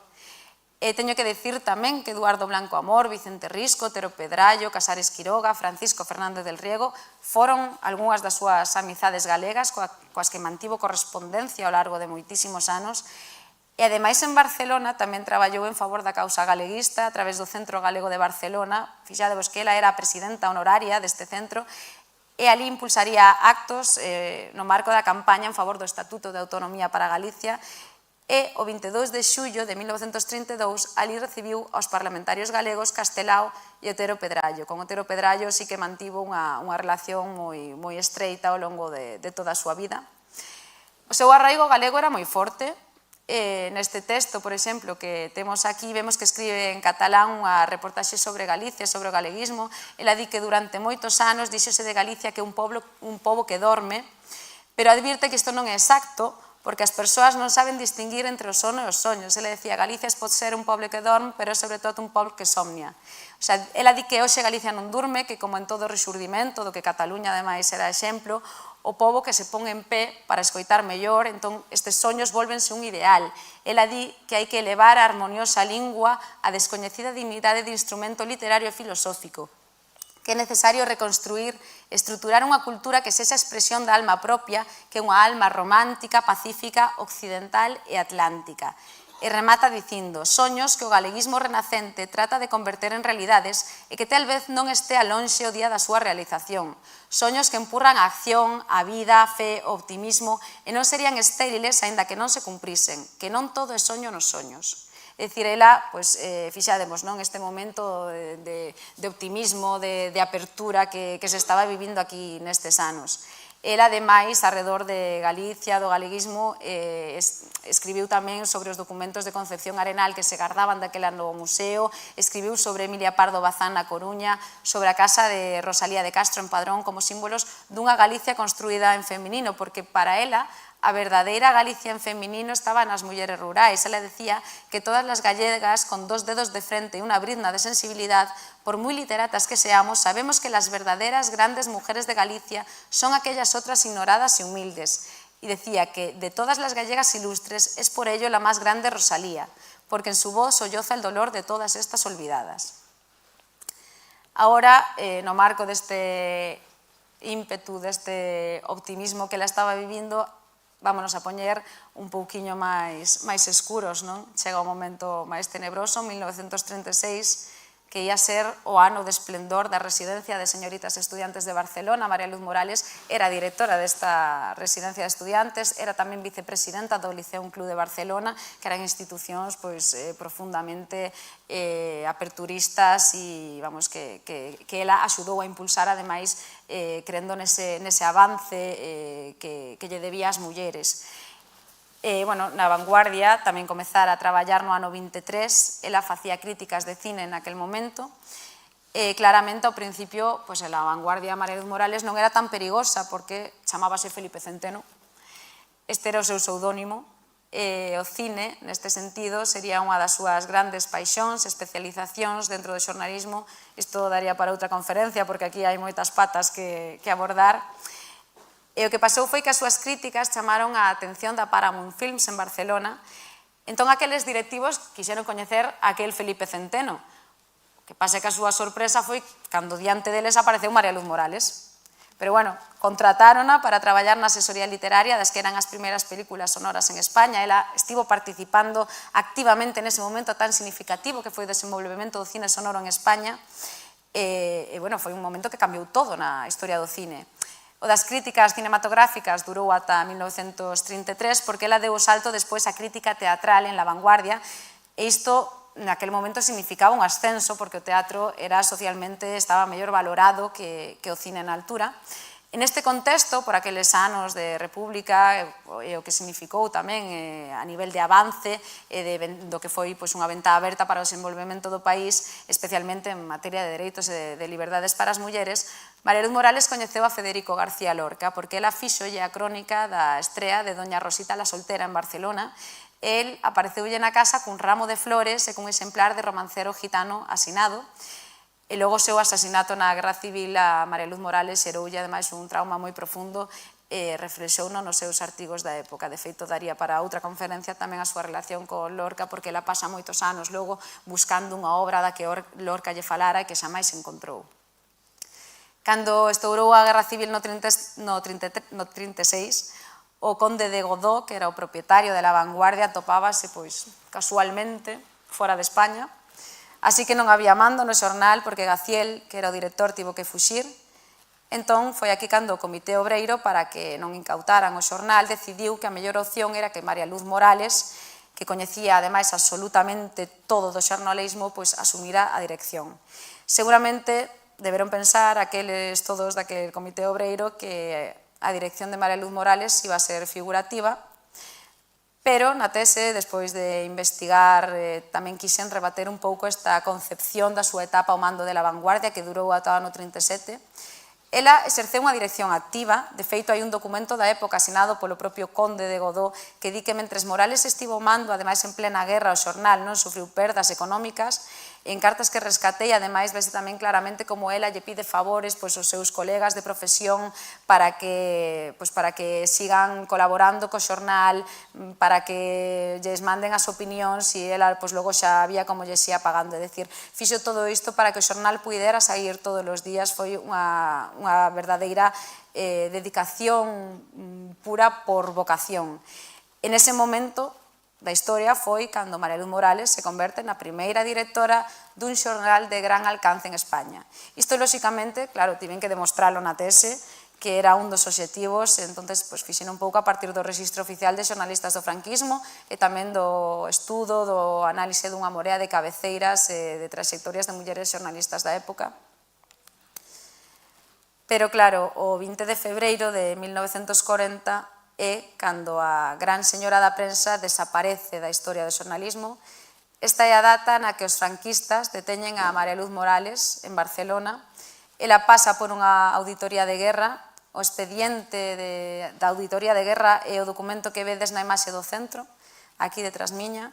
E teño que decir tamén que Eduardo Blanco Amor, Vicente Risco, Otero Pedrallo, Casares Quiroga, Francisco Fernández del Riego foron algunhas das súas amizades galegas coas que mantivo correspondencia ao largo de moitísimos anos. E, ademais, en Barcelona tamén traballou en favor da causa galeguista a través do Centro Galego de Barcelona. Fixadevos que ela era a presidenta honoraria deste centro e ali impulsaría actos no marco da campaña en favor do Estatuto de Autonomía para Galicia e o 22 de xullo de 1932 ali recibiu aos parlamentarios galegos Castelao e Otero Pedrallo. Con Otero Pedrallo sí que mantivo unha relación moi estreita ao longo de toda a súa vida. O seu arraigo galego era moi forte. Neste texto, por exemplo, que temos aquí, vemos que escribe en catalán unha reportaxe sobre Galicia, sobre o galeguismo. Ela di que durante moitos anos díxose de Galicia que é un pobo que dorme, pero advirte que isto non é exacto, porque as persoas non saben distinguir entre o sono e os soños. Ela decía, Galicia pode ser un pobo que dorme, pero é sobre todo un pobo que somnia. O sea, ela di que hoxe Galicia non durme, que como en todo o rexurdimento, do que Cataluña ademais era exemplo, o pobo que se pon en pé para escoitar mellor, entón estes soños volvense un ideal. Ela di que hai que elevar a harmoniosa lingua a descoñecida dignidade de instrumento literario e filosófico, que é necesario reconstruir, estruturar unha cultura que sexa expresión da alma propia, que é unha alma romántica, pacífica, occidental e atlántica. E remata dicindo, soños que o galeguismo renacente trata de converter en realidades e que tal vez non estea lonxe o día da súa realización. Soños que empurran a acción, a vida, a fe, o optimismo e non serían estériles aínda que non se cumprisen, que non todo é soño nos soños. É dicir, ela, fixademos, este momento de optimismo, de apertura que se estaba vivindo aquí nestes anos. Ela, ademais, arredor de Galicia, do galeguismo, escribiu tamén sobre os documentos de Concepción Arenal que se gardaban daquela no museo, escribiu sobre Emilia Pardo Bazán na Coruña, sobre a casa de Rosalía de Castro en Padrón como símbolos dunha Galicia construída en feminino, porque para ela a verdadeira Galicia en feminino estaba nas mulleres rurais. Ela decía que todas as gallegas con dos dedos de frente e unha brizna de sensibilidad, por moi literatas que seamos, sabemos que las verdaderas grandes mujeres de Galicia son aquellas otras ignoradas y humildes. Y decía que de todas las gallegas ilustres es por ello la más grande Rosalía, porque en su voz solloza el dolor de todas estas olvidadas. Ahora, no marco deste ímpetu, deste optimismo que ela estaba vivindo, vámonos a poñer un pouquiño máis escuros, non? Chega o momento máis tenebroso, 1936, que ia ser o ano de esplendor da residencia de señoritas estudiantes de Barcelona. María Luz Morales era directora desta residencia de estudiantes, era tamén vicepresidenta do Liceum Club de Barcelona, que eran institucións profundamente aperturistas e que ela axudou a impulsar, ademais, crendo nese avance que lle debía ás mulleres. Na vanguardia tamén comezar a traballar no ano 23, ela facía críticas de cine naquel momento, claramente ao principio a vanguardia María Luz Morales non era tan perigosa porque chamábase Felipe Centeno, este era o seu pseudónimo, o cine, neste sentido, sería unha das súas grandes paixóns, especializacións dentro do xornalismo. Isto daría para outra conferencia porque aquí hai moitas patas que abordar. E o que pasou foi que as súas críticas chamaron a atención da Paramount Films en Barcelona. Entón, aqueles directivos quixeron coñecer aquel Felipe Centeno. O que pasa é que a súa sorpresa foi cando diante deles apareceu María Luz Morales. Pero, contratárona para traballar na asesoría literaria das que eran as primeiras películas sonoras en España. Ela estivo participando activamente nese momento tan significativo que foi o desenvolvemento do cine sonoro en España. Foi un momento que cambiou todo na historia do cine. O das críticas cinematográficas durou ata 1933 porque ela deu o salto despois á crítica teatral en La Vanguardia e isto naquele momento significaba un ascenso porque o teatro estaba mellor valorado que o cine na altura. En este contexto, por aqueles anos de República, e o que significou tamén a nivel de avance do que foi unha ventá aberta para o desenvolvemento do país, especialmente en materia de dereitos e de liberdades para as mulleres, María Luz Morales coñeceu a Federico García Lorca porque ela fíxolle a crónica da estrea de Doña Rosita la Soltera en Barcelona. El apareceulle na casa cun ramo de flores e cun exemplar de Romancero Gitano asinado. E logo o seu asasinato na Guerra Civil a María Luz Morales xeroulle ademais un trauma moi profundo e reflexouno nos seus artigos da época. De feito, daría para outra conferencia tamén a súa relación con Lorca, porque ela pasa moitos anos logo buscando unha obra da que Lorca lle falara e que xa máis encontrou. Cando estourou a Guerra Civil no 36, o conde de Godó, que era o propietario de La Vanguardia, topábase casualmente fora de España, así que non había mando no xornal porque Gaciel, que era o director, tivo que fuxir. Entón, foi aquí cando o Comité Obreiro, para que non incautaran o xornal, decidiu que a mellor opción era que María Luz Morales, que coñecía ademais absolutamente todo do xornalismo, asumira a dirección. Seguramente deberon pensar aqueles todos daquele Comité Obreiro que a dirección de María Luz Morales iba a ser figurativa, pero na tese, despois de investigar, tamén quixen rebater un pouco esta concepción da súa etapa ao mando de La Vanguardia, que durou ata o ano 37. Ela exerceu unha dirección activa, de feito hai un documento da época asinado polo propio conde de Godó que di que mentres Morales estivo ao mando, ademais en plena guerra, o xornal non sufriu perdas económicas. En cartas que rescatei, ademais, vese tamén claramente como ela lle pide favores aos seus colegas de profesión para que sigan colaborando co xornal, para que lles manden as opinións e ela logo xa había como lles ia pagando. É dicir, fixo todo isto para que o xornal puidera sair todos os días. Foi unha verdadeira dedicación pura por vocación. En ese momento da historia foi cando María Luz Morales se converte na primeira directora dun xornal de gran alcance en España. Isto, lóxicamente, claro, tiven que demostralo na tese, que era un dos obxectivos, entón, fixen un pouco a partir do Rexistro Oficial de Xornalistas do Franquismo e tamén do estudo, do análise dunha morea de cabeceiras de trayectorias de mulleres xornalistas da época. Pero, claro, o 20 de febreiro de 1940 é cando a gran señora da prensa desaparece da historia do xornalismo. Esta é a data na que os franquistas deteñen a María Luz Morales en Barcelona. Ela pasa por unha auditoría de guerra. O expediente da auditoría de guerra é o documento que vedes na imaxe do centro, aquí detrás miña.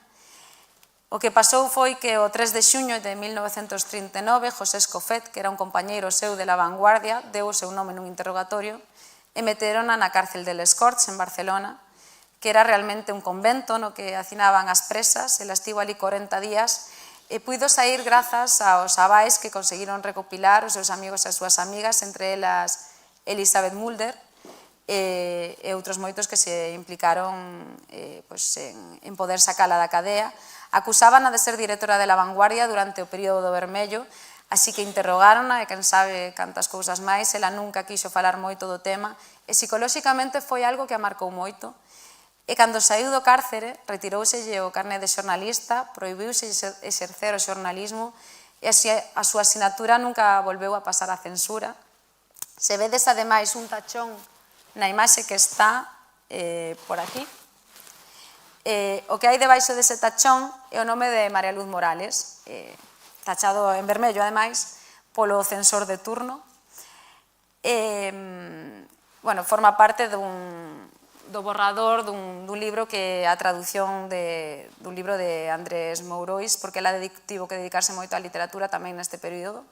O que pasou foi que o 3 de xuño de 1939, José Escofet, que era un compañeiro seu de La Vanguardia, deu o seu nome nun interrogatorio e meterona na cárcel de Les Corts, en Barcelona, que era realmente un convento no que hacinaban as presas. Ela estivo ali 40 días e puido sair grazas aos avais que conseguiron recopilar os seus amigos e as súas amigas, entre elas Elisabeth Mulder e outros moitos que se implicaron en poder sacala da cadea. Acusábana de ser directora de La Vanguardia durante o período do Vermello, así que interrogárona e quen sabe cantas cousas máis. Ela nunca quixo falar moito do tema e psicolóxicamente foi algo que a marcou moito. E cando saiu do cárcere, retirouselle o carné de xornalista, prohibiuse exercer o xornalismo e a súa asignatura nunca volveu a pasar a censura. Se vedes ademais un tachón na imaxe que está por aquí, o que hai debaixo dese tachón é o nome de María Luz Morales, tachado en vermello, ademais, polo censor de turno. Forma parte do borrador dun libro que a traducción dun libro de Andrés Mourois, porque ela tivo que dedicarse moito á literatura tamén neste período,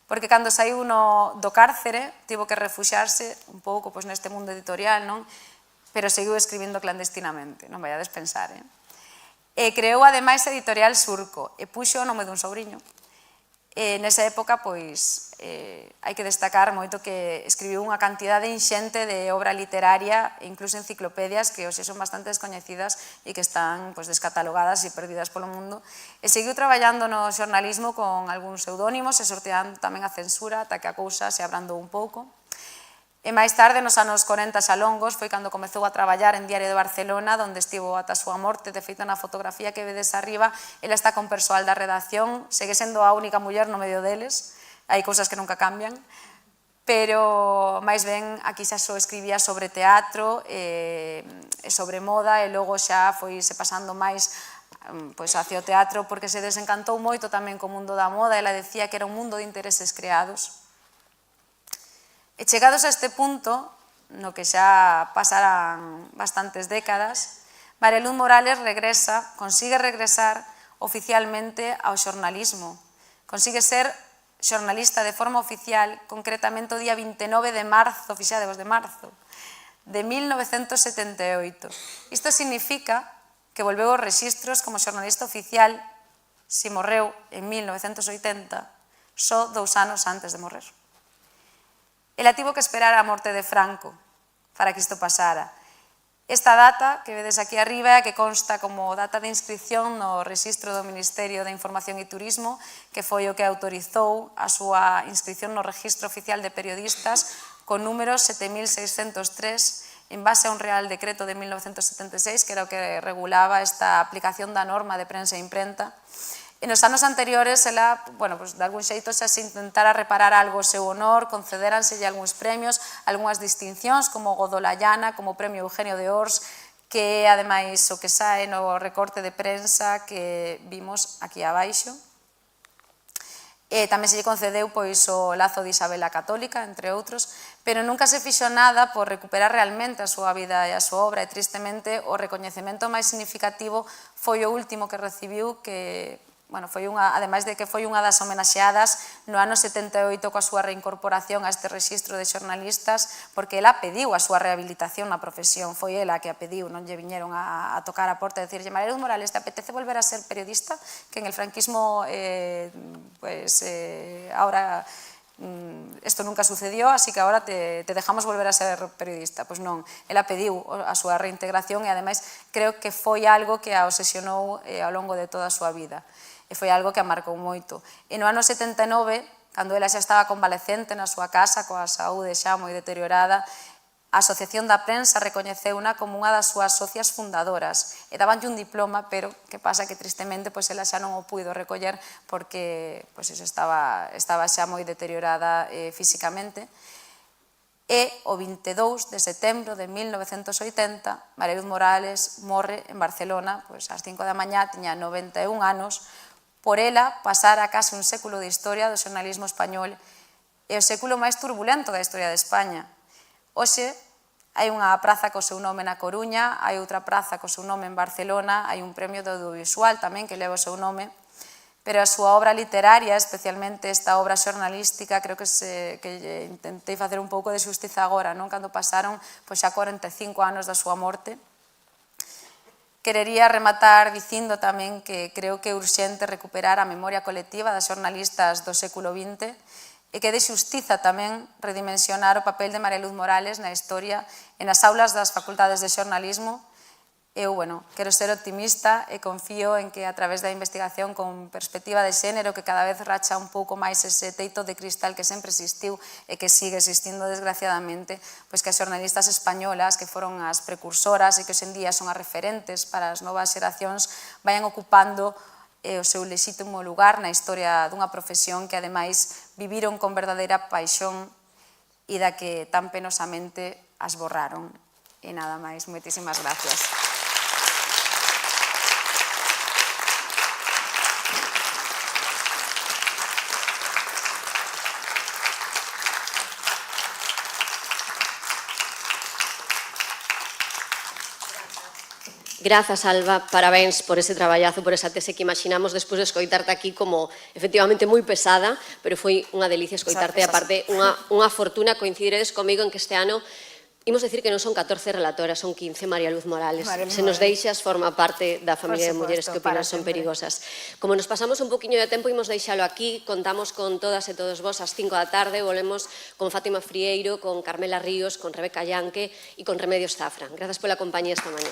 porque cando saiu do cárcere tivo que refuxiarse un pouco neste mundo editorial, non? Pero seguiu escribindo clandestinamente, non vaiades pensar, E creou ademais a editorial Surco e puxo o nome dun sobrinho. Nesa época, hai que destacar moito que escribiu unha cantidade inxente de obra literaria, incluso enciclopedias que hoxe son bastante descoñecidas e que están descatalogadas e perdidas polo mundo. E seguiu traballando no xornalismo con algúns pseudónimos e sorteando tamén a censura ata que a cousa se abrandou un pouco. E máis tarde, nos anos 40 xa longos, foi cando comezou a traballar en Diario de Barcelona, onde estivo ata a súa morte. De feito, na fotografía que vedes arriba, ela está con persoal da redacción, segue sendo a única muller no medio deles, hai cousas que nunca cambian, pero máis ben aquí xa só escribía sobre teatro e sobre moda, e logo xa foi se pasando máis hacia o teatro, porque se desencantou moito tamén co mundo da moda. Ela decía que era un mundo de intereses creados. E chegados a este punto, no que xa pasaran bastantes décadas, María Luz Morales consigue regresar oficialmente ao xornalismo. Consigue ser xornalista de forma oficial, concretamente o día 29 de marzo, fixadevos, de marzo, de 1978. Isto significa que volveu aos rexistros como xornalista oficial se morreu en 1980, só 2 anos antes de morrer. Ela tivo que esperar a morte de Franco para que isto pasara. Esta data que vedes aquí arriba é a que consta como data de inscripción no rexistro do Ministerio de Información e Turismo, que foi o que autorizou a súa inscripción no Registro Oficial de Periodistas con número 7603 en base a un Real Decreto de 1976, que era o que regulaba esta aplicación da norma de prensa e imprenta. E nos anos anteriores, ela, de algún xeito, xa se intentara reparar algo ao seu honor, concedéranselle algúns premios, algunhas distincións, como o Godolayana, como o Premio Eugenio de Ors, que é, ademais, o que sae no recorte de prensa que vimos aquí abaixo. E tamén se lle concedeu o Lazo de Isabel a Católica, entre outros, pero nunca se fixo nada por recuperar realmente a súa vida e a súa obra, e tristemente o recoñecemento máis significativo foi o último que recibiu, que ademais de que foi unha das homenaxeadas no ano 78 coa súa reincorporación a este rexistro de xornalistas, porque ela pediu a súa rehabilitación na profesión, foi ela que a pediu, non lle viñeron a tocar a porta e dicirlle: María Luz Morales, te apetece volver a ser periodista? Que en el franquismo, ahora esto nunca sucedió, así que ahora te dejamos volver a ser periodista. Pois non, ela pediu a súa reintegración e ademais creo que foi algo que a obsesionou ao longo de toda a súa vida. E foi algo que a marcou moito. E no ano 79, cando ela xa estaba convalecente na súa casa, coa saúde xa moi deteriorada, a Asociación da Prensa recoñeceuna como unha das súas socias fundadoras e dabanlle un diploma, pero que pasa que tristemente ela xa non o puido recoller porque estaba xa moi deteriorada físicamente. E o 22 de setembro de 1980, María Luz Morales morre en Barcelona, ás 5 da mañá, tiña 91 anos, por ela pasara case un século de historia do xornalismo español e o século máis turbulento da historia de España. Hoxe hai unha praza co seu nome na Coruña, hai outra praza co seu nome en Barcelona, hai un premio de audiovisual tamén que leva o seu nome, pero a súa obra literaria, especialmente esta obra xornalística, creo que intentei facer un pouco de xustiza agora, cando pasaron xa 45 anos da súa morte. Querería rematar dicindo tamén que creo que é urxente recuperar a memoria colectiva das xornalistas do século XX e que de xustiza tamén redimensionar o papel de María Luz Morales na historia e nas aulas das facultades de xornalismo. Eu, quero ser optimista e confío en que a través da investigación con perspectiva de xénero, que cada vez racha un pouco máis ese teito de cristal que sempre existiu e que sigue existindo desgraciadamente, pois que as xornalistas españolas, que foron as precursoras e que hoxe en día son as referentes para as novas xeracións, vayan ocupando o seu lexítimo lugar na historia dunha profesión que ademais viviron con verdadeira paixón e da que tan penosamente as borraron. E nada máis, moitísimas gracias. Grazas, Alba, parabéns por ese traballazo, por esa tese que imaginamos despois de escoitarte aquí como efectivamente moi pesada, pero foi unha delicia escoitarte, e aparte unha fortuna coincidiredes comigo en que este ano imos decir que non son 14 relatoras, son 15, María Luz Morales. Se nos deixas, forma parte da familia de mulleres que opinan son perigosas. Como nos pasamos un poquinho de tempo, imos deixalo aquí, contamos con todas e todos vos ás 5 da tarde, volvemos con Fátima Frieiro, con Carmela Ríos, con Rebeca Llanque e con Remedios Zafra. Grazas pola compañía esta mañá.